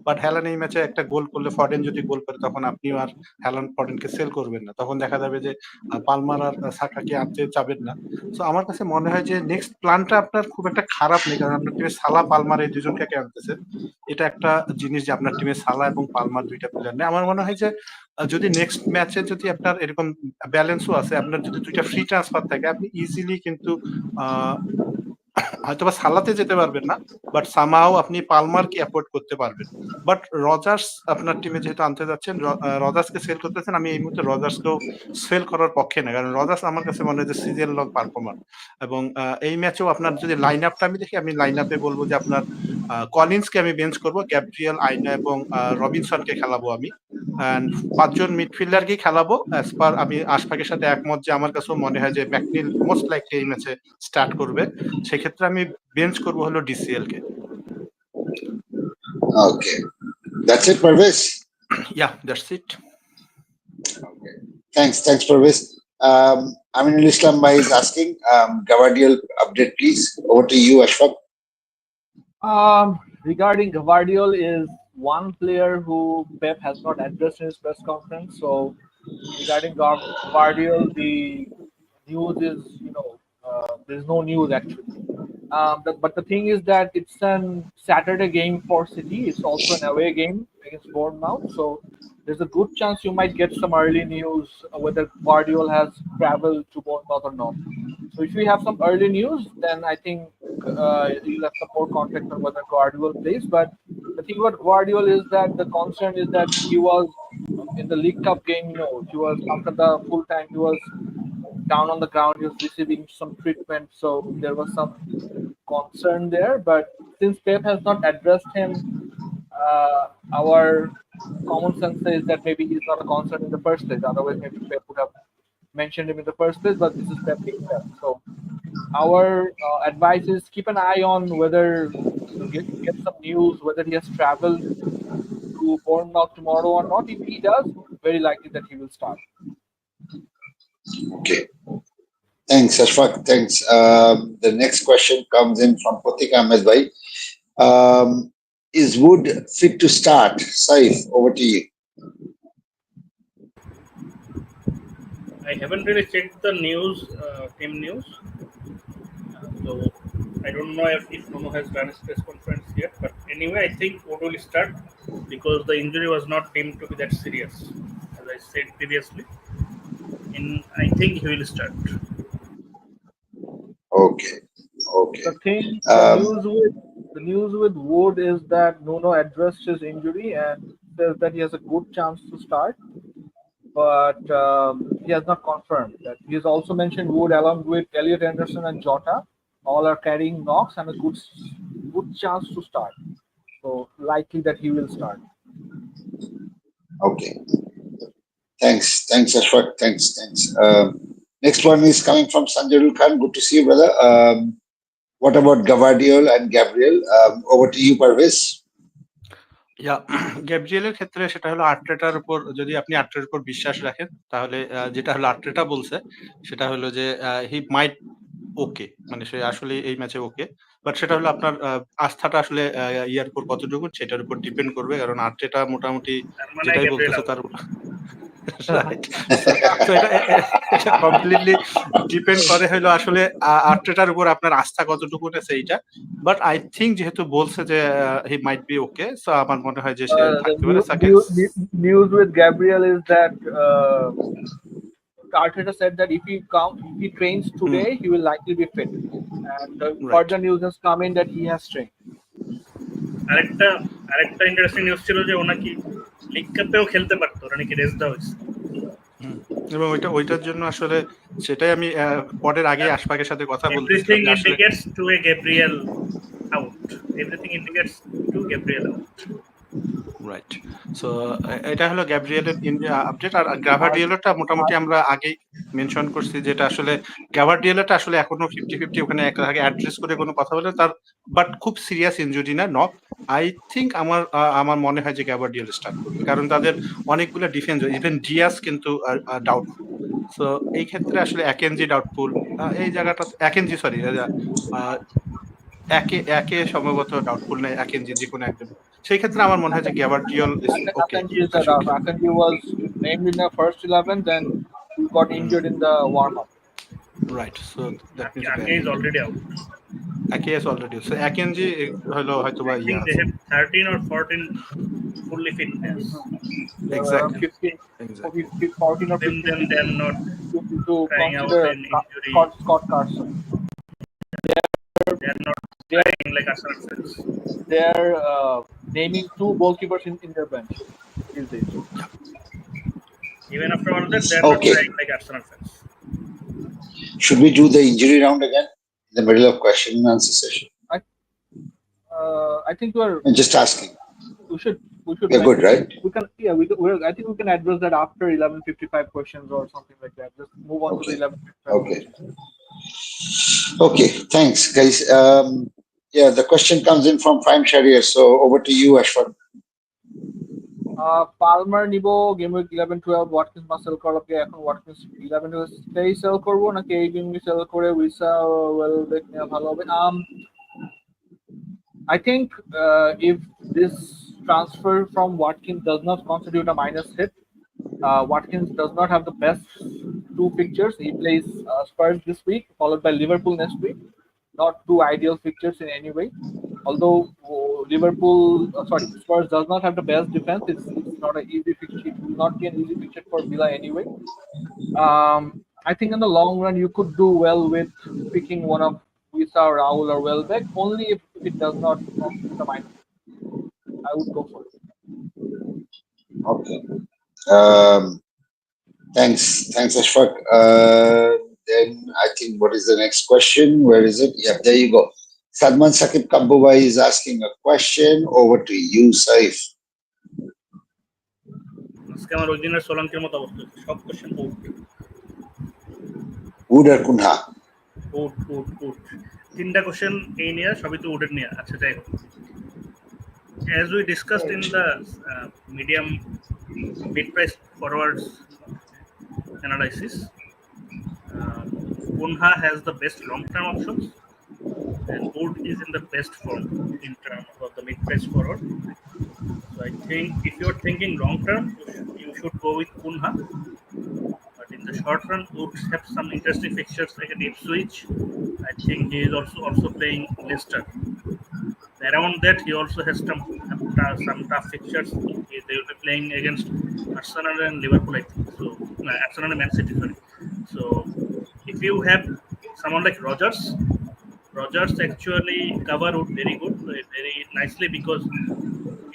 [SPEAKER 3] বাট হ্যালান্ড এই ম্যাচে একটা গোল করলে, ফডেন যদি গোল করে, তখন আপনিও আর হ্যালান্ড ফডেনকে সেল করবেন না, তখন দেখা যাবে যে পালমার আর সাকাকে আনতে চাবেন না। সো আমার কাছে মনে হয় যে নেক্সট প্ল্যানটা আপনার খুব একটা খারাপ নেই, কারণ আপনার টিমে সালা, পালমার এই দুজনকে আনতেছেন। এটা একটা জিনিস যে আপনার টিমে সালা এবং পালমার দুইটা প্লেয়ার নেই। আমার মনে হয় যে যদি নেক্সট ম্যাচে যদি আপনার এরকম ব্যালেন্সও আছে, আপনার যদি দুইটা ফ্রি ট্রান্সফার থাকে, আপনি ইজিলি কিন্তু হয়তোবা সালাতে যেতে পারবেন না, বাট সামাও আপনি পালমারকে অ্যাফোর্ড করতে পারবেন। বাট রজার্স আপনার টিমে যেহেতু আনতে যাচ্ছেন, রজার্সকে সেল করতেছেন, আমি এই মুহূর্তে রজার্সকেও সেল করার পক্ষে না, কারণ রজার্স আমার কাছে মনে হয় যে সিজন লং পারফর্মার। এবং এই ম্যাচেও আপনার যদি লাইন আপটা আমি দেখি, আমি লাইন আপে বলবো যে আপনার কলিন্সকে আমি বেঞ্চ করবো, গ্যাব্রিয়েল, আইনা এবং রবিনসনকে খেলাবো আমি, অ্যান্ড 5 জন মিডফিল্ডারকেই খেলাবো। অ্যাজ পার আমি আশফাকের সাথে একমত যে আমার কাছেও মনে হয় যে ম্যাকনিল মোস্ট লাইকলি এই ম্যাচে স্টার্ট করবে, সেক্ষেত্রে আমি বেঞ্চ করবো হলো DCL K.
[SPEAKER 1] Okay. That's it, Parvez?
[SPEAKER 3] Yeah, that's it.
[SPEAKER 1] Okay. Thanks, Parvez. Aminul Islam Bhai is asking, Gavadial update, please. Over to you, Ashfaq.
[SPEAKER 2] Regarding Gvardiol is one player who Pep has not addressed in his press conference. So regarding Gvardiol, the news is there's no news actually. But the thing is that it's a Saturday game for City. It's also an away game against Bournemouth. So there's a good chance you might get some early news whether Guardiola has traveled to Bournemouth or not. So if we have some early news, then I think you'll have some more context on whether Guardiola plays. But the thing about Guardiola is that the concern is that he was in the League Cup game. He was after the full time. He was down on the ground. He was receiving some treatment. So there was some concern there. But since Pep has not addressed him, our common sense says that maybe he's not a concern in the first place. Otherwise, maybe Pep would have mentioned him in the first place. But this is Pep being Pep. So our advice is keep an eye on whether get some news whether he has traveled to Bournemouth tomorrow or not. If he does, very likely that he will start.
[SPEAKER 1] Okay. Thanks, Ashfaq. Thanks. The next question comes in from Potik Ahmed Bhai. Is Wood fit to start? Saif, over to you.
[SPEAKER 4] I haven't really checked the news, team news. So I don't know if Ghono has done his press conference yet. But anyway, I think Wood will start because the injury was not deemed to be that serious, as I said previously. I think he will start.
[SPEAKER 1] Okay. Okay.
[SPEAKER 2] The news with Wood is that Nuno addressed his injury and says that he has a good chance to start, but he has not confirmed that. He has also mentioned Wood along with Elliot Anderson and Jota, all are carrying knocks and a good chance to start. So likely that he will start.
[SPEAKER 1] Okay. Thanks, Ashfaq. Thanks. Next one is coming from Sanjarul Khan. Good to see you, brother. What about Gvardiol and Gabriel? Over to you, Parvez.
[SPEAKER 3] গ্যাব্রিয়েলের ক্ষেত্রে সেটা হলো আর্টেটার উপর, যদি আপনি আর্টেটার উপর বিশ্বাস রাখেন তাহলে যেটা হলো আর্টেটা বলছে সেটা হলো যে হি মাইট ওকে, মানে সে আসলে এই ম্যাচে ওকে, বাট সেটা হলো আপনার আস্থাটা আসলে ইয়ার উপর কতটুকু সেটার উপর ডিপেন্ড করবে, কারণ আর্টেটা মোটামুটি যেটাই বলতেছে তার এটা কমপ্লিটলি ডিপেন্ড করে হলো আসলে আর্টেটার উপর আপনার আস্থা কতটুকু আছে এইটা। বাট আই থিঙ্ক যেহেতু বলছে যে হি মাইট বি ওকে, সো আমার মনে হয় যে সে থাকতে পারে।
[SPEAKER 2] News with Gabriel is that Arteta said that if he trains today, he will likely be fit, and further news has come in that he has trained.
[SPEAKER 4] আরেকটা ইন্টারেস্টিং নিউজ ছিল যে ও নাকি লিগ কাপেও খেলতে পারতো, ওরা নাকি রেস্ট দেওয়া হয়েছে।
[SPEAKER 3] এবং ওইটার জন্য আসলে সেটাই আমি পরের আগে আশফাকের সাথে কথা বলতেছিলাম।
[SPEAKER 4] Everything indicates to a Gabriel out. Everything indicates to Gabriel out.
[SPEAKER 3] Right. So এটা হলো গ্যাব্রিয়েলের আপডেট। আর গ্রাভারডিওলাটা মোটামুটি আমরা আগেই মেনশন করছি, যেটা আসলে গ্রাভারডিওলাটা আসলে এখনো 50-50 ওখানে আগে অ্যাড্রেস করে কোনো কথা বলে তার, বাট খুব সিরিয়াস ইনজুরি না, নক। আই থিঙ্ক আমার মনে হয় যে গ্রাভারডিওল স্টার্ট করবে, কারণ তাদের অনেকগুলো ডিফেন্স, ইভেন ডিয়াস কিন্তু ডাউটফুল। সো এই ক্ষেত্রে আসলে অ্যাকেনজি ডাউটফুল, এই জায়গাটা অ্যাকেনজি সরি একে সম্ভবত ডাউটফুল নেই, অ্যাকেনজি যে কোনো একজন। সেই ক্ষেত্রে আমার মনে হয় যে Gvardiol is okay.
[SPEAKER 2] Akanji was named in the first 11, then he got injured in the warm up.
[SPEAKER 3] Right, so that means
[SPEAKER 4] Ake is already out.
[SPEAKER 3] Ake is already out. So Akanji হলো হয়তো বা
[SPEAKER 4] I think they have 13 or 14 fully fit players.
[SPEAKER 3] Exactly.
[SPEAKER 2] 14 or 15.
[SPEAKER 4] Then they are not
[SPEAKER 2] to
[SPEAKER 4] crying out
[SPEAKER 2] consider
[SPEAKER 4] in injury.
[SPEAKER 2] Scott Carson.
[SPEAKER 4] They are not crying like Arsenal fans.
[SPEAKER 2] They are naming 2 goalkeepers in their bench these days.
[SPEAKER 4] Even after all that, they are not crying like Arsenal fans.
[SPEAKER 1] Should we do the injury round again in the middle of question and answer session?
[SPEAKER 2] I think we're.
[SPEAKER 1] I'm just asking.
[SPEAKER 2] We should.
[SPEAKER 1] We're good, right?
[SPEAKER 2] We can. Yeah, I think we can address that after 11:55 questions or something like that. Just move on to the 11:55.
[SPEAKER 1] Okay. Okay. Thanks, guys. Yeah, the question comes in from Prime Sharia. So over to you, Ashfaq.
[SPEAKER 2] Palmer নিবো game week 11-12 Watkins বা sell করা কে এখন Watkins 11 তেই sell করব নাকি এই game sell করে উইসা well bake নেওয়া ভালো হবে? I think if this transfer from Watkins does not constitute a minus hit, Watkins does not have the best 2 fixtures. He plays Spurs this week, followed by Liverpool next week. not two ideal fixtures in any way. Although Spurs does not have the best defense, it's not an easy fixture. It will not be an easy fixture for Villa anyway. I think in the long run you could do well with picking one of Wissa, Raul, or Welbeck, only if it does not come to the mind. I would go for it.
[SPEAKER 1] Okay. Thanks, Ashfaq. Then I think what is the next question? Where is it? Yeah, there you go. Salman Sakib Kabubai is asking a question. Over to you, Saif.
[SPEAKER 4] আজকে আমার original সোলাঙ্কের মতো অবস্থা, সব question
[SPEAKER 1] Wood or Kunha?
[SPEAKER 4] Wood তিনটা question এই নিয়ে, সবই তো উডের নিয়ে। আচ্ছা, যাই হোক, as we discussed in the medium mid price forwards analysis, Kunha has the best long term options and Wood is in the best form in terms of the mid price forward. So I think if you're thinking long term, you should go with Kunha. But in the short run, Wood have some interesting fixtures like an Ipswich. I think he is also playing Leicester. Around that, he also has some tough fixtures. They will be playing against Arsenal and Liverpool, I think. So Arsenal and Man City, sorry. So if you have someone like Rogers actually cover Wood very good, very nicely, because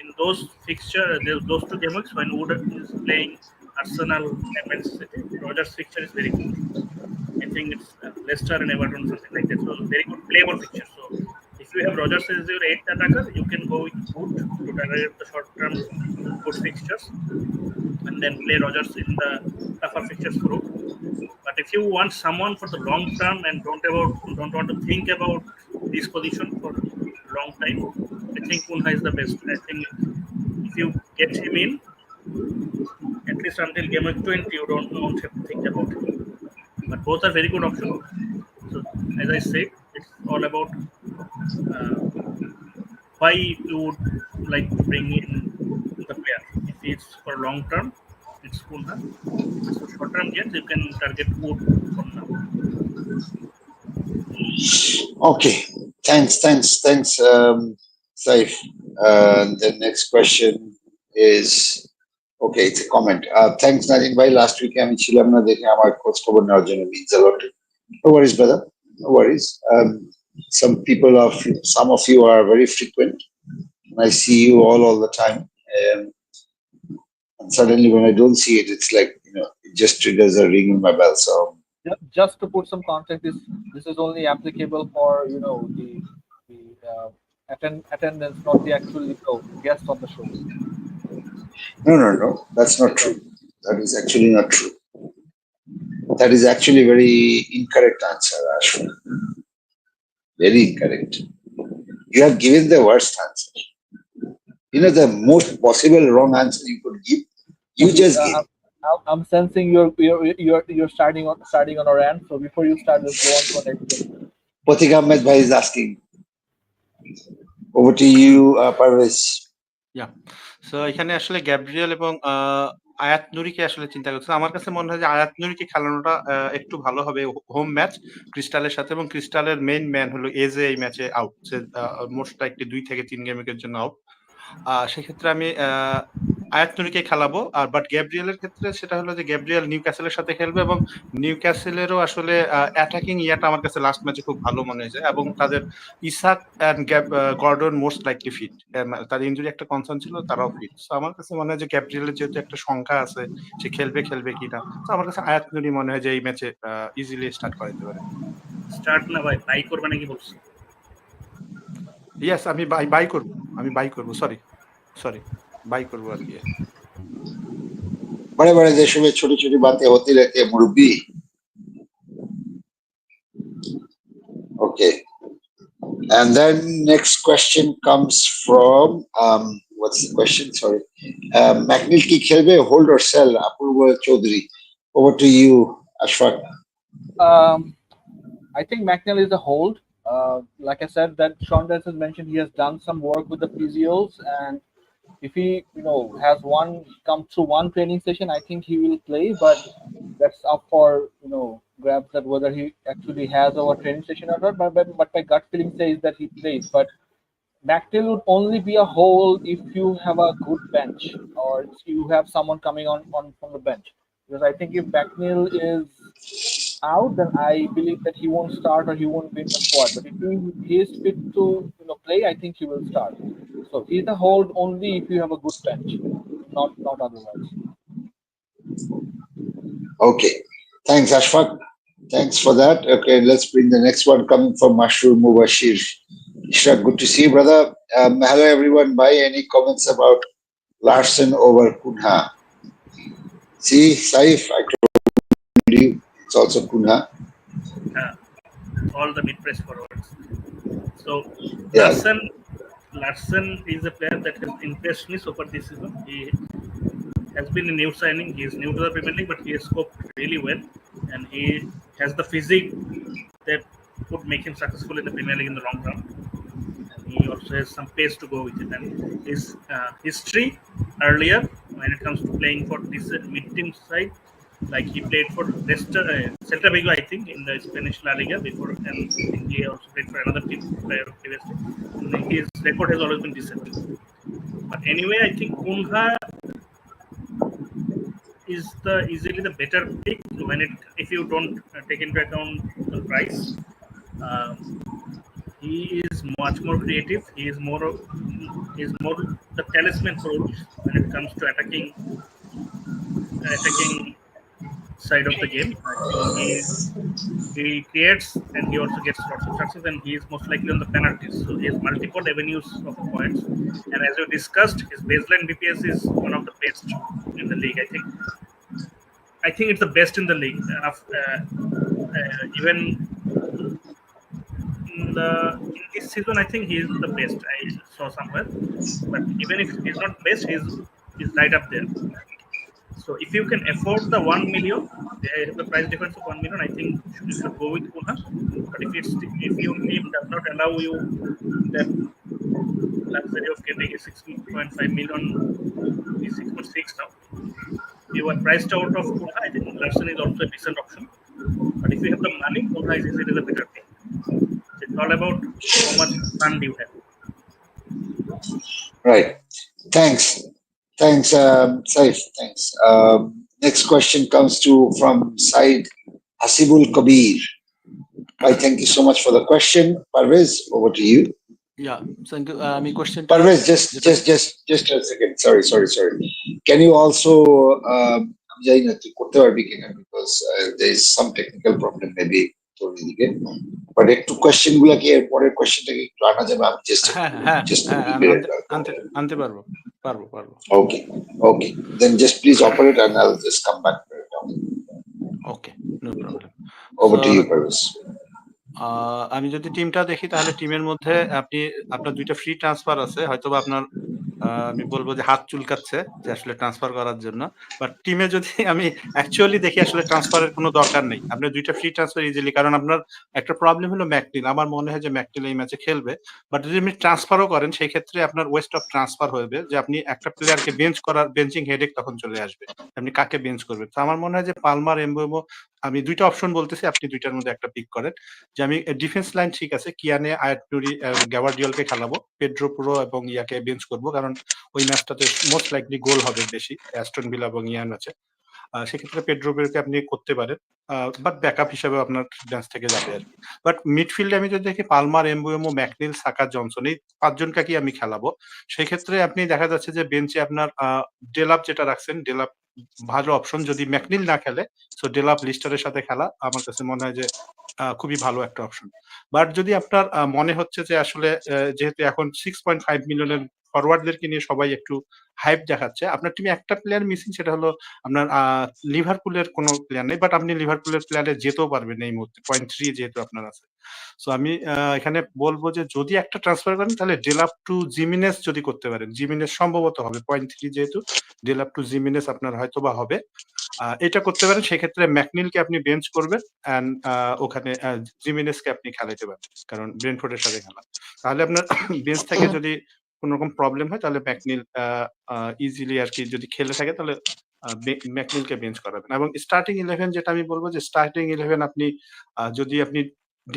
[SPEAKER 4] in those fixture, those two games when Wood is playing Arsenal and Man City, Rogers' fixture is very good. I think it's Leicester and Everton, something like that. So very good playable fixture. So if you have Rogers as your 8th attacker, you can go with Wood to target the short-term good fixtures, and then play Rogers in the tougher fixtures for Wood. But if you want someone for the long term and don't want to think about this position for long time, I think Kunha is the best. I think if you get him in, at least until game of 20, you don't have to think about him. But both are very good options. So as I said, it's all about why you would like to bring in the player. If it's for long term, it's Kunha. If it's for short term games, you can target Wood from now.
[SPEAKER 1] Okay. Thanks, Saif. The next question is, okay, it's a comment. Thanks, Nadine bhai. Last week আমি ছিলাম না দেখে আমার খোঁজ খবর নেওয়ার জন্য means a lot. No worries, brother. No worries. Some of you are very frequent. I see you all the time. And suddenly when I don't see it, it's like, it just triggers a ring in my bell. So
[SPEAKER 2] just to put some context, this is only applicable for the attendance, not the actual guest on the show.
[SPEAKER 1] No, that's not true. That is actually not true. That is actually very incorrect answer, Ashwin. Very incorrect. You have given the worst answer. The most possible wrong answer you could give, you just give.
[SPEAKER 2] I'm sensing you're starting on a rant. So before you start, let's go on to the next question.
[SPEAKER 1] Patik Ahmed bhai is asking. Over to you, Parvez.
[SPEAKER 3] Yeah. So এখানে আসলে Gabriel এবং আয়াত নুরিকে আসলে চিন্তা করছে। আমার কাছে মনে হয় যে আয়াত নুরিকে খেলানোটা একটু ভালো হবে হোম ম্যাচ ক্রিস্টালের সাথে, এবং ক্রিস্টালের মেইন ম্যান হলো এজে এই ম্যাচে আউট, সে মোস্ট লাইকলি 2 থেকে 3 গেমের জন্য আউট। সেক্ষেত্রে আমি আয়াত নুরিকে খেলাবো। আর বাট গ্যাব্রিয়েলের ক্ষেত্রে সেটা হলো যে গ্যাব্রিয়েল নিউক্যাসলের সাথে খেলবে, এবং নিউক্যাসলেরও আসলে অ্যাটাকিং ইয়াটা আমার কাছে লাস্ট ম্যাচে খুব ভালো মনে হয়েছে, এবং তাদের Isak and Gordon most likely fit. তার ইনজুরি একটা কনসার্ন ছিল, তারাও ফিট। সো আমার কাছে মনে হয় যে গ্যাব্রিয়েলের যেহেতু একটা সংখ্যা আছে, সে খেলবে কিনা, তো আমার কাছে আয়াত নুরি মনে হয় যে এই ম্যাচে ইজিলি স্টার্ট করাইতে পারে।
[SPEAKER 4] স্টার্ট না ভাই, বাই করবে নাকি বলছো?
[SPEAKER 3] ইয়েস, আমি বাই করব, সরি बाई करबो আর কি।
[SPEAKER 1] बड़े देशों में छोटी छोटी बातें होती रहती है मुर्बी। Okay, and then next question comes from what's the question? Sorry, McNeil Khelbe, hold or sell? Apurva Chaudhary. Over to you, Ashfaq.
[SPEAKER 2] I think McNeil is a hold. Like I said, that Sean Dennis has mentioned, he has done some work with the physios, and if he has come through one training session, I think he will play, but that's up for grasp that whether he actually has our training session or not. But my gut feeling says that he plays. But McNeil would only be a hole if you have a good bench or if you have someone coming on from the bench. Because I think if McNeil is out, then I believe that he won't start or he won't be in the squad. But if he is fit to play, I think he will start. So he's a hold only if you have a good bench, not otherwise.
[SPEAKER 1] Okay. Thanks, Ashfaq. Thanks for that. Okay, let's bring the next one coming from Mashroom Mubashir. Ishraq, good to see you, brother. Hello, everyone. Bye. Any comments about Larson over Kunha? See, Saif, I told you, it's also Kunha.
[SPEAKER 4] All the mid-press forwards. So
[SPEAKER 1] Yeah.
[SPEAKER 4] Larson is a player that has impressed me so far this season. He has been a new signing. He is new to the Premier League, but he has scoped really well, and he has the physique that would make him successful in the Premier League in the long run. And he also has some pace to go with it. And his history earlier, when it comes to playing for this mid-team side, like he played for Celta Vigo, I think, in the Spanish La Liga before, and I think he also played for another team previously. And his record has always been decent. But anyway, I think Kunha is easily the better pick if you don't take into account the price. He is much more creative. He is more the talisman for Wolves when it comes to attacking side of the game. I think he creates and he also gets lots of success, and he is most likely on the penalties. So he has multiple avenues of points. And as we discussed, his baseline DPS is one of the best in the league. I think it's the best in the league. Even in this season, I think he is the best. I saw somewhere, but even if he's not best, he's right up there. So if you can afford the 1 million, the price difference of 1 million, I think you should go with Kunha. But if your team does not allow you that luxury of getting a 6.5 million, is 6.6 now. If you are priced out of Kunha, I think Larson is also a decent option. But if you have the money, Kunha is easily the better pick. It's all about how much fund you have.
[SPEAKER 1] Right. Thanks, Saif. Thanks. Next question comes from Said Hasibul Kabir. Thank you so much for the question. Parvez, over to you.
[SPEAKER 5] Yeah, thank you. My question.
[SPEAKER 1] Parvez, just a second. Sorry. Can you also because there is some technical problem maybe. But একটু question গুলাকে পরের কোশ্চেনটাকে একটু আনা যাবে আমি
[SPEAKER 5] আনতে পারবো
[SPEAKER 1] Okay, then just please operate and I'll just come back to it.
[SPEAKER 5] Okay, no problem.
[SPEAKER 1] Over to you, Parvez.
[SPEAKER 5] আমি যদি টিমটা দেখি তাহলে টিমের মধ্যে আপনার দুইটা ফ্রি ট্রান্সফার আছে, হয়তোবা আপনার আমি বলবো যে হাত চুলকাচ্ছে যে আসলে ট্রান্সফার করার জন্য, বাট টিমে যদি আমি অ্যাকচুয়ালি দেখি আসলে ট্রান্সফারের কোনো দরকার নেই। আপনার দুইটা ফ্রি ট্রান্সফার ইজিলি, কারণ আপনার একটা প্রবলেম হলো ম্যাকনিল, আমার মনে হয় যে ম্যাকনিল এই ম্যাচে খেলবে, বাট যদি আপনি ট্রান্সফারও করেন সেই ক্ষেত্রে আপনার ওয়েস্ট অফ ট্রান্সফার হবে, যে আপনি একটা প্লেয়ারকে বেঞ্চিং হেডেক তখন চলে আসবে, আপনি কাকে বেঞ্চ করবেন। তো আমার মনে হয় যে পালমার, এমবুয়েমো, আমি দুইটা অপশন বলতেছি, আপনি দুইটার মধ্যে একটা পিক করেন। যে আমি ডিফেন্স লাইন ঠিক আছে, কিয়ানে, আয়াতুরি, গ্যাভারডিওলকে খেলাবো, পেড্রো পুরো এবং ইয়াকে বেঞ্চ করবো, কারণ ওই ম্যাচটাতে মোস্ট লাইকলি গোল হবে বেশি, অ্যাস্টন ভিলা এবং ইয়ান ম্যাচে। সেক্ষেত্রে পেড্রো পুরোকে আপনি করতে পারেন, বাট ব্যাকআপ হিসেবে আপনার বেঞ্চ থেকে যাবে আর কি। বাট মিডফিল্ডে আমি যদি দেখি পালমার, এমবুয়েমো, ম্যাকনিল, সাকা, জনসন, এই পাঁচজনকে আমি খেলাবো। সেই ক্ষেত্রে আপনি দেখা যাচ্ছে যে বেঞ্চে আপনার ডেলাপ যেটা রাখছেন, ডেলাপ ভালো অপশন। যদি ম্যাকনিল না খেলে, সো ডেলাপ লিস্টারের সাথে খেলা আমার কাছে মনে হয় যে খুবই ভালো একটা অপশন। বাট যদি আপনার মনে হচ্ছে যে আসলে যেহেতু এখন 6.5 মিলিয়নের ফরওয়ার্ডদেরকে নিয়ে সবাই একটু হাইপ দেখাচ্ছে, আপনার টিমে একটা প্লেয়ার মিসিং, সেটা হলো আপনার লিভারপুলের কোনো প্লেয়ার নেই, বাট আপনি লিভারপুলের প্লেয়ারে যেতেও পারবেন এই মুহূর্তে, 0.3 যেহেতু আপনার আছে। সো আমি এখানে বলবো যে যদি একটা ট্রান্সফার করেন তাহলে ডেলাপ টু জিমিনেস যদি করতে পারেন, জিমিনেস সম্ভবত হবে 0.3 যেহেতু, ডেলাপ টু জিমিনেস আপনার হয়তো বা হবে, এটা করতে পারেন। সেক্ষেত্রে ম্যাকনিলকে আপনি বেঞ্চ করবেন অ্যান্ড ওখানে জিমিনেসকে আপনি খেলাইতে পারেন, কারণ ব্রেন্টফোর্ডের সাথে খেলা। তাহলে আপনার বেঞ্চ থেকে যদি কোন রকম প্রবলেম হয় তাহলে ম্যাকনিল ইজিলি আর কি যদি খেলে থাকে তাহলে ম্যাকনিলকে বেঞ্চ করাবেন। এবং স্টার্টিং 11 যেটা আমি বলব যে স্টার্টিং 11 আপনি যদি আপনি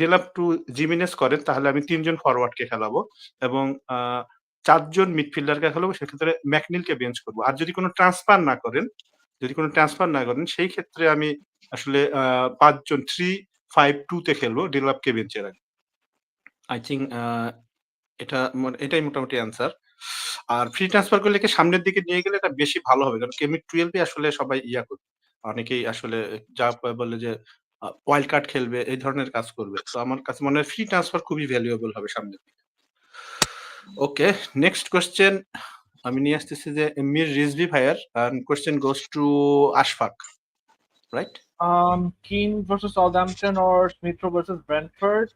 [SPEAKER 5] ডেলাপ টু জিমেনেজ করেন তাহলে আমি ৩ জন ফরওয়ার্ডকে খেলাবো এবং ৪ জন মিডফিল্ডারকে খেলাবো, সেক্ষেত্রে ম্যাকনিলকে বেঞ্চ করব। আর যদি কোনো ট্রান্সফার না করেন সেই ক্ষেত্রে আমি আসলে ৫ জন 3-5-2 তে খেলবো, ডেলাপকে বেঞ্চে রাখবো। আই থিংক এটাই মোটামুটি অ্যান্সার। আর ফ্রি ট্রান্সফার করলে সামনের দিকে নিয়ে গেলে এটা বেশি ভালো হবে, কারণ কেমি 12 এ আসলে সবাই করবে, অনেকেই আসলে যা বলে যে ওয়াইল্ড কার্ড খেলবে, এই ধরনের কাজ করবে। তো আমার কাছে মনে হয় ফ্রি ট্রান্সফার খুবই ভ্যালুয়েবল হবে সামনের দিকে। ওকে, নেক্সট কোশ্চেন আমি নিয়ে আসতেছি যে মির রিজভি ভাইয়ার, question goes to Ashfaq, right?
[SPEAKER 2] Keane versus Southampton or Smith Rowe versus Brentford.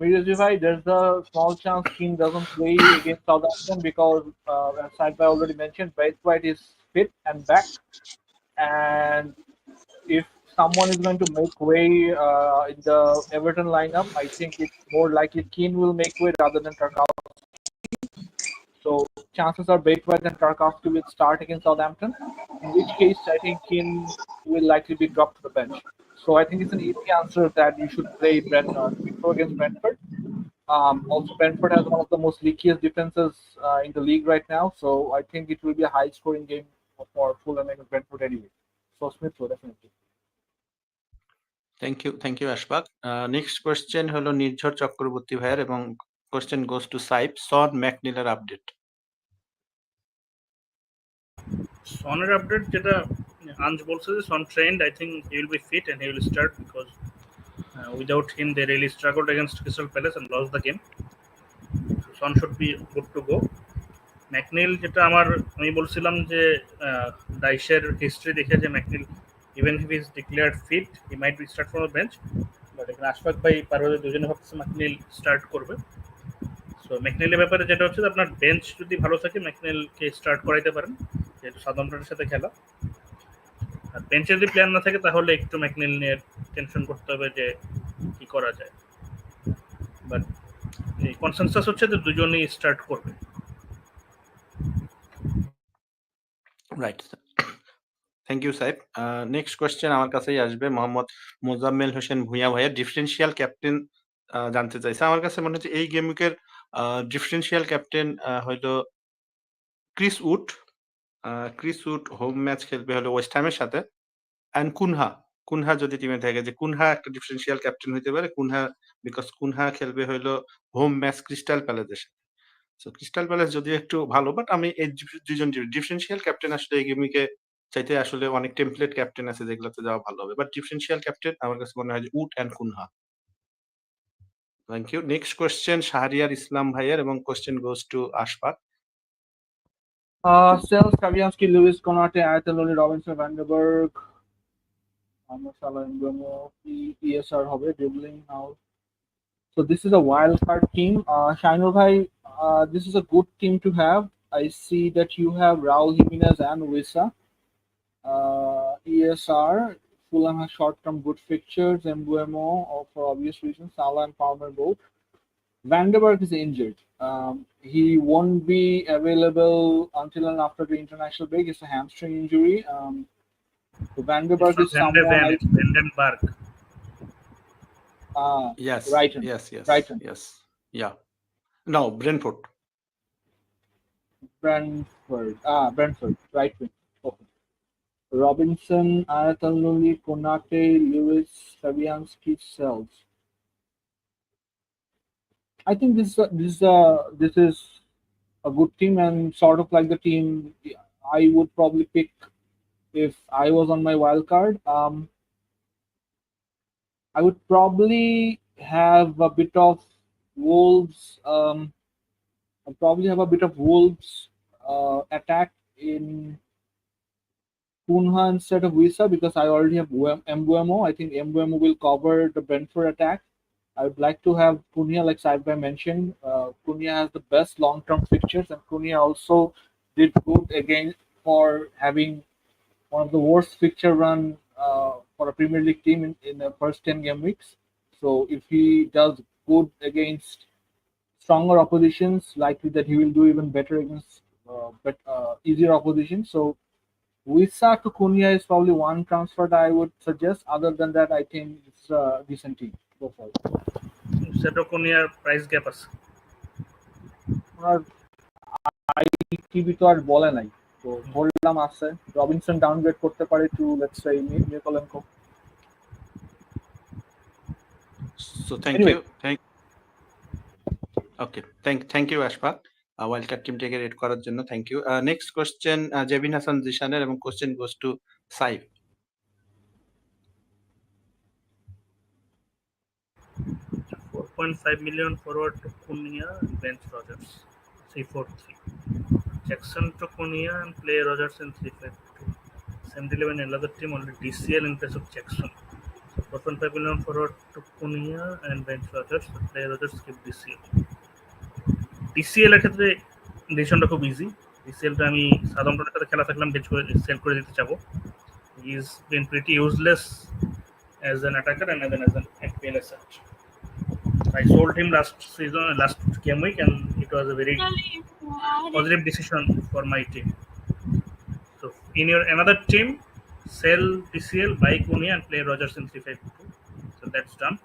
[SPEAKER 2] Mirajivai, there's a small chance Keane doesn't play against Southampton because, as Saidbhai already mentioned, Braithwaite is fit and back. And if someone is going to make way in the Everton lineup, I think it's more likely Keane will make way rather than Tarkowski. So chances are Braithwaite and Tarkowski will start against Southampton, in which case I think Keane will likely be dropped to the bench. So I think it's an easy answer that you should play Smith Rowe against Brentford. Also, Brentford has one of the most leakiest defenses in the league right now, so I think it will be a high-scoring game for Fulham against Brentford anyway. So Smith Rowe definitely.
[SPEAKER 5] Thank you Ashfaq. Next question হলো নির্ঝর চক্রবর্তী ভাইয়ের এবং question goes to Saif, Son ম্যাকনিলের update.
[SPEAKER 4] সনের update যেটা Ange বলছে যে Son trained, I think he will be fit and he will start because without him they really struggled against Crystal Palace and lost the game. Son should be good to go. McNeil যেটা আমি বলছিলাম যে ডাইশের history দেখে যে McNeil even if is declared fit he might be start from the bench, but এখানে আশফাক ভাই পারভেজ দুজনে ভাবছে ম্যাকনিল স্টার্ট করবে। সো ম্যাকনিলের ব্যাপারে যেটা হচ্ছে আপনার বেঞ্চ যদি ভালো থাকে ম্যাকনিলকে স্টার্ট করাইতে পারেন, যেহেতু সাউদাম্পটনের সাথে খেলা। আর বেঞ্চে যদি প্ল্যান না থাকে তাহলে একটু ম্যাকনিল নিয়ে টেনশন করতে হবে যে কি করা যায়, বাট এই কনসেনসাস হচ্ছে যে দুজনেই স্টার্ট করবে।
[SPEAKER 5] রাইট, থ্যাংক ইউ সাহেব। নেক্সট কোয়েশ্চেন আমার কাছেই আসবে, মোহাম্মদ মোজাম্মেল হোসেন ভূঁইয়া ভাইয়ের ডিফারেন্সিয়াল ক্যাপ্টেন জানতে চাইছে। আমার কাছে মনে হচ্ছে এই গেম উইকের ডিফারেন্সিয়াল ক্যাপ্টেন হয়তো ক্রিস উড হোম ম্যাচ খেলবে হলো ওয়েস্ট হ্যামের সাথে, অ্যান্ড কুনহা যদি টিমে থাকে, যে কুনহা একটা ডিফারেন্সিয়াল ক্যাপ্টেন হইতে পারে, বিকজ কুনহা খেলবে হলো হোম ম্যাচ ক্রিস্টাল প্যালেসের সাথে। সো ক্রিস্টাল প্যালেস যদিও একটু ভালো, বাট আমি এই দুজন ডিফারেন্সিয়াল ক্যাপ্টেন আসলে এই গেমিকে চাইতে আসলে অনেক টেমপ্লেট ক্যাপ্টেন আছে যেগুলোতে যাওয়া ভালো হবে, বাট ডিফারেন্সিয়াল ক্যাপ্টেন আমার কাছে মনে হয় যে Wood and Cunha. Thank you. Next question Shahriar Islam ভাইয়ের এবং question goes to Ashfaq.
[SPEAKER 2] Sales, Fabianski, Lewis, Konate, Ayatollah, Robinson, Van der Berg, Salah, Ghono, ESR হবে dribbling now. So this is a wild card team. Shainur bhai, this is a good team to have. I see that you have Raul Jimenez and Wissa. ESR, Fulham has short-term good fixtures. Mbuemo, for obvious reasons, Salah and Palmer both. Van der Berg is injured. He won't be available until and after the international break. It's a hamstring injury. So Van der Berg is someone.
[SPEAKER 4] Vandenberg.
[SPEAKER 5] Yes.
[SPEAKER 2] Brighton. Brighton.
[SPEAKER 5] Yes. Yeah. No, Brentford.
[SPEAKER 2] Brentford. Right wing. Okay. Robinson, Ayatollah, Konate, Lewis, Fabianski, Sells. I think this is a good team and sort of like the team I would probably pick if I was on my wild card. I would probably have a bit of Wolves. I'll probably have a bit of Wolves attack in Kunha instead of Wissa because I already have Mbuemo. I think Mbuemo will cover the Brentford attack. I would like to have Cunha, like Saidbhai mentioned. Cunha has the best long-term fixtures, and Cunha also did good again for having one of the worst fixture run for a Premier League team in the first 10 game weeks. So if he does good against stronger oppositions, likely that he will do even better against easier opposition. So Wissa to Cunha is probably one transfer that I would suggest. Other than that, I think it's a decent team. Go for it.
[SPEAKER 4] সেটা কোন ইয়ার price gap আছে?
[SPEAKER 2] আর ITV তো আর বলে নাই, তো বললাম আছে Robinson downgrade করতে পারে to let's say Nikolenko.
[SPEAKER 5] So thank
[SPEAKER 2] Anyway.
[SPEAKER 5] you. Thank you Ashfaq. Wildcat team থেকে রেড করার জন্য thank you. Next question Zebin Hasan জিশানের এবং question goes to Saif.
[SPEAKER 4] 4.5 million forward to Cunha and bench Rogers. 3-4-3. Jackson to Cunha and play Rogers in 3-5-2. Same 11 another team only DCL in place of Jackson. 4.5 million forward to Cunha and bench Rogers. Play Rogers keep DCL. DCL এর ক্ষেত্রে ডিসিশনটা খুব easy. ডিসিএলটা আমি সাধারণত একটা খেলা থাকলাম bench করে সেল করে দিতে চাবো। He is been pretty useless as an attacker and as an FPL as such. I sold him last game week, and it was a very positive decision for my team. So, in your another team, sell DCL, buy Cunha, and play Rogers in 3-5-2. So that's done.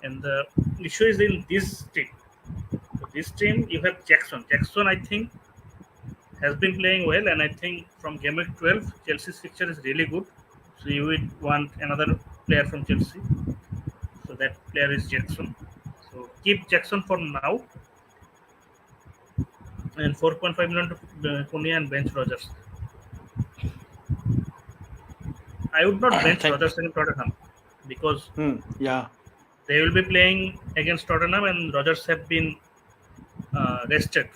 [SPEAKER 4] And the issue is in this team. So this team, you have Jackson. Jackson, I think, has been playing well, and I think from game week 12, Chelsea's fixture is really good. So you would want another player from Chelsea. So that player is Jackson. So keep Jackson for now, and 4.5 million to Cunha and bench Rogers. I would not bench Rogers in Tottenham because they will be playing against Tottenham, and Rogers have been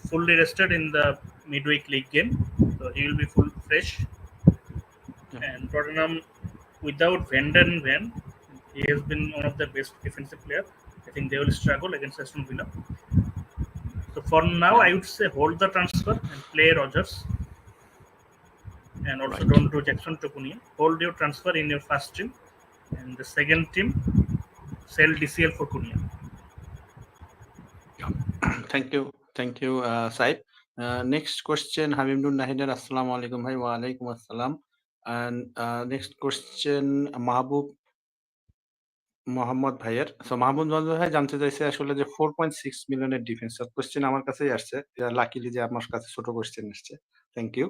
[SPEAKER 4] fully rested in the midweek league game, so he will be full fresh. And Tottenham without Van den Ven, he has been one of the best defensive players. I think they will struggle against Aston Villa. So for now, I would say hold the transfer and play Rogers, and also don't do Jackson to Cunha. Hold your transfer in your first team, and the second team sell DCL for Cunha.
[SPEAKER 5] Thank you Saif. Next question Habibur Nahider, assalamu alaikum bhai। Wa alaikum assalam। And next question মাহবুব মোহাম্মদ ভাইয়ের। So মাহবুব ভাই জানতে চাইছে আসলে যে 4.6 মিলিয়নের defence question আমার কাছেই আসছে। Luckily যে আমার কাছে ছোট কোশ্চেন আসছে, থ্যাংক ইউ।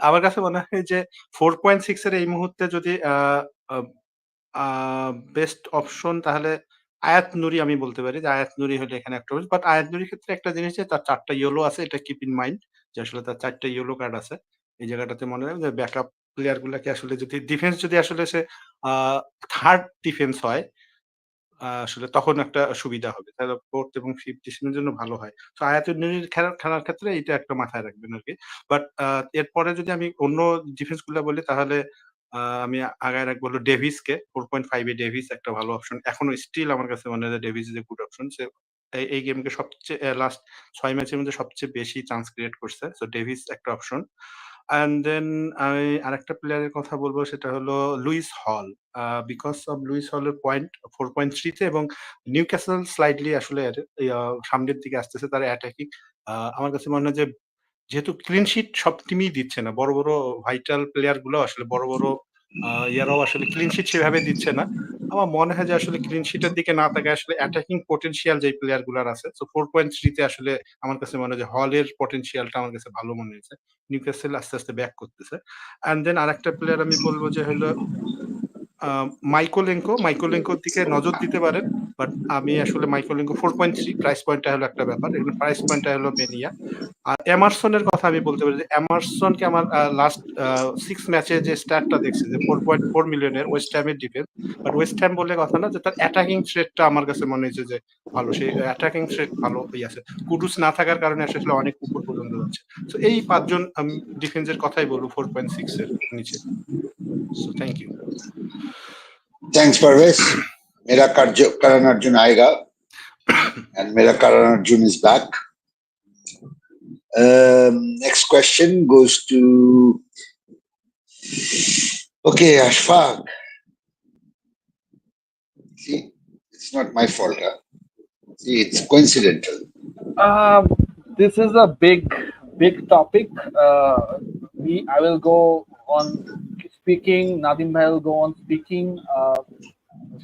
[SPEAKER 5] আমার কাছে মনে হয় যে 4.6 এর এই মুহূর্তে যদি বেস্ট অপশন তাহলে আয়াত নুরি আমি বলতে পারি যে আয়াত নুরি হলে এখানে একটা, বাট আয়াত নুরির ক্ষেত্রে একটা জিনিস যে তার 4টা ইয়েলো আছে, এটা কিপ ইন মাইন্ড যে আসলে তার 4টা ইয়েলো কার্ড আছে। এই জায়গাটাতে মনে হয় যে ব্যাকআপ প্লেয়ার গুলাকে আসলে যদি ডিফেন্স যদি আসলে সে থার্ড ডিফেন্স হয় আসলে তখন একটা সুবিধা হবে, তাহলে ফোর্থ এবং ফিফথ ডিসিশনের জন্য ভালো হয়। তো আয়াত নুরির খেলার ক্ষেত্রে এটা একটা মাথায় রাখবেন আর কি। বাট এরপরে যদি আমি অন্য ডিফেন্স গুলা বলি তাহলে আমি আগায় রাখবো হলো ডেভিসকে। 4.5 এ ডেভিস একটা ভালো অপশন, এখনো স্টিল আমার কাছে মনে হয় Davies is a good option. সে এই গেমকে সবচেয়ে লাস্ট 6 ম্যাচের মধ্যে সবচেয়ে বেশি চান্স ক্রিয়েট করছে, সো ডেভিস একটা অপশন। অ্যান্ড দেন আমি আরেকটা প্লেয়ারের কথা বলবো, সেটা হলো Lewis Hall. Because of Lewis হলের পয়েন্ট 4.3 তে এবং নিউক্যাসল স্লাইডলি আসলে সামনের দিকে আসতেছে তার অ্যাটাকিং। আমার কাছে মনে হয় যে যেহেতু ক্লিন শিট সব টিমই দিচ্ছে না, বড় বড় ভাইটাল প্লেয়ার গুলো আসলে বড় বড় ইয়ারাও আসলে ক্লিন শিট সেভাবে দিচ্ছে না। আমার মনে হয় যে আসলে ক্লিন শিটের দিকে না থাকে আসলে অ্যাটাকিং পটেনশিয়াল যে প্লেয়ার গুলার আছে, সো 4.3 তে আসলে আমার কাছে মনে হয় যে হলের পটেনশিয়ালটা আমার কাছে ভালো মনে হয়েছে। নিউক্যাসল আস্তে আস্তে ব্যাক করতেছে। অ্যান্ড দেন আরেকটা প্লেয়ার আমি বলবো যে হলো মাইকোলেঙ্কোর দিকে নজর দিতে পারেন, বাট আমি আসলে মাইকোলেঙ্কো 4.3 প্রাইস পয়েন্টটা হলো একটা ব্যাপার, এখানে প্রাইস পয়েন্টটা হলো মেনিয়া। আর এমারসনের কথা আমি বলতে পারি যে এমারসনকে আমার লাস্ট 6 ম্যাচে যে স্ট্যাটটা দেখছি যে 4.4 মিলিয়নের ওয়েস্ট হ্যামের ডিফেন্স, বাট ওয়েস্ট হ্যাম বলে কথা না যে তার অ্যাটাকিং থ্রেটটা আমার কাছে মনে হয়েছে যে ভালো, সেই অ্যাটাকিং থ্রেট ভালো আছে। কুডুস না থাকার কারণে আসলে অনেক উপর পর্যন্ত যাচ্ছে। সো এই 5 জন ডিফেন্সের কথাই বলবো 4.6 এর নিচে। So thank you.
[SPEAKER 1] Thanks, Parvez. Mera Karan Arjun aayega, and Mera Karan Arjun is back. Next question goes to Ashfaq. See, it's not my fault. See, it's coincidental.
[SPEAKER 2] This is a big topic. I will go on speaking. Nadim Bhai will go on speaking.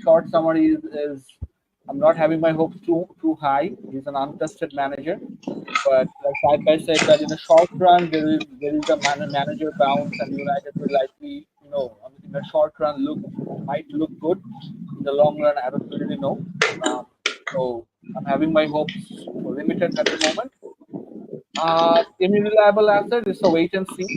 [SPEAKER 2] Short summary is I'm not having my hopes too high. He's an untested manager, but like Sai said, that in the short run there is a manager bounce, and United will likely, in the short run might look good. In the long run, I don't really know. So I'm having my hopes limited at the moment. Any reliable asset is a wait and see,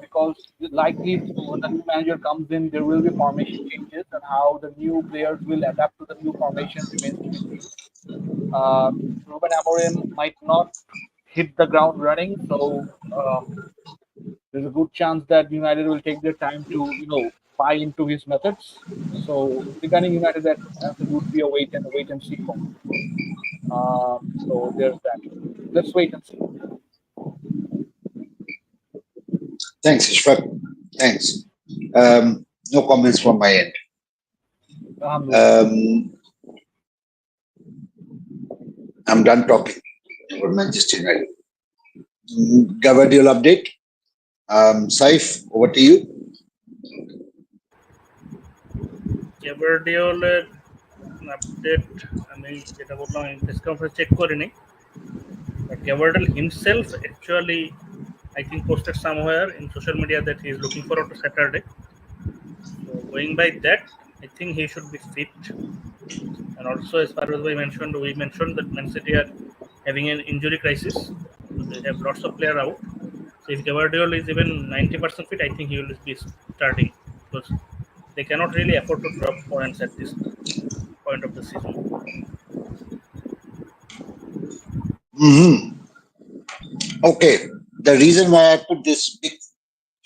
[SPEAKER 2] because likely when the new manager comes in, there will be formation changes, and how the new players will adapt to the new formation remains to be seen. Ruben Amorim might not hit the ground running, so there's a good chance that United will take their time to buy into his methods. So regarding United, that answer would be a wait and see for me. So there's that. Let's wait and see.
[SPEAKER 1] Thanks, Ishfaq. Thanks. No comments from my end. I'm done talking about Manchester United. Gavadio update. Saif, over to you.
[SPEAKER 4] Gavadio update. I যেটা বললাম আমি press conference check করিনি, but Gavadio himself actually I think posted somewhere in social media that he is looking forward to Saturday. So going by that, I think he should be fit. And also, as far as we mentioned that Man City are having an injury crisis. So they have lots of players out. So if Gavadio is even 90% fit, I think he will be starting, because they cannot really afford to drop points at this point of the season.
[SPEAKER 1] Okay. The reason why I put this big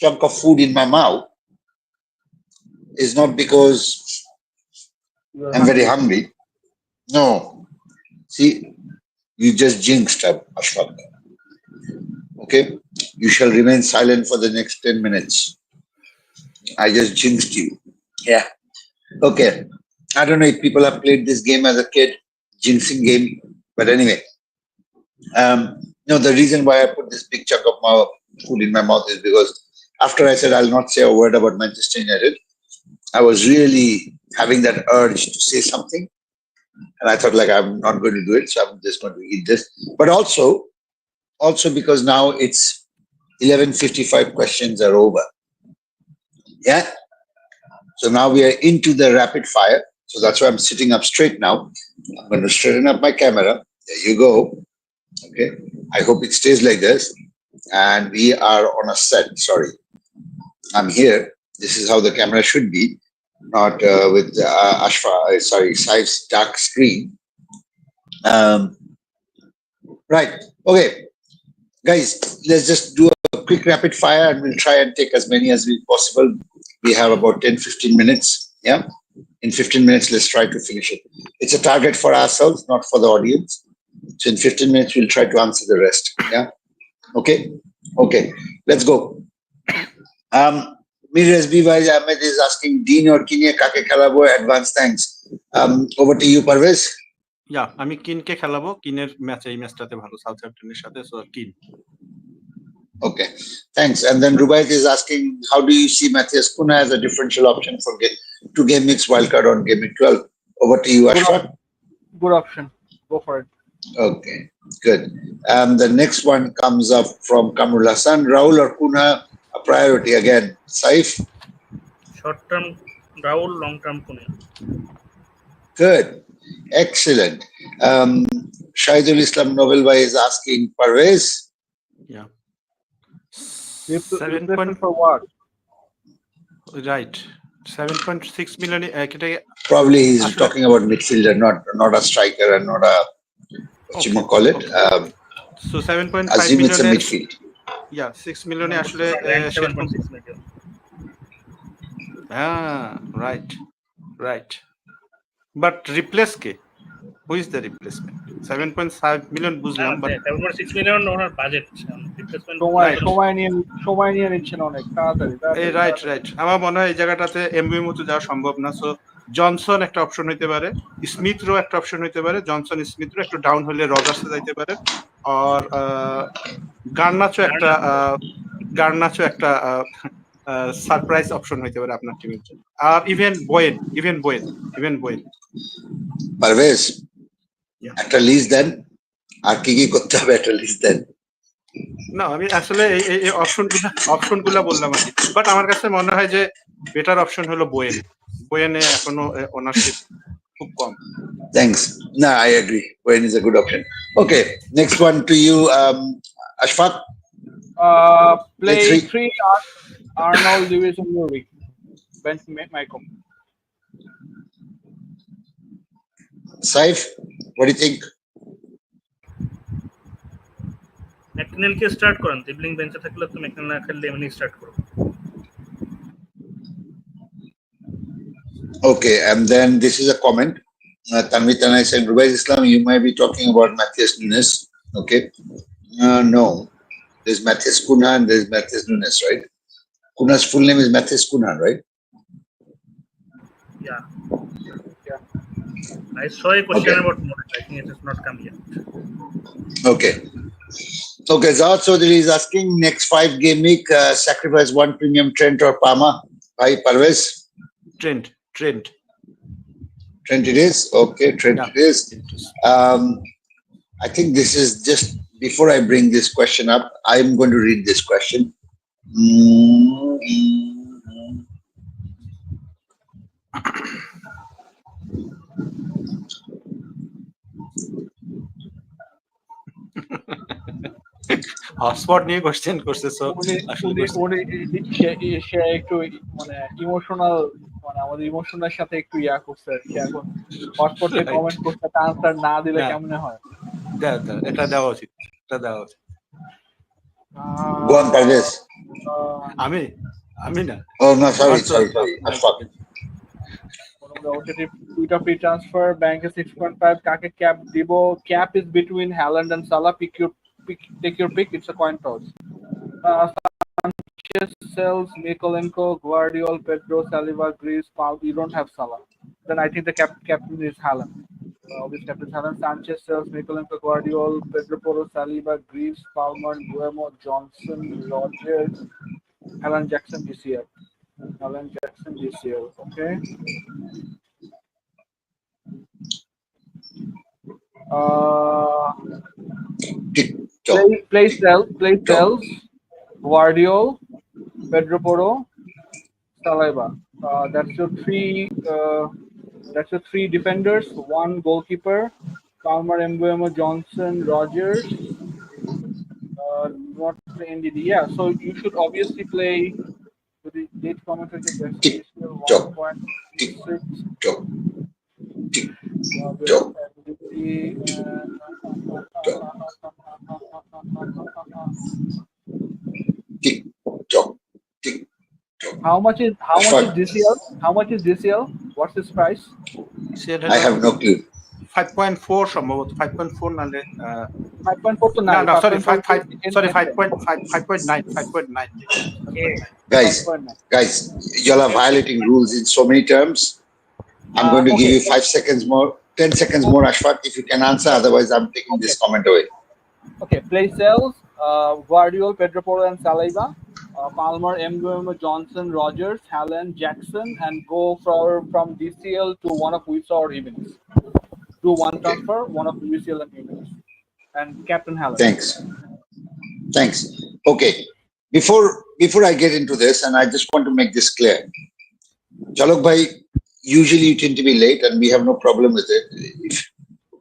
[SPEAKER 1] chunk of food in my mouth is not because I'm very hungry. No. See, you just jinxed up, Ashfaq. Okay? You shall remain silent for the next 10 minutes. I just jinxed you. Yeah. Okay. I don't know if people have played this game as a kid, jinxing game, but anyway. No, the reason why I put this big chunk of food in my mouth is because after I said I'll not say a word about Manchester United, I was really having that urge to say something. And I thought, like, I'm not going to do it, so I'm just going to eat this. But also because now it's 11:55, questions are over. Yeah? So now we are into the rapid fire. So that's why I'm sitting up straight now. I'm going to straighten up my camera. There you go. Okay. I hope it stays like this. And we are on a set. Sorry. I'm here. This is how the camera should be. Not with Saif's dark screen. Right. Okay. Guys, let's just do a quick rapid fire, and we'll try and take as many as possible. We have about 10-15 minutes. Yeah. In 15 minutes, let's try to finish it. It's a target for ourselves, not for the audience. So in 15 minutes, we'll try to answer the rest. Yeah. Okay. Okay. Let's go. Mir Resbivai Ahmed is asking Dean or 𝐻𝐂𝐇𝐻𝐀 advance thanks. Over to you, Parvez.
[SPEAKER 5] Yeah, আমি কিনকে খেলাবো। কিনের match এই ম্যাচটাতে ভালো, সাউথহ্যাম্পটনের সাথে, so কিন।
[SPEAKER 1] Okay, thanks. And then Rubaiyat is asking, how do you see Matthias Cunha as a differential option for to game mix wildcard on game week 12? Over to you, Ashfaq.
[SPEAKER 2] Good option. Go for it.
[SPEAKER 1] Okay, good. The next one comes up from Kamrul Hassan. Rahul or Cunha a priority again? Saif?
[SPEAKER 4] Short term Rahul, long term Cunha.
[SPEAKER 1] Good. Excellent. Shahidul Islam Novelbhai is asking Parvez.
[SPEAKER 5] Yeah.
[SPEAKER 2] 7 for what?
[SPEAKER 5] Right. 7.6 million.
[SPEAKER 1] Probably he's talking about midfielder, not a striker and not a what you call it.
[SPEAKER 5] So 7.5
[SPEAKER 1] assume
[SPEAKER 5] million.
[SPEAKER 1] It's a midfield.
[SPEAKER 5] Yeah, 6 million. Actually,
[SPEAKER 4] 7.6 million.
[SPEAKER 5] Right. But replace ke? Who is the replacement? 7.5 million বুঝলাম, but
[SPEAKER 4] 7.6 million owner budget replacement
[SPEAKER 2] সময় নিয়ে নিচ্ছেন অনেক তাড়াতাড়ি।
[SPEAKER 5] Right. আমার মনে হয় এই জায়গাটাতে এমবি মতো যাওয়া সম্ভব না। সো জনসন একটা অপশন হইতে পারে, স্মিথরও একটা অপশন হইতে পারে। জনসন স্মিথরও একটু ডাউন হলে রজার্সে যাইতে পারে, আর গার্নাচো একটা গার্নাচো একটা সারপ্রাইজ অপশন হইতে পারে আপনার টিমের জন্য। আর ইভেন বোয়েন।
[SPEAKER 1] পারভেজ
[SPEAKER 5] Yeah.
[SPEAKER 1] একটা লিস্ট দেন, আর কি কি করতে হবে একটা লিস্ট দেন।
[SPEAKER 5] না আমি আসলে এই অপশনগুলা বললাম আর কি, বাট আমার কাছে মনে হয় যে বেটার অপশন হলো বোয়েনে এখনো ওনারশিপ খুব কম।
[SPEAKER 1] Thanks. No, I agree. Wayne is a good option. Okay, next one to you, Ashfaq.
[SPEAKER 2] Play
[SPEAKER 1] three.
[SPEAKER 2] 3 Arnold Lewis and Ulrich. Bench Michael.
[SPEAKER 1] Saif, what do you think?
[SPEAKER 4] ম্যাকনেলকে start করেন, Dibling বেঞ্চে থাকলে তো McNeil না খেললে এমনি start করো।
[SPEAKER 1] Okay, and then this is a comment. Tanvi Tanai saying, Rubai Islam, you might be talking about Matthias Nunes. Okay. No, there's Matthias Cunha and there's Matthias Nunes, right? Cunha's full name is Matthias Cunha, right?
[SPEAKER 4] Yeah. I saw a question about Monet. I think it has not come yet.
[SPEAKER 1] Okay. Okay, Zahad Chaudhary is asking, next 5-game week, sacrifice one premium Trent or Palmer. Hi, Parvez.
[SPEAKER 5] Trent
[SPEAKER 1] It is? Okay, Trent
[SPEAKER 5] Yeah.
[SPEAKER 1] it is. I think this is just, before I bring this question up, I'm going to read this question.
[SPEAKER 5] Hotspot নিয়ে question করছে, so
[SPEAKER 2] সে একটু মানে emotional, মানে আমাদের ইমোশনের সাথে একটু ইয়া করছে আর কি। এখন হটস্পটে কমেন্ট করতে আনসার না দিলে কেমনে হয়?
[SPEAKER 5] এটা দেওয়া উচিত।
[SPEAKER 1] Go on, Parvez.
[SPEAKER 5] আমি না।
[SPEAKER 1] Oh, no, sorry. Ashfaq.
[SPEAKER 2] Twitter free transfer, bank is 6.5. Kake cap Dibo. Cap is between Haaland and Salah. Take your pick. It's a coin toss. Sanchez sells Mykolenko, Guardiola, Pedro, Saliba, Greece, Paul. You don't have Salah. Then I think the captain is Haaland. Obviously, captain Haaland. Sanchez sells Mykolenko, Guardiola, Pedro Porro, Saliba, Greece, Palmer, Guemo, Johnson, Rogers, Alan Jackson DCL. Okay. Play sells Guardiola, Pedro Porro, Saliba. That's your three defenders, one goalkeeper, Palmer, Mbeumo, Johnson, Rogers. Not play NDD. Yeah, so you should obviously play with the date commentary. How much is DCL? How much is DCL? What's its price?
[SPEAKER 1] I have no clue.
[SPEAKER 5] 5.4 সম্ভবত, 5.4 নালে
[SPEAKER 2] 5.4 to 9.
[SPEAKER 5] No, sorry, 5.9.
[SPEAKER 1] Guys, y'all are violating rules in so many terms. I'm going to give you 5 seconds more, 10 seconds more, Ashfaq, if you can answer. Otherwise, I'm taking this comment away.
[SPEAKER 2] Okay, play sells Guardiola, Pedro Porro, and Saliba. Palmer, Mbeumo, Johnson, Rogers, Haaland, Jackson, and go from DCL to one of Wisa or Evans. Do one transfer, one of DCL and Evans. And Captain Haaland.
[SPEAKER 1] Thanks. Okay. Before I get into this, and I just want to make this clear. Chalok bhai, usually you tend to be late and we have no problem with it.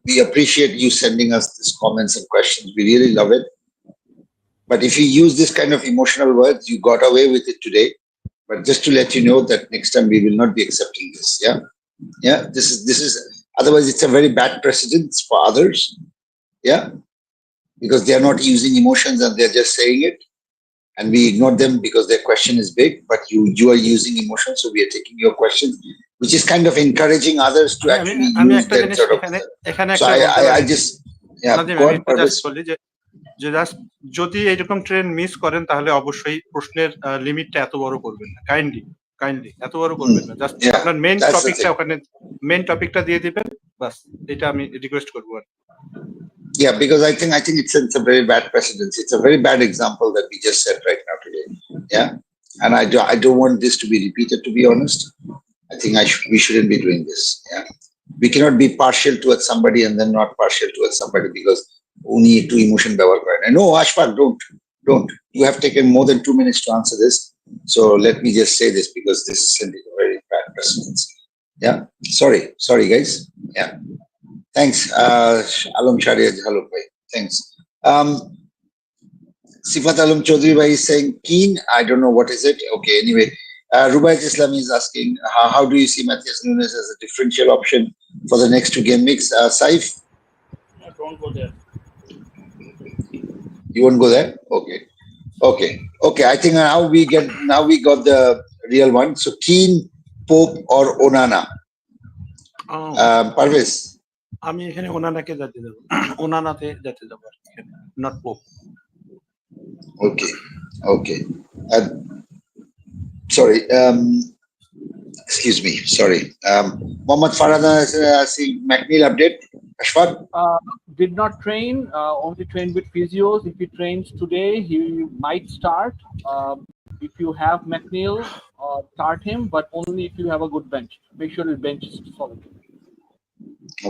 [SPEAKER 1] We appreciate you sending us these comments and questions. We really love it. But if you use this kind of emotional words, you got away with it today. But just to let you know that next time we will not be accepting this. Yeah. This is otherwise it's a very bad precedent for others. Yeah. Because they are not using emotions and they're just saying it. And we ignore them because their question is big, but you are using emotions, so we are taking your question, which is kind of encouraging others to actually use that sort of. So I just
[SPEAKER 5] যদি এরকম train miss করেন তাহলে অবশ্যই প্রশ্নের লিমিটটা এত বড় করবেন না, কাইন্ডলি এত বড় করবেন না, জাস্ট আপনার মেইন টপিকটা দিয়ে দিবেন, বাস এটা আমি রিকোয়েস্ট করবো।
[SPEAKER 1] Yeah, because I think it's a very bad precedence. It's a very bad example that we just set right now today. Yeah, and I don't want this to be repeated. To be honest, I think we shouldn't be doing this. Yeah, we cannot be partial towards somebody and then not partial towards somebody because only two emotion ব্যবহার করে না. No, Ashfaq, don't. You have taken more than 2 minutes to answer this. So let me just say this because this is sending a very bad precedence. Yeah, sorry guys. Yeah. Thanks, Alam Sharia Jaluk bhai. Thanks. Sifat Alam Chaudhary bhai is saying keen. I don't know what is it. Okay, anyway. Rubaiyat Islam is asking, how do you see Matthias Nunes as a differential option for the next 2 game mix? Saif?
[SPEAKER 4] Don't go there.
[SPEAKER 1] You won't go there? Okay. I think now we got the real one. So Keane, Pope or Onana? Parvez?
[SPEAKER 5] আমি এখানে ওনানাকে যেতে দেব, ওনানাতে যেতে দেব, not Pope.
[SPEAKER 1] Okay. Sorry. Excuse me. Sorry. Mohammad Farhana see McNeil update. Ashfaq?
[SPEAKER 2] Did not train. Only trained with physios. If he trains today, he might start. If you have McNeil, start him, but only if you have a good bench. Make sure his bench is solid.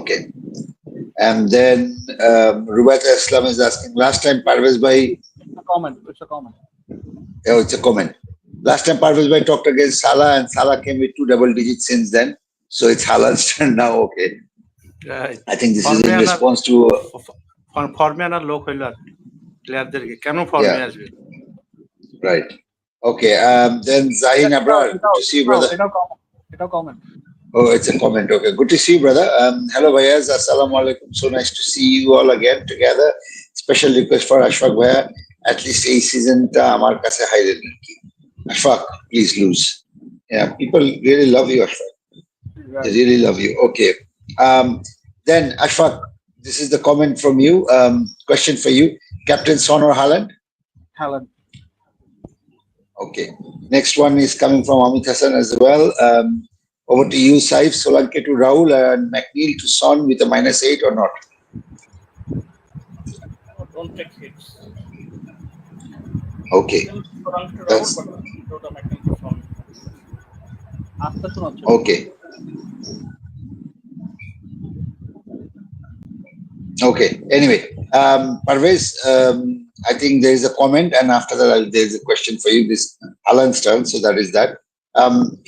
[SPEAKER 1] Okay. And then Rubaiyat Islam is asking, last time Parvez bhai...
[SPEAKER 2] It's a comment.
[SPEAKER 1] Oh, it's a comment. Last time Parvez bhai talked against Salah and Salah came with 2 double digits since then. So it's Haaland's turn now. Okay.
[SPEAKER 5] Right.
[SPEAKER 1] I think this is in response to...
[SPEAKER 5] ফর্মে আনার লোক হইল আর প্লেয়ারদেরকে কেন ফর্মে আসবে?
[SPEAKER 1] Right. Okay. Then Zahin Abrar, good to see you, brother.
[SPEAKER 2] It's a comment.
[SPEAKER 1] Oh, it's a comment. Okay, good to see you, brother. Hello, Bhaias. Assalamu alaikum. So nice to see you all again together. Special request for Ashfaq Bhaiya. At least a season ta amar kache haire nahi. Ashfaq, please lose. Yeah, people really love you, Ashfaq. They really love you. Okay. Then Ashfaq, this is the comment from you. Question for you: Captain Son or Haaland?
[SPEAKER 2] Haaland.
[SPEAKER 1] Okay. Next one is coming from Amit Hassan as well. Over to you, Saif. Solanke to Rahul and McNeil to Son with a -8 or not?
[SPEAKER 4] Don't take hits.
[SPEAKER 1] Okay. Okay. Okay. Anyway, Parvez, I think there is a comment, and after that, there is a question for you. This Haaland's turn, so that is that.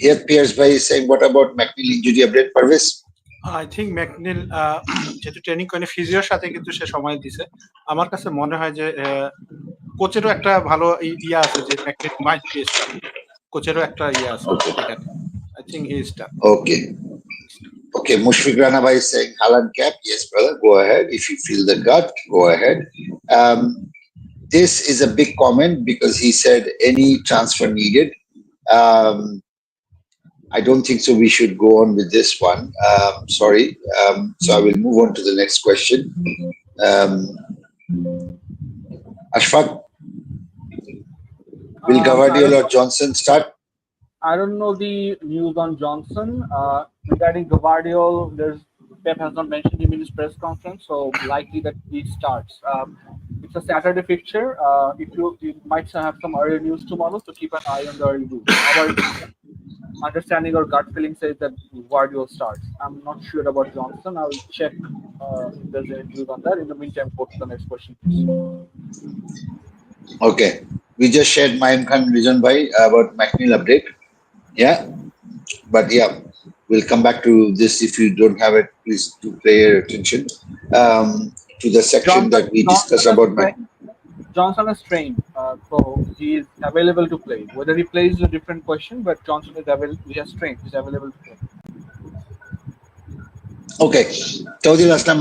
[SPEAKER 1] Here, Pierce Bhai is saying, what about McNeil injury update, Parvez?
[SPEAKER 5] I think McNeil যেহেতু training করে ফিজিওর সাথে কিন্তু সে সময় দিছে, আমার কাছে মনে হয় যে কোচেরও একটা ভালো ইয়া আছে যে McNeil মাইট প্লে স্টার্ট, কোচেরও একটা ইয়া আছে এখানে। I think he is done.
[SPEAKER 1] Okay, Mushfiq Rana Bhai is saying Haaland cap. Yes, brother, go ahead. If you feel the gut, go ahead. This is a big comment because he said any transfer needed. I don't think so. We should go on with this one. Sorry. So I will move on to the next question. Ashfaq, will Gvardiol or Johnson start?
[SPEAKER 2] I don't know the news on Johnson. Regarding Gvardiol, Pep has not mentioned him in his press conference, so likely that he starts. It's a Saturday fixture. If you might have some early news tomorrow, so keep an eye on the early news. Our understanding or gut feeling says that Gvardiol starts. I'm not sure about Johnson. I'll check if there's any news on that. In the meantime, go to the next question, please.
[SPEAKER 1] Okay. We just shared Mayim Khan Rizwan Bhai about McNeil update. Yeah. But yeah, we'll come back to this. If you don't have it, please do pay your attention to the section that we discussed about
[SPEAKER 2] Johnson is trained, so he is available to play. Whether he plays is a different question, but Johnson is available. He has trained. He's available to play.
[SPEAKER 1] Okay. Taudil Aslam,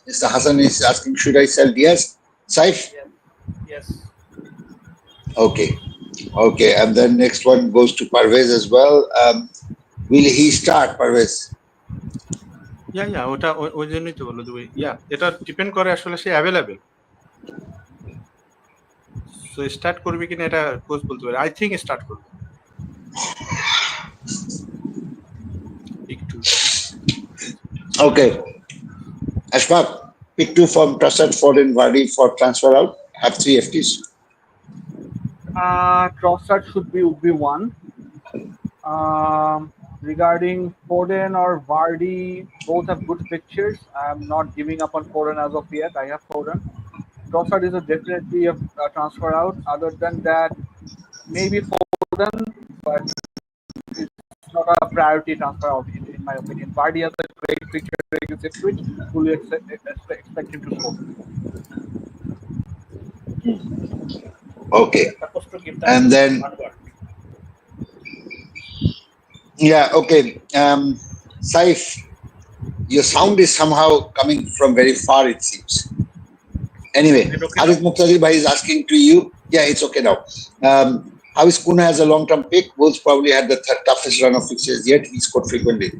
[SPEAKER 1] Mr. Hassan is asking, should I sell Diaz? Saif?
[SPEAKER 4] Yes.
[SPEAKER 1] Okay. And then next one goes to Parvez as well. Will he start, Parvez?
[SPEAKER 5] Yeah, ওটা ওই জন্যই তো বললো দুই। এটা depend করে আসলে সে available. So start করবে কিনা এটা কোচ বলতে পারে। আই থিংক স্টার্ট করবে। একটু
[SPEAKER 1] Okay. Ashfaq, Pick two from Trossard, Foden, Vardy for transfer out. Have 3 FTs.
[SPEAKER 2] Trossard would be one. Regarding Foden or Vardy, both have good pictures. I'm not giving up on Foden as of yet. I have Foden. Trossard is definitely a transfer out. Other than that, maybe Foden, but it's not a priority transfer out in my opinion. Vardy has a great picture against Ipswich. Fully expect him to score.
[SPEAKER 1] Okay. And then, yeah, okay. Saif, your sound is somehow coming from very far, it seems. Anyway, Arif Muqtadi Bhai is asking to you. Yeah, it's okay now. How is Kuna as a long-term pick? Wolves probably had the toughest run of fixtures yet. He scored frequently.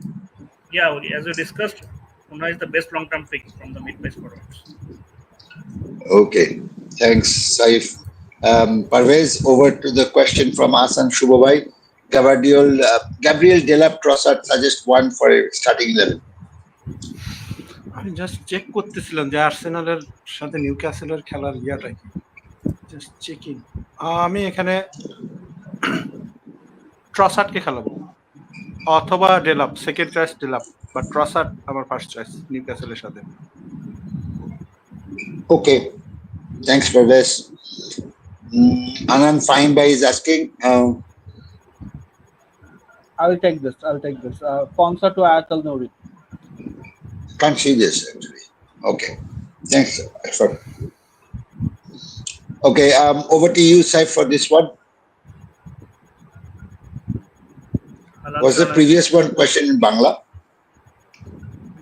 [SPEAKER 4] Yeah, as we discussed, Kuna is the best long-term pick from the mid-pace forwards.
[SPEAKER 1] Okay, thanks, Saif. Parvez, over to the question from Asan Shubhabai. Gabriel Delap Trossard suggest one for a starting 11.
[SPEAKER 5] আমি just check করতেছিলাম যে আর্সেনালের সাথে নিউক্যাসলের খেলার ইয়াটা কি, just checking. আমি এখানে ট্রসার্ডকে খেলাবো অথবা Delap, second choice Delap, but Trossard আমার ফার্স্ট চয়েস নিউক্যাসলের সাথে।
[SPEAKER 1] Okay, thanks Parvez. Anand Fahim is asking.
[SPEAKER 2] I'll take this. Ponsa to Ayatul Nouri.
[SPEAKER 1] Can't see this actually. Okay, thanks. Okay, over to you, Saif, for this one. Was the previous one question in Bangla?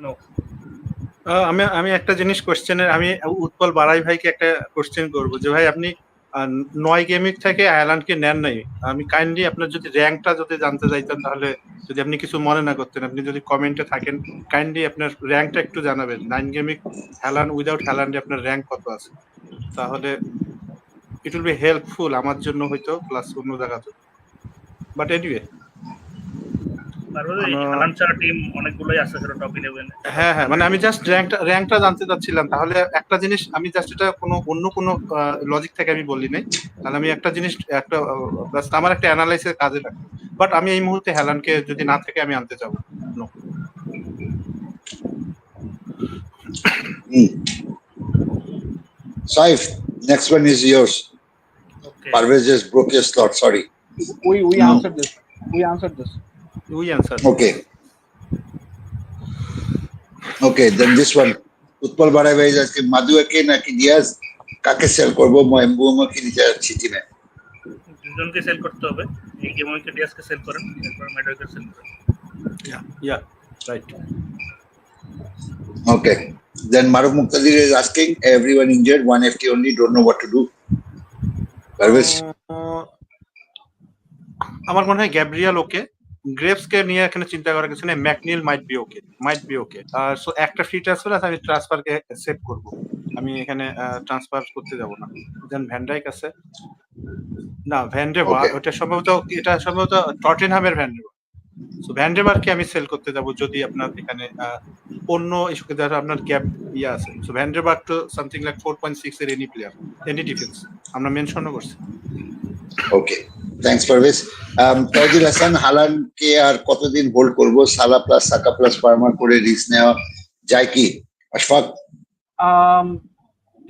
[SPEAKER 4] No.
[SPEAKER 5] আমি একটা জিনিস কোশ্চেনের, আমি উৎপল বারাই ভাইকে একটা question করবো যে ভাই আপনি 9 গেমিং থেকে আয়ারল্যান্ডকে নেন নাই। আমি কাইন্ডলি আপনার যদি র্যাঙ্কটা যদি জানতে চাইতাম, তাহলে যদি আপনি কিছু মনে না করতেন, আপনি যদি কমেন্টে থাকেন কাইন্ডলি আপনার র্যাঙ্কটা একটু জানাবেন। 9 গেমিং হ্যালান্ড উইদাউট হ্যালান্ডে আপনার র্যাঙ্ক কত আছে, তাহলে ইট উইল বি হেল্পফুল আমার জন্য হয়তো, প্লাস অন্য জায়গাতে। বাট এনিওয়ে, হ্যাঁ, মানে আমি জাস্ট র্যাঙ্কটা জানতে চাচ্ছিলাম। তাহলে একটা জিনিস আমি জাস্ট এটা অন্য কোনো লজিক থেকে আমি বলি নাই, তাহলে আমি একটা জিনিস আমার একটা অ্যানালাইসিসের কাজে লাগে। বাট আমি এই মুহূর্তে হ্যালান্ডকে যদি না থেকে আমি আনতে যাবো।
[SPEAKER 1] Saif, next one is yours. Okay. Parvez just broke your slot. Sorry.
[SPEAKER 2] We answered this. We answered.
[SPEAKER 1] Okay. Okay, then this one. Utpal Barai Bhai is asking, Madueke naki Diaz kake sell korbo mo Mbumo ki niche jacchi team-এ?
[SPEAKER 4] দুজনকে sell করতে হবে। এই গেমকে ডিয়াসকে sell করেন, এরপর ম্যাডোকে sell করেন।
[SPEAKER 5] Yeah, right.
[SPEAKER 1] Okay. Then Maruf Muqtadir is asking, everyone injured, 1 FT only, don't know what to do. Parvez?
[SPEAKER 5] আমার মনে হয় গ্যাব্রিয়েল ওকে, গ্রেভসকে নিয়ে এখানে চিন্তা করার কিছু নেই। McNeil might be okay. So একটা ফ্রি ট্রান্সফার আছে, আমি ট্রান্সফারকে সেভ করব, আমি এখানে ট্রান্সফার করতে যাব না। দেন ভ্যান ডাইক আছে না, ভ্যান ডে বার, এটা সম্ভবত টটেনহামের ভ্যান ডে বার। সো ভ্যান ডে বারকে আমি সেল করতে যাব যদি আপনার এখানে অন্য ইস্যুকে যারা আপনার গ্যাপ আছে। So van day bar to something like 4.6 এর এনি প্লেয়ার, এনি ডিফেন্স আমরা মেনশনও করছি।
[SPEAKER 1] Okay, thanks Parvez. Tawjil Hasan, Haaland কে আর কতদিন হোল্ড করব? সালা প্লাস সাকা প্লাস ফার্মার করে রিস্ক নেওয়া যায় কি? Ashfaq?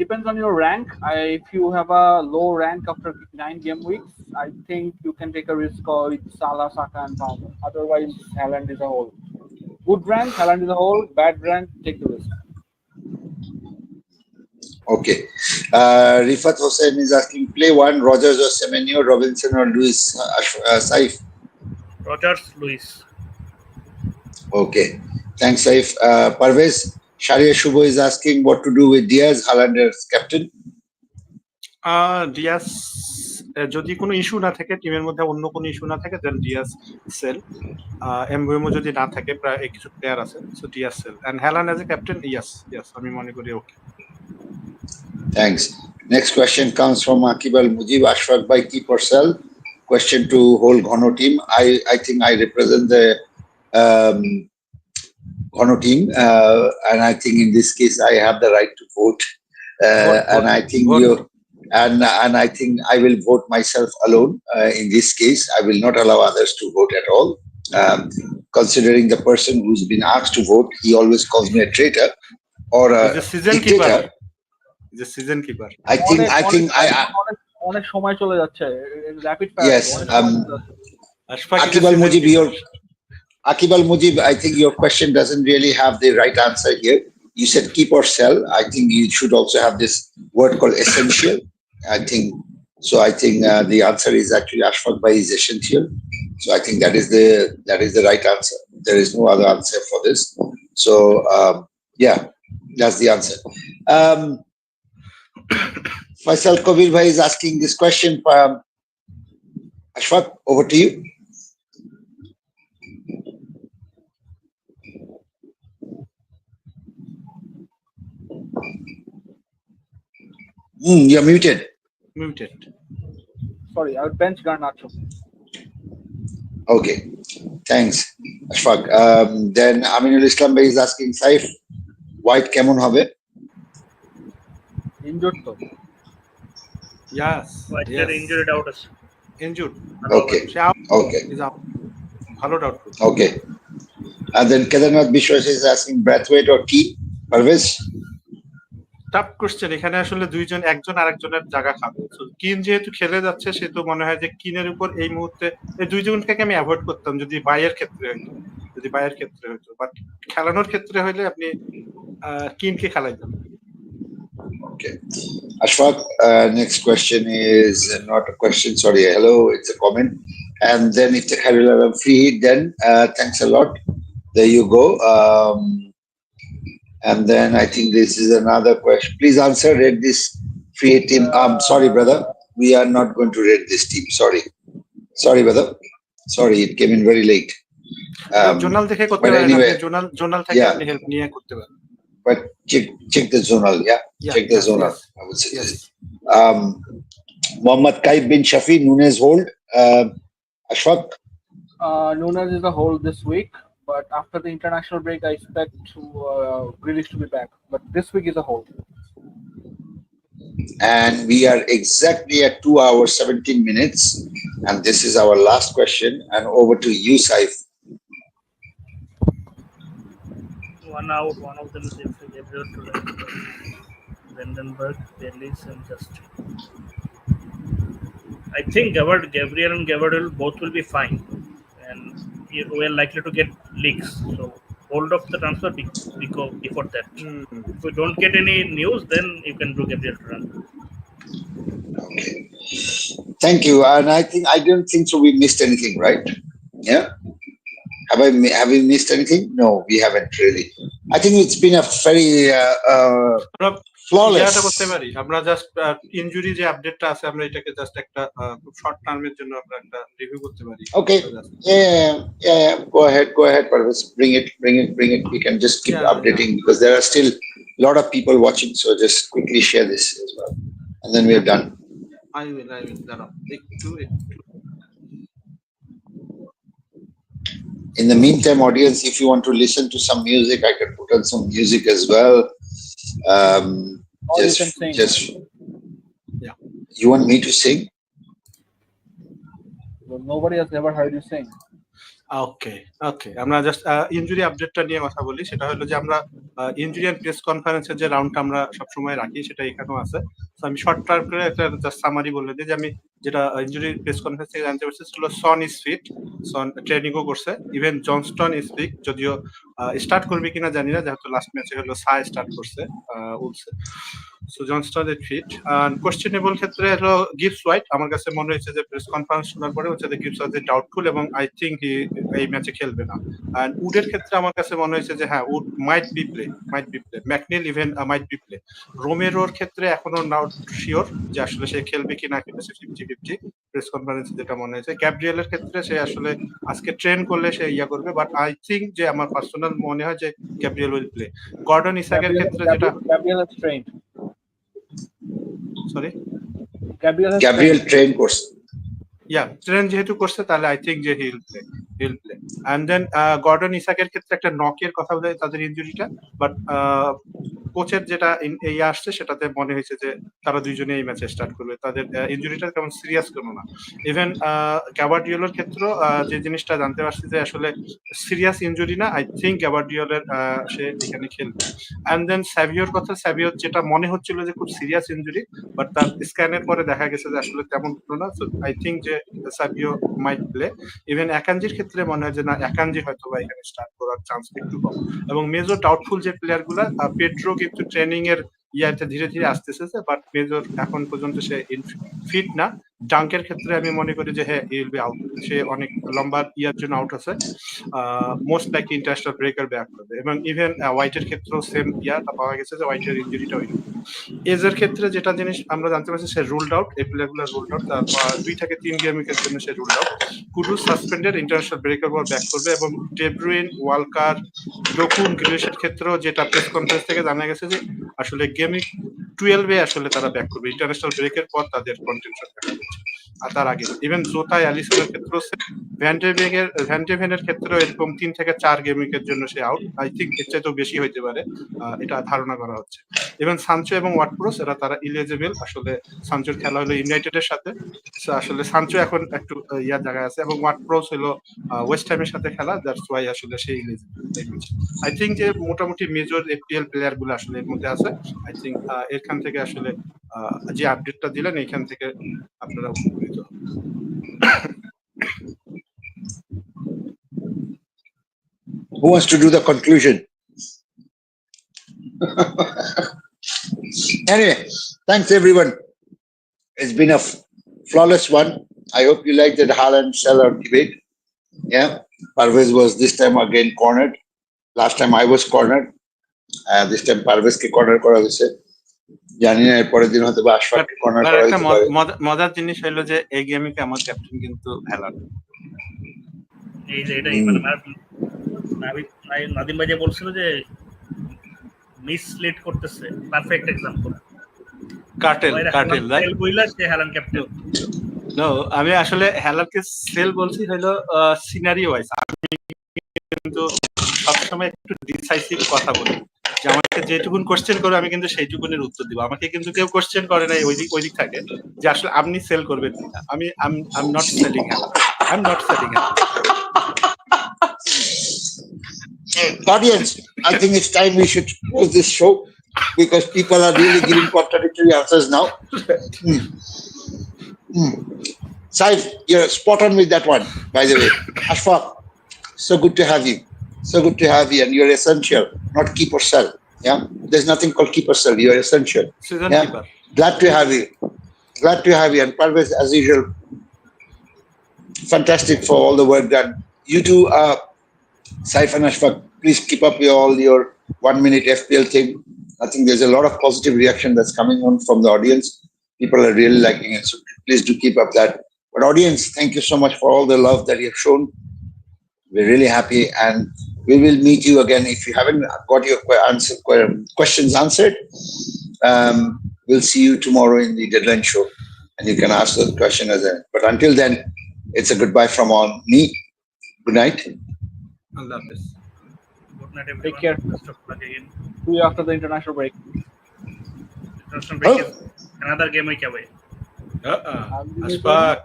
[SPEAKER 2] Depends on your rank. If you have a low rank after 9 game weeks, I think you can take a risk with Salah, Saka and Palmer. Otherwise, Haaland is a whole. Good rank, Haaland is a whole. Bad rank, take the risk.
[SPEAKER 1] Okay. Rifat Hossain is asking, play one, Rogers or Semenyo, Robinson or Luis? Saif?
[SPEAKER 4] Rogers, Luis.
[SPEAKER 1] Okay. Thanks, Saif. Parvez, Sharia Shubho is asking what to do with Diaz, Haaland as captain.
[SPEAKER 5] Dias যদি কোনো issue না থাকে, টিমের মধ্যে অন্য কোনো issue না থাকে, দেন ডিয়াস সেল। এমবুয়েমো যদি না থাকে, প্রায় কিছু প্লেয়ার আছে, so Dias sell. And Haaland as a captain, yes আমি মনে করি ওকে।
[SPEAKER 1] Thanks. Next question comes from Akib Al Mujib. Ashfaq by keep or sell? Question to whole Ghono team. I think I represent the Ghono team, and I think in this case I have the right to vote. And I think and I think I will vote myself alone. In this case, I will not allow others to vote at all. Considering the person who's been asked to vote, he always calls me a traitor or a dictator.
[SPEAKER 5] He's a season keeper.
[SPEAKER 1] I think
[SPEAKER 2] অনেক সময় চলে যাচ্ছে rapid fire
[SPEAKER 1] yes.
[SPEAKER 5] Ashfaq
[SPEAKER 1] Akib Al Mujib, I think your question doesn't really have the right answer here. You said keep or sell. I think you should also have this word called essential. I think so. I think the answer is actually Ashfaq Bhai is essential. So I think that is the right answer. There is no other answer for this. So yeah, that's the answer. Faisal Kabir Bhai is asking this question. Ashfaq, over to you. You're muted.
[SPEAKER 2] Sorry, I would bench Garnacho.
[SPEAKER 1] Okay, thanks, Ashfaq. Then Aminul Islam Bhai is asking Saif, White kemon hobe?
[SPEAKER 2] Injured to.
[SPEAKER 5] Yes.
[SPEAKER 4] They're injured out.
[SPEAKER 5] Injured.
[SPEAKER 1] Okay.
[SPEAKER 5] He's out. Bhalo doubtful.
[SPEAKER 1] Okay. And then Kedarnath Bishwas is asking Brathwaite or Key? Parvez?
[SPEAKER 5] Tough question এখানে আসলে একজন আরেকজনের জায়গা খাবে। কিন যেহেতু খেলে যাচ্ছে সে তো মনে হয় যে কিনের উপর এই মুহূর্তে এই দুইজনকে আমি অ্যাভয়েড করতাম যদি বাইয়ের ক্ষেত্রে হতো বাট খেলানোর ক্ষেত্রে হইলে আপনি কিনকে খেলাইতেন।
[SPEAKER 1] Okay. Ashfaq, next question is not a question, sorry, hello, it's a comment. And then if the Khairul Alam free hit, then thanks a lot. There you go. And then I think this is another question. Please answer, rate this free hit team. Sorry, brother. We are not going to rate this team. Sorry, brother. Sorry, it came in very late.
[SPEAKER 5] Zonal দেখে করতে পারেন
[SPEAKER 1] anyway,
[SPEAKER 5] আপনি zonal থেকে আপনি help নিয়ে করতে পারেন।
[SPEAKER 1] But check the zonal, yeah? Check the zonal, yes. I would say. Yes. Mohammad Kaib bin Shafi, Nunes hold. Ashfaq?
[SPEAKER 2] Nunes is a hold this week, but after the international break, I expect Grealish to be back. But this week is a hold.
[SPEAKER 1] And we are exactly at 2 hours, 17 minutes. And this is our last question. And over to you, Saif.
[SPEAKER 4] One out, one of them is Gabriel to Vandenberg, Berlis, and just. I think Gabriel and Gabriel both will be fine, and we are likely to get leaks. So hold off the transfer before that. If we don't get any news, then you can do Gabriel to run.
[SPEAKER 1] Okay. Thank you. And I don't think so. We missed anything, right? Yeah. Have we missed anything? No, we haven't really. I think it's been a very flawless.
[SPEAKER 5] করতে পারি আমরা just injury যে আপডেটটা আছে আমরা এটাকে just একটা খুব শর্ট টার্মের জন্য আমরা একটা রিভিউ করতে পারি।
[SPEAKER 1] Okay. Yeah. Go ahead, Parvez. Bring it. We can just keep updating because there are still a lot of people watching. So just quickly share this as well, and then we're done.
[SPEAKER 5] I will.
[SPEAKER 1] In the meantime, audience, if you want to listen to some music, I can put on some music as well.
[SPEAKER 2] Or you can sing.
[SPEAKER 1] Yeah. You want me to sing?
[SPEAKER 2] Well, nobody has ever heard you sing.
[SPEAKER 5] ওকে আমরা just injury আপডেটটা নিয়ে কথা বলি। সেটা হলো যে আমরা injury and press কনফারেন্সের যে রাউন্ডটা আমরা সবসময় রাখি সেটা এখানেও আছে। তো আমি শর্ট টার্ম করে একটা জাস্ট সামারি বলে দিই যে আমি যেটা ইনজুরি প্রেস কনফারেন্স থেকে জানতে পারছি সেটা সন ইজ ফিট, সন ট্রেনিংও করছে। ইভেন জনস্টন ইজ ফিট, যদিও স্টার্ট করবে কিনা জানি না, যেহেতু লাস্ট ম্যাচে হলো সাই স্টার্ট করছে উলসে। So Johnstone is fit. Questionable ক্ষেত্রে হলো গিবস হোয়াইট। আমার কাছে মনে হয়েছে যে প্রেস কনফারেন্স শোনার পরে হচ্ছে যে গিবস হোয়াইট ডাউটফুল এবং আই থিঙ্ক এই ম্যাচে খেলবে না। আর উডের ক্ষেত্রে আমার কাছে মনে হয়েছে যে হ্যাঁ Wood might be play, McNeil even might be play. রোমেরোর ক্ষেত্রে এখনো নট শিওর যে আসলে সে খেলবে কি না খেলবে, 50-50 প্রেস কনফারেন্সে যেটা মনে হয়েছে। গ্যাব্রিয়েলের ক্ষেত্রে সে আসলে আজকে ট্রেন করলে সে করবে, বাট আই থিঙ্ক যে আমার পার্সোনাল মনে হয় যে গ্যাব্রিয়েল উইল প্লে। গর্ডন ইসাকের ক্ষেত্রে যেটা
[SPEAKER 2] Gabriel is trained.
[SPEAKER 5] Sorry
[SPEAKER 1] Gabriel train করছে।
[SPEAKER 5] ট্রেন যেহেতু করছে তাহলে আই থিঙ্ক যে he will play. he'll play. And then Gordon ইসাকের ক্ষেত্রে একটা নকের কথা বলে তাদের ইনজুরিটা, বাট কোচের যেটা ইয়ে আসছে সেটাতে মনে হয়েছে যে তারা দুইজনে এই ম্যাচে স্টার্ট করবে, তাদের ইনজুরিটা তেমন সিরিয়াস কোনো না। ইভেন গ্যাবার্ডিওলের ক্ষেত্রেও যে জিনিসটা জানতে পারছি যে আসলে সিরিয়াস ইনজুরি না, আই থিঙ্ক গ্যাবার্ডিওলের সে এখানে খেলবে। অ্যান্ড দেন স্যাভিওর কথা, স্যাভিওর যেটা মনে হচ্ছিল যে খুব সিরিয়াস ইনজুরি, বাট তার স্ক্যানের পরে দেখা গেছে যে আসলে তেমন হলো না, সো আই থিঙ্ক যে স্যাভিও মাইট প্লে। ইভেন একানজির ক্ষেত্রে মনে হয় যে না, একানজি হয়তো বা এখানে স্টার্ট করার চান্স একটু কম। এবং মেজর ডাউটফুল যে প্লেয়ার গুলা, পেড্রো কিন্তু ট্রেনিং এর ইয়াতে ধীরে ধীরে আসতেছে, বাট মেজর এখন পর্যন্ত সে ফিট না। ডাঙ্কের ক্ষেত্রে আমি মনে করি যে হ্যাঁ, উইল বি আউট, সে অনেক লম্বা ইয়ার জন্য আউট আছে, most likely international breaker back করবে। এবং ইভেন হোয়াইটের ক্ষেত্রেও সেম ইয়াটা পাওয়া গেছে যে হোয়াইটের ইনজুরিটা হইল। এজের ক্ষেত্রে যেটা জিনিস আমরা জানতে পারছি, সে রুলড আউট, এই প্লেয়ারগুলো রুলড আউট, 2 থেকে 3 গেমের জন্য সে ruled out. Kudus suspended, international breaker ball back করবে। এবং ডেব্রুইন, ওয়ালকার, ডোকুন, গ্রিলিশের ক্ষেত্রেও যেটা প্রেস কনফারেন্স থেকে জানা গেছে যে আসলে গেমিং 12-এ আসলে তারা ব্যাক করবে, ইন্টারন্যাশনাল ব্রেকের পর তাদের কন্টেনশন দেখা যাচ্ছে। আর তার আগে ইভেন জোতা অ্যালিসনের ক্ষেত্রেও ভ্যান্টেভেনের ক্ষেত্রেও এরকম 3 থেকে 4 গেমিংয়ের জন্য সে আউট। আই থিঙ্ক এর চাইতেও বেশি হইতে পারে, এটা ধারণা করা হচ্ছে। ইভেন সানচো এবং ওয়াটপ্রোস তারা ইলিজিবল। আসলে সানচোর খেলা হলো ইউনাইটেডের সাথে, আসলে সানচো এখন একটু ইয়ার জায়গায় আছে, এবং ওয়াটপ্রোস হলো ওয়েস্ট হ্যামের সাথে খেলা, দ্যাটস ওয়াই আসলে সে ইলিজিবল। আই থিঙ্ক যে মোটামুটি মেজর এফপিএল প্লেয়ার গুলো আসলে এর মধ্যে আছে। আই থিঙ্ক এখান থেকে আসলে যে আপডেটটা দিলেন এখান থেকে আপনারা উপকৃত।
[SPEAKER 1] Who wants to do the conclusion? Anyway, thanks everyone. It's been a flawless one. I hope you liked the Haaland Salah debate. Yeah, Parvez was this time again cornered. Last time I was cornered. This time Parvez ke corner kora hoyse. জানি না এর পরের দিন হয়তো বা আশফাককে corner করা হতে পারে।
[SPEAKER 5] মজার জিনিস হলো যে এই গেমে আমার ক্যাপ্টেন কিন্তু হ্যালান্ড।
[SPEAKER 4] এই যে এটাই মানে নাদিম ভাই যে বলছিল যে মিসলিড করতেছে, পারফেক্ট এক্সাম্পল। কার্টেল রাইট, কইলা সে হ্যালান্ড ক্যাপ্টেন।
[SPEAKER 5] নো, আমি আসলে হ্যালান্ডকে সেল বলছি হলো সিনারিও ওয়াইজ। আমি কিন্তু সবসময় একটু ডিসাইসিভ কথা বলি, যে আমাকে যেটুকুন কোশ্চেন করে আমি কিন্তু সেইটুকুনের উত্তর দিব। আমাকে কিন্তু কেউ কোশ্চেন করে নাই ওই দিক থাকে যে আসলে আপনি সেল করবেন না। আমি not selling Haaland, I am not selling Haaland.
[SPEAKER 1] Audience, I think it's time we should close this show because people are really giving contradictory answers now. Saif, you're spot on with that one, by the way. Ashfaq, so good to have you. So good to have you, and you're essential, not keep or sell. Yeah, there's nothing called keep or sell. You're essential.
[SPEAKER 5] Season
[SPEAKER 1] yeah?
[SPEAKER 5] keeper.
[SPEAKER 1] Glad to have you. Glad to have you. And Parvez, as usual, fantastic for all the work done. You two, Saif and Ashfaq, please keep up all your 1-minute FPL thing. I think there's a lot of positive reaction that's coming on from the audience. People are really liking it, so please do keep up that. But audience, thank you so much for all the love that you have shown. We're really happy, and we will meet you again. If you haven't got your questions answered, we'll see you tomorrow in the deadline show, and you can ask the question as well. But until then, it's a goodbye from me. Good night.
[SPEAKER 5] Allah Hafiz.
[SPEAKER 4] Good night, everyone.
[SPEAKER 2] Take care.
[SPEAKER 4] Best of luck again.
[SPEAKER 2] See you after the international break.
[SPEAKER 4] International break is another game week away.
[SPEAKER 5] Ashfaq.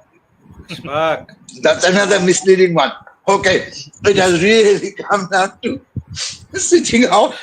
[SPEAKER 1] That's another misleading one. Okay, it has really come down to switching off.